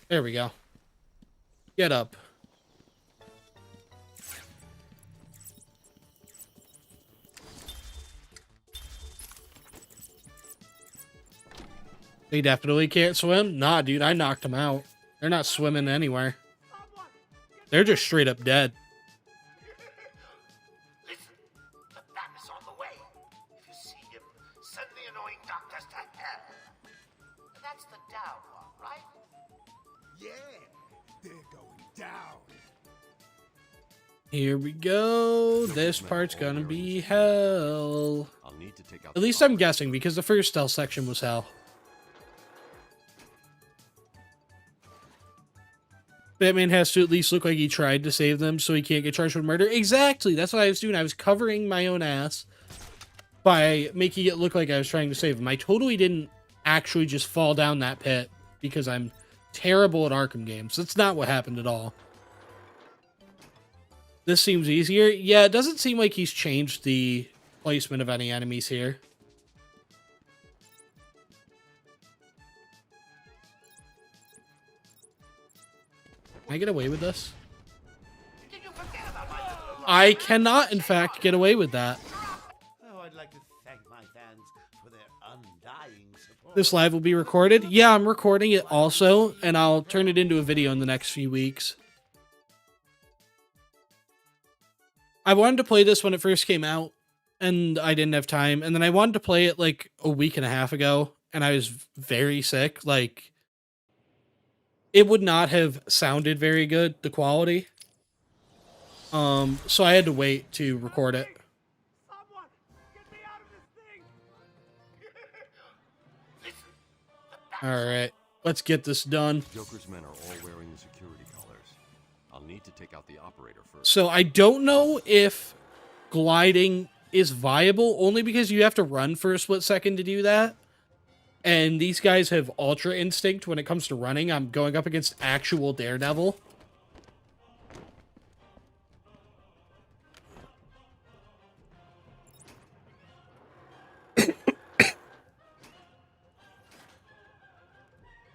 Speaker 1: There we go. Get up. They definitely can't swim? Nah, dude, I knocked them out. They're not swimming anywhere. They're just straight up dead.
Speaker 2: Listen, the bat is on the way. If you see him, send the annoying doctors to hell. That's the down one, right?
Speaker 11: Yeah, they're going down.
Speaker 1: Here we go. This part's gonna be hell.
Speaker 3: I'll need to take out
Speaker 1: At least I'm guessing, because the first stealth section was hell. Batman has to at least look like he tried to save them so he can't get charged with murder. Exactly! That's what I was doing. I was covering my own ass by making it look like I was trying to save him. I totally didn't actually just fall down that pit because I'm terrible at Arkham games. That's not what happened at all. This seems easier. Yeah, it doesn't seem like he's changed the placement of any enemies here. Can I get away with this?
Speaker 5: Did you forget about my little
Speaker 1: I cannot, in fact, get away with that.
Speaker 5: Oh, I'd like to thank my fans for their undying support.
Speaker 1: This live will be recorded. Yeah, I'm recording it also, and I'll turn it into a video in the next few weeks. I wanted to play this when it first came out, and I didn't have time. And then I wanted to play it like a week and a half ago, and I was very sick. Like, it would not have sounded very good, the quality. So I had to wait to record it.
Speaker 11: Someone, get me out of this thing!
Speaker 1: All right, let's get this done.
Speaker 3: Joker's men are all wearing the security colors. I'll need to take out the operator first.
Speaker 1: So I don't know if gliding is viable, only because you have to run for a split second to do that. And these guys have ultra instinct when it comes to running. I'm going up against actual Daredevil.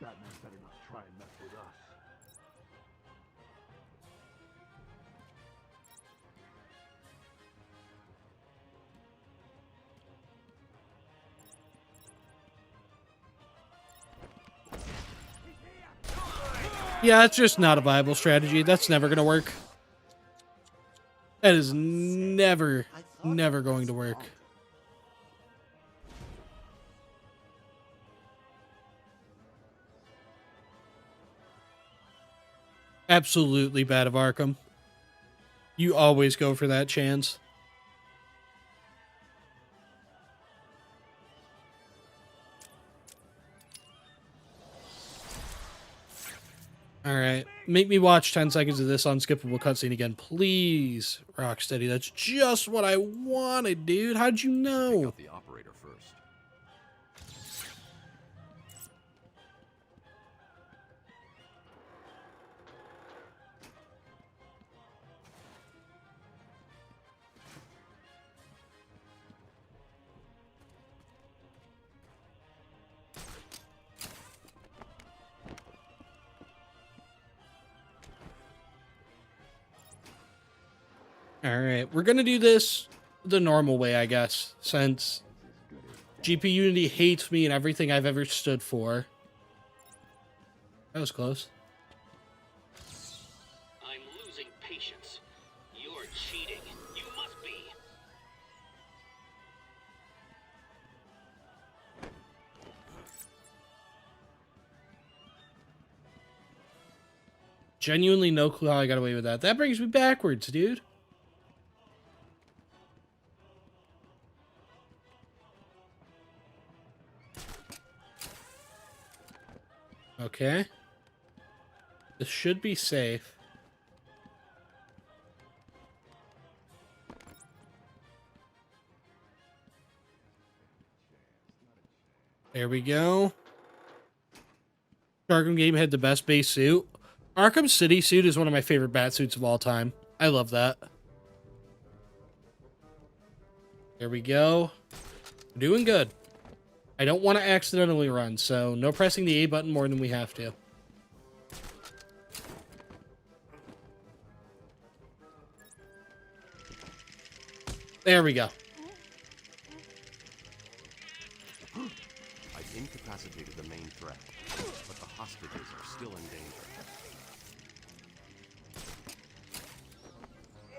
Speaker 11: Batman better not try and mess with us.
Speaker 1: Yeah, it's just not a viable strategy. That's never going to work. That is never going to work. Absolutely bad of Arkham. You always go for that chance. Alright, make me watch 10 seconds of this unskippable cutscene again, please. Rocksteady, that's just what I wanted, dude. How'd you know?
Speaker 3: Take out the operator first.
Speaker 1: Alright, we're gonna do this the normal way, I guess, since GPUnity hates me and everything I've ever stood for. That was close.
Speaker 8: I'm losing patience. You're cheating. You must be.
Speaker 1: Genuinely no clue how I got away with that. That brings me backwards, dude. Okay. This should be safe. There we go. Arkham game had the best base suit. Arkham City suit is one of my favorite bat suits of all time. I love that. There we go. We're doing good. I don't want to accidentally run, so no pressing the A button more than we have to. There we go.
Speaker 3: I've incapacitated the main threat, but the hostages are still in danger.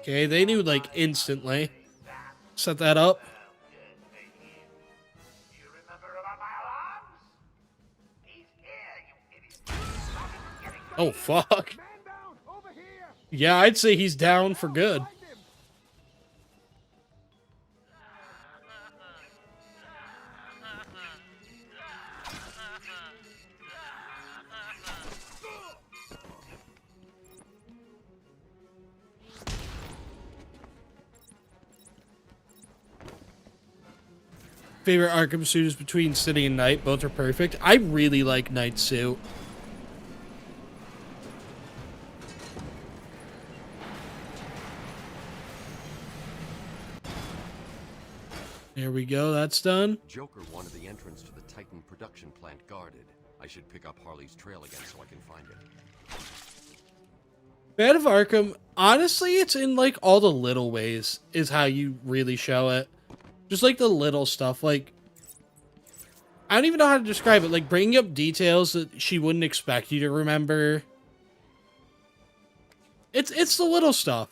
Speaker 1: Okay, they knew like instantly. Set that up. Oh, fuck. Yeah, I'd say he's down for good. Favorite Arkham suit is between City and Night. Both are perfect. I really like Knight's suit. There we go, that's done.
Speaker 3: Joker wanted the entrance to the Titan production plant guarded. I should pick up Harley's trail again so I can find it.
Speaker 1: Bane of Arkham, honestly, it's in like all the little ways is how you really show it. Just like the little stuff, like I don't even know how to describe it, like bringing up details that she wouldn't expect you to remember. It's the little stuff.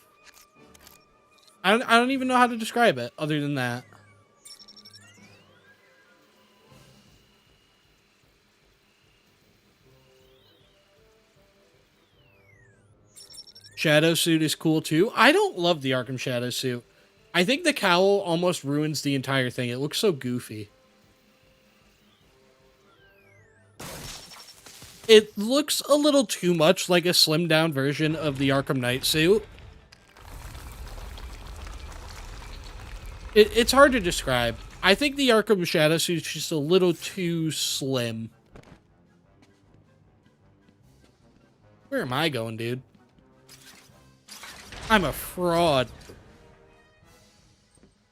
Speaker 1: I don't even know how to describe it other than that. Shadow suit is cool too. I don't love the Arkham Shadow suit. I think the cowl almost ruins the entire thing. It looks so goofy. It looks a little too much like a slimmed down version of the Arkham Knight suit. It's hard to describe. I think the Arkham Shadow suit is just a little too slim. Where am I going, dude? I'm a fraud.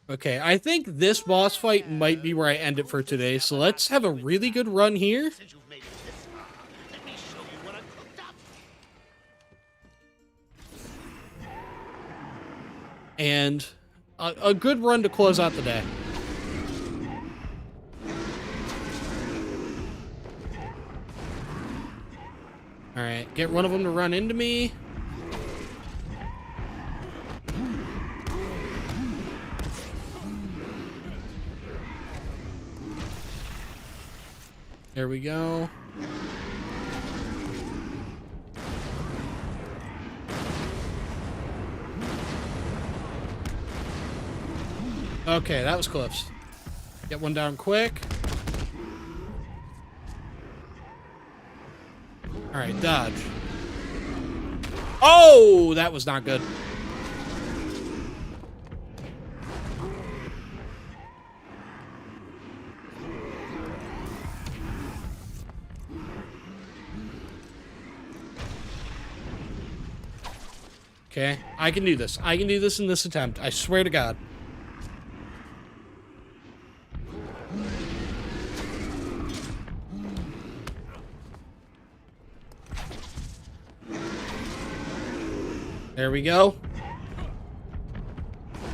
Speaker 1: Okay, I think this boss fight might be where I end it for today, so let's have a really good run here. And a good run to close out the day. Alright, get one of them to run into me. There we go. Okay, that was close. Get one down quick. Alright, dodge. Oh, that was not good. Okay, I can do this. I can do this in this attempt. I swear to God. There we go.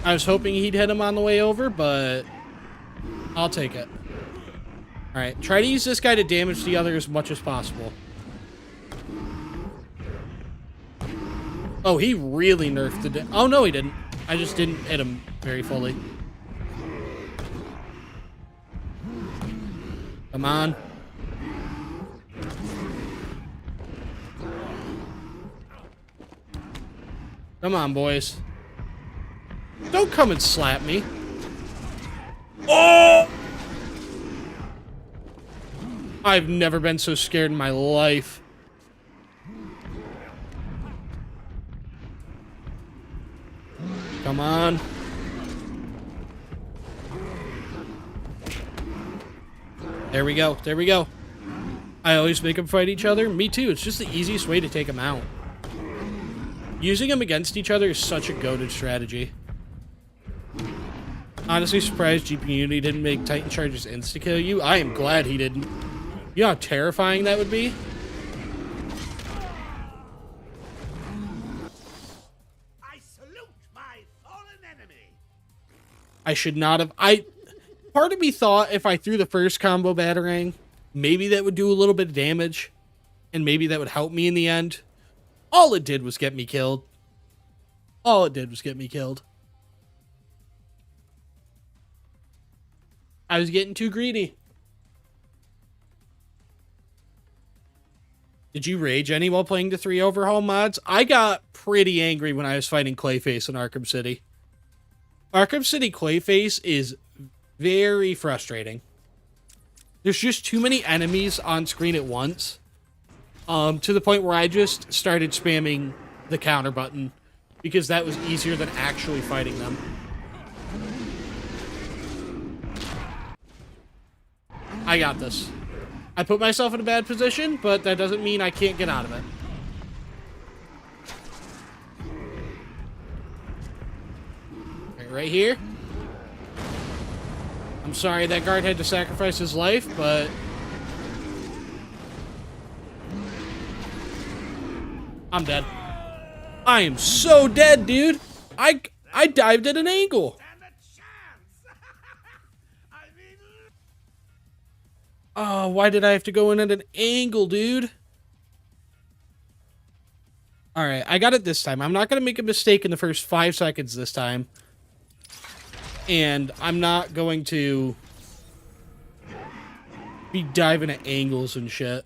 Speaker 1: I was hoping he'd hit him on the way over, but I'll take it. Alright, try to use this guy to damage the other as much as possible. Oh, he really nerfed the... Oh, no, he didn't. I just didn't hit him very fully. Come on. Come on, boys. Don't come and slap me. Oh! I've never been so scared in my life. Come on. There we go. There we go. I always make them fight each other. Me too. It's just the easiest way to take them out. Using them against each other is such a goated strategy. Honestly surprised GPUnity didn't make Titan Charges insta-kill you. I am glad he didn't. You know how terrifying that would be?
Speaker 5: I salute my fallen enemy.
Speaker 1: I should not have. Part of me thought if I threw the first combo Batarang, maybe that would do a little bit of damage. And maybe that would help me in the end. All it did was get me killed. All it did was get me killed. I was getting too greedy. Did you rage any while playing the 3 Overhaul mods? I got pretty angry when I was fighting Clayface in Arkham City. Arkham City Clayface is very frustrating. There's just too many enemies on screen at once. To the point where I just started spamming the counter button because that was easier than actually fighting them. I got this. I put myself in a bad position, but that doesn't mean I can't get out of it. Right here. I'm sorry that guard had to sacrifice his life, but... I'm dead. I am so dead, dude. I dived at an angle. Oh, why did I have to go in at an angle, dude? All right, I got it this time. I'm not going to make a mistake in the first 5 seconds this time. And I'm not going to be diving at angles and shit.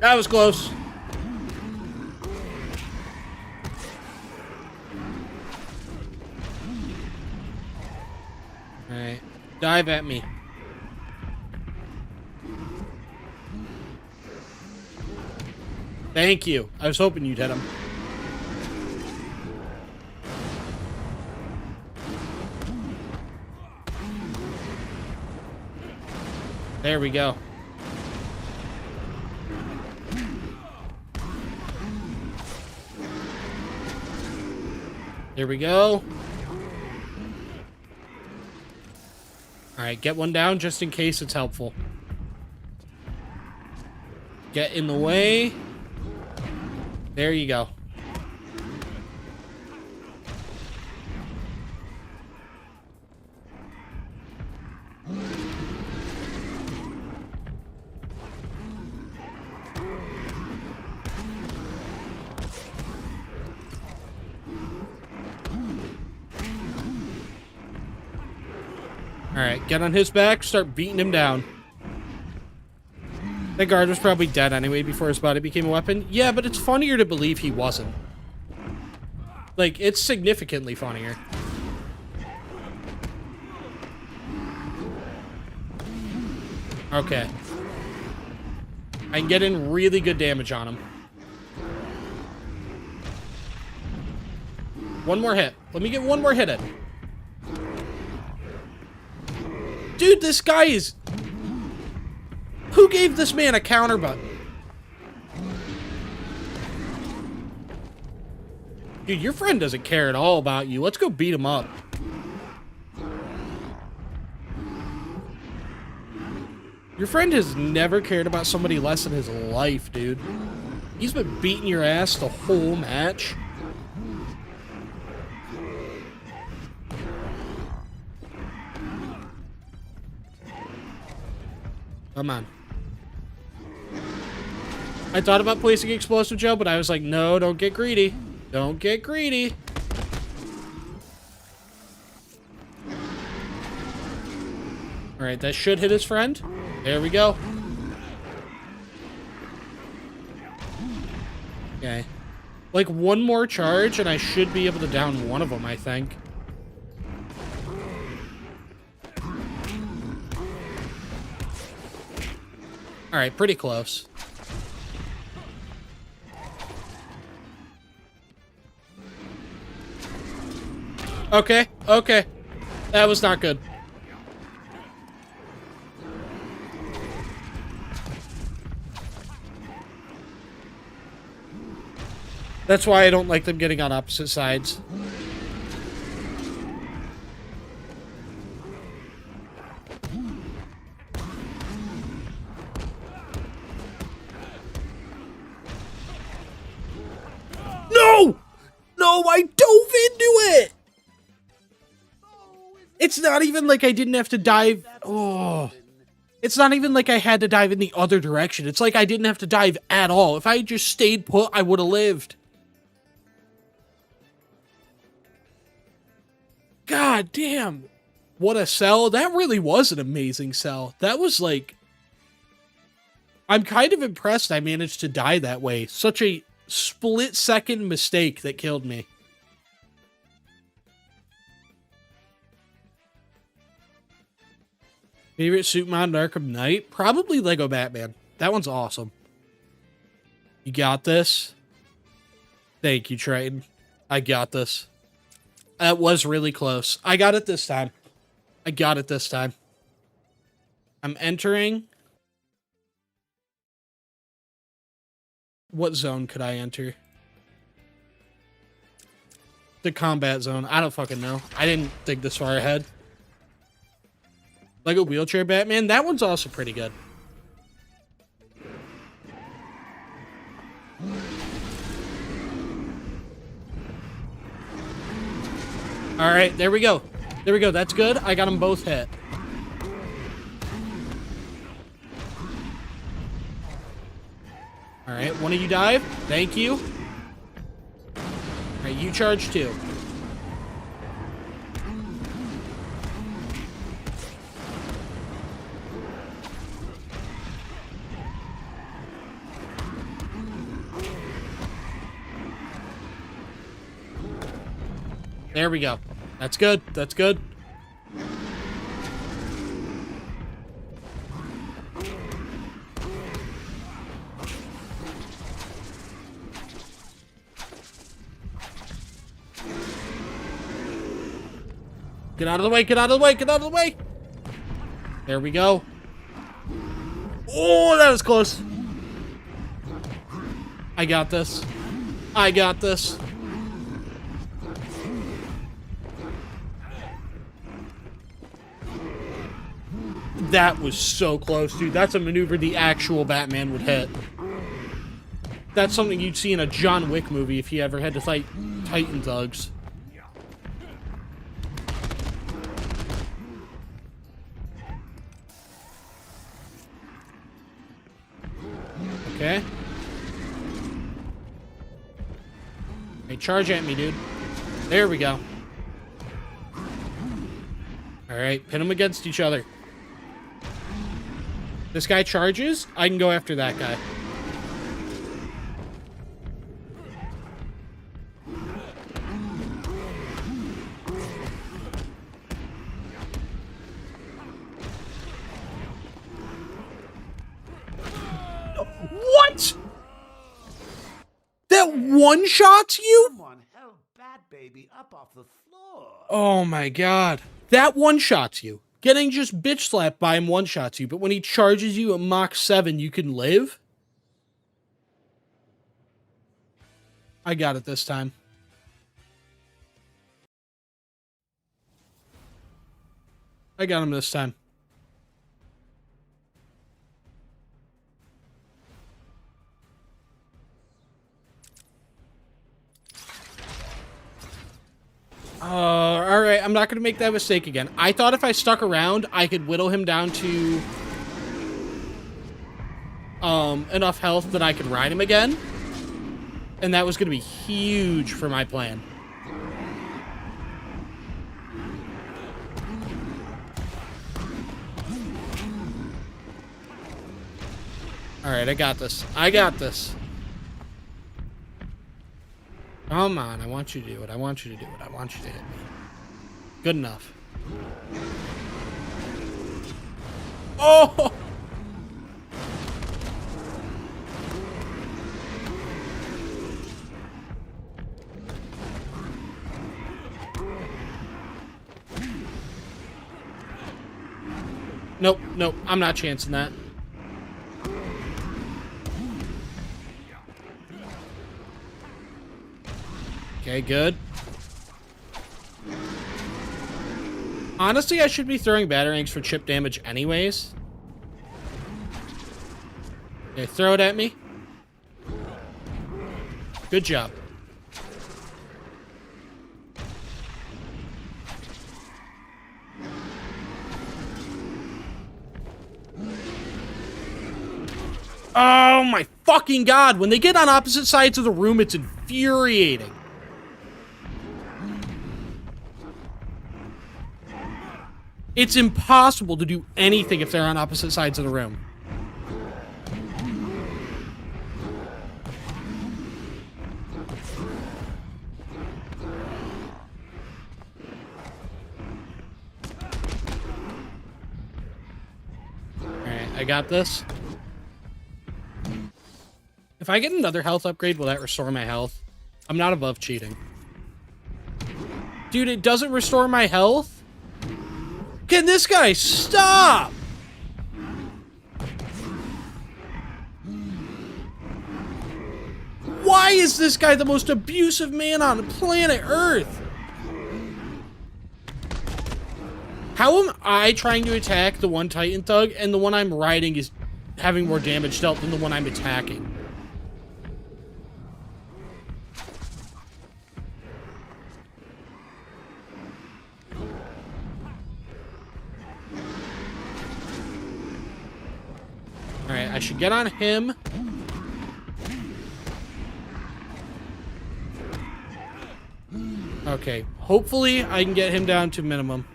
Speaker 1: That was close. Alright. Dive at me. Thank you. I was hoping you'd hit him. There we go. There we go. Alright, get one down just in case it's helpful. Get in the way. There you go. Alright, get on his back, start beating him down. The guard was probably dead anyway before his body became a weapon. Yeah, but it's funnier to believe he wasn't. Like, it's significantly funnier. Okay. I can get in really good damage on him. One more hit. Let me get one more hit in. Dude, this guy is... Who gave this man a counter button? Dude, your friend doesn't care at all about you. Let's go beat him up. Your friend has never cared about somebody less in his life, dude. He's been beating your ass the whole match. Come on. I thought about placing explosive gel, but I was like, no, don't get greedy. Don't get greedy. Alright, that should hit his friend. There we go. Okay. Like, one more charge, and I should be able to down one of them, I think. Alright, pretty close. Okay, okay. That was not good. That's why I don't like them getting on opposite sides. No! No, I dove into it! It's not even like I didn't have to dive... Oh... It's not even like I had to dive in the other direction. It's like I didn't have to dive at all. If I had just stayed put, I would have lived. God damn. What a sell. That really was an amazing sell. That was like... I'm kind of impressed I managed to die that way. Such a split-second mistake that killed me. Favorite suit mod in Arkham Knight? Probably Lego Batman. That one's awesome. You got this? Thank you, Triton. I got this. That was really close. I got it this time. I got it this time. I'm entering. What zone could I enter? The combat zone. I don't fucking know. I didn't think this far ahead. Lego Wheelchair Batman? That one's also pretty good. All right, there we go. There we go. That's good. I got them both hit. All right, one of you dive. Thank you. All right, you charge too. There we go. That's good. That's good. Get out of the way, get out of the way, get out of the way! There we go. Oh, that was close. I got this. I got this. That was so close, dude. That's a maneuver the actual Batman would hit. That's something you'd see in a John Wick movie if he ever had to fight Titan thugs. Okay. Hey, charge at me, dude. There we go. Alright, pin them against each other. This guy charges, I can go after that guy. What? That one-shots you?
Speaker 5: Someone held Bat Baby up off the floor.
Speaker 1: Oh my god. That one-shots you. Getting just bitch slapped by him one-shots you, but when he charges you at Mach 7, you can live? I got it this time. I got him this time. Alright, I'm not going to make that mistake again. I thought if I stuck around, I could whittle him down to enough health that I could ride him again. And that was going to be huge for my plan. Alright, I got this. I got this. Come on, I want you to do it. I want you to do it. I want you to hit me. Good enough. Oh! Nope, nope, I'm not chancing that. Okay, good. Honestly, I should be throwing batarangs for chip damage anyways. Okay, throw it at me. Good job. Oh my fucking god, when they get on opposite sides of the room, it's infuriating. It's impossible to do anything if they're on opposite sides of the room. Alright, I got this. If I get another health upgrade, will that restore my health? I'm not above cheating. Dude, it doesn't restore my health? Can this guy stop? Why is this guy the most abusive man on planet Earth? How am I trying to attack the one Titan Thug and the one I'm riding is having more damage dealt than the one I'm attacking? I should get on him. Okay, hopefully I can get him down to minimum.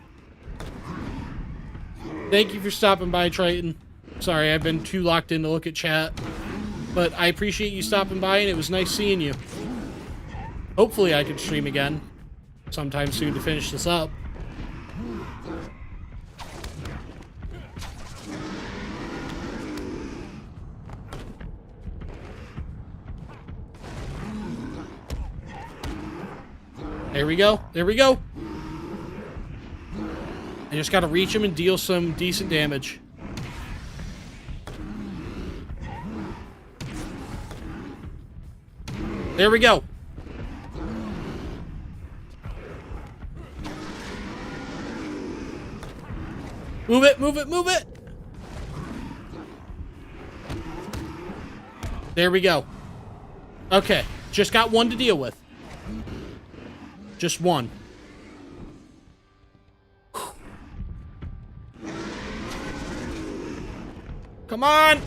Speaker 1: Thank you for stopping by, Triton. Sorry, I've been too locked in to look at chat. But I appreciate you stopping by, and it was nice seeing you. Hopefully I can stream again sometime soon to finish this up. There we go. There we go. I just gotta reach him and deal some decent damage. There we go. Move it, move it, move it. There we go. Okay, just got one to deal with. Just one. Come on!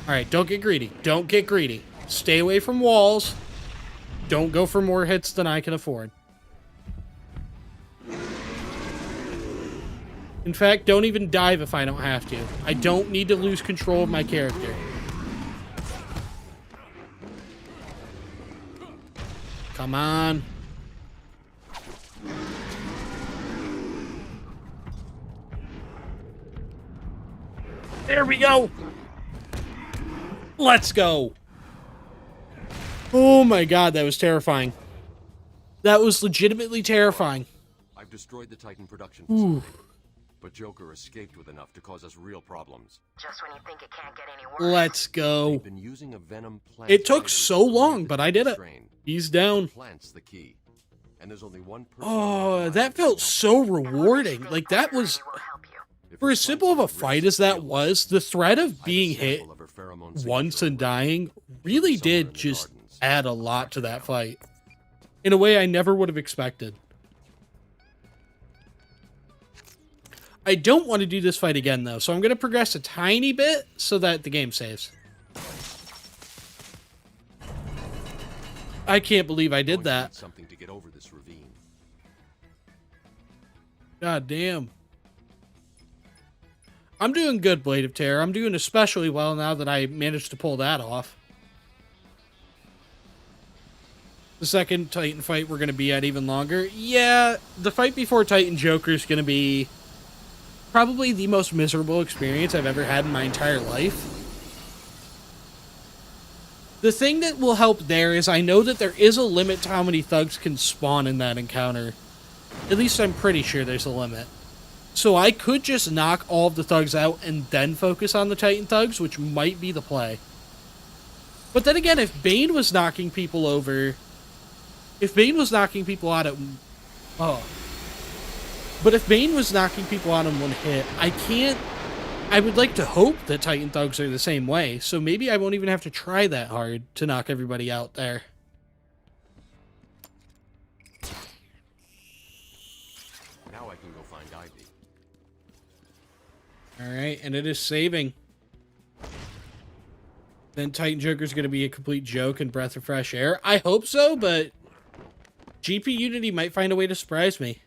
Speaker 1: Alright, don't get greedy. Don't get greedy. Stay away from walls. Don't go for more hits than I can afford. In fact, don't even dive if I don't have to. I don't need to lose control of my character. Come on. There we go. Let's go. Oh my god, that was terrifying. That was legitimately terrifying.
Speaker 10: I've destroyed the Titan production facility, but Joker escaped with enough to cause us real problems.
Speaker 6: Just when you think it can't get any worse.
Speaker 1: Let's go.
Speaker 10: They've been using a venom plant.
Speaker 1: It took so long, but I did it. He's down.
Speaker 10: Plant's the key. And there's only one person.
Speaker 1: Oh, that felt so rewarding. Like, that was... For as simple of a fight as that was, the threat of being hit once and dying really did just add a lot to that fight. In a way I never would have expected. I don't want to do this fight again, though, so I'm going to progress a tiny bit so that the game saves. I can't believe I did that.
Speaker 10: Something to get over this ravine.
Speaker 1: God damn. I'm doing good, Blade of Terror. I'm doing especially well now that I managed to pull that off. The second Titan fight we're going to be at even longer. Yeah, the fight before Titan Joker is going to be probably the most miserable experience I've ever had in my entire life. The thing that will help there is I know that there is a limit to how many thugs can spawn in that encounter. At least I'm pretty sure there's a limit. So I could just knock all of the thugs out and then focus on the Titan thugs, which might be the play. But then again, if Bane was knocking people over... If Bane was knocking people out at... Oh. But if Bane was knocking people out in one hit, I can't... I would like to hope that Titan thugs are the same way, so maybe I won't even have to try that hard to knock everybody out there.
Speaker 10: Now I can go find Ivy.
Speaker 1: Alright, and it is saving. Then Titan Joker's going to be a complete joke and breath of fresh air. I hope so, but GPUnity might find a way to surprise me.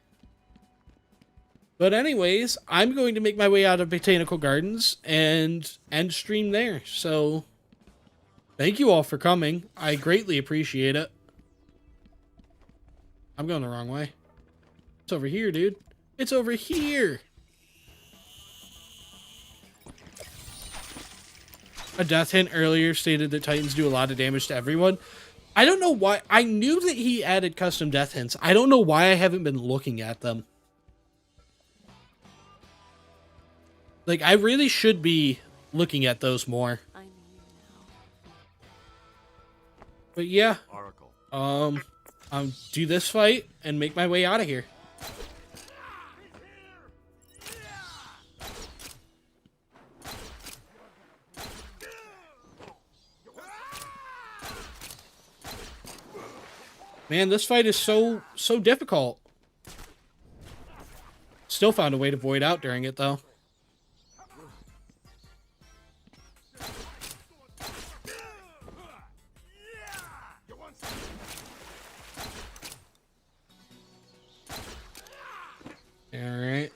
Speaker 1: But anyways, I'm going to make my way out of Botanical Gardens and end stream there. So, thank you all for coming. I greatly appreciate it. I'm going the wrong way. It's over here, dude. It's over here. A death hint earlier stated that Titans do a lot of damage to everyone. I don't know why. I knew that he added custom death hints. I don't know why I haven't been looking at them. Like, I really should be looking at those more. But yeah. Do this fight and make my way out of here. Man, this fight is so difficult. Still found a way to void out during it, though. Alright.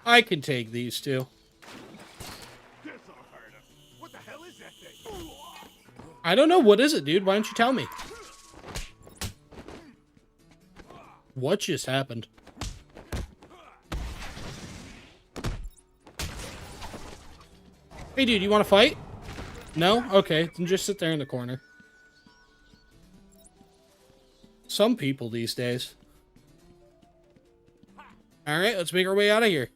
Speaker 1: I can take these two.
Speaker 11: What the hell is that thing?
Speaker 1: I don't know. What is it, dude? Why don't you tell me? What just happened? Hey, dude, you want to fight? No? Okay, then just sit there in the corner. Some people these days. Alright, let's make our way out of here.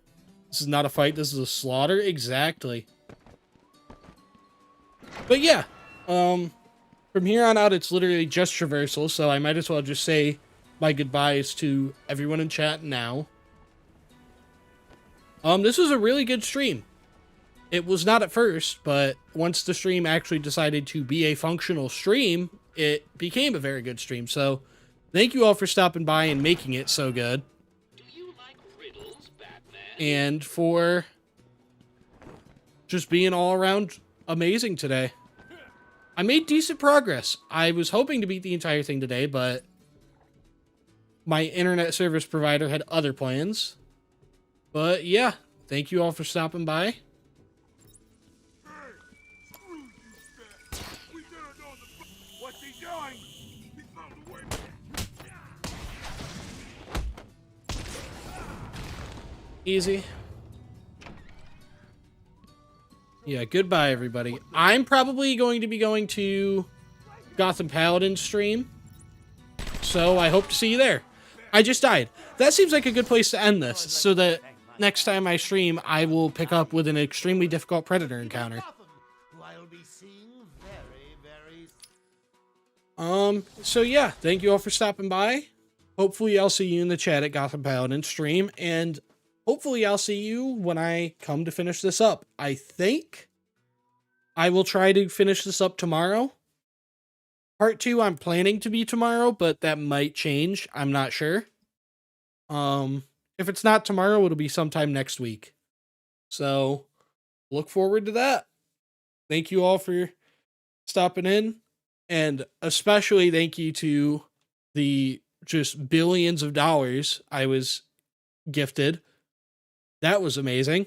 Speaker 1: This is not a fight, this is a slaughter. Exactly. But yeah, from here on out, it's literally just traversal, so I might as well just say my goodbyes to everyone in chat now. This was a really good stream. It was not at first, but once the stream actually decided to be a functional stream, it became a very good stream. So, thank you all for stopping by and making it so good.
Speaker 8: Do you like riddles, Batman?
Speaker 1: And for just being all around amazing today. I made decent progress. I was hoping to beat the entire thing today, but my internet service provider had other plans. But yeah, thank you all for stopping by.
Speaker 11: What's he doing? He's floating away.
Speaker 1: Easy. Yeah, goodbye, everybody. I'm probably going to be going to Gotham Paladin stream, so I hope to see you there. I just died. That seems like a good place to end this, so that next time I stream, I will pick up with an extremely difficult Predator encounter. So yeah, thank you all for stopping by. Hopefully I'll see you in the chat at Gotham Paladin stream, and hopefully I'll see you when I come to finish this up. I think I will try to finish this up tomorrow. Part 2 I'm planning to be tomorrow, but that might change. I'm not sure. If it's not tomorrow, it'll be sometime next week. So, look forward to that. Thank you all for stopping in. And especially thank you to the just billions of dollars I was gifted. That was amazing.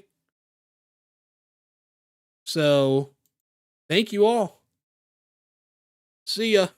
Speaker 1: So, thank you all. See ya.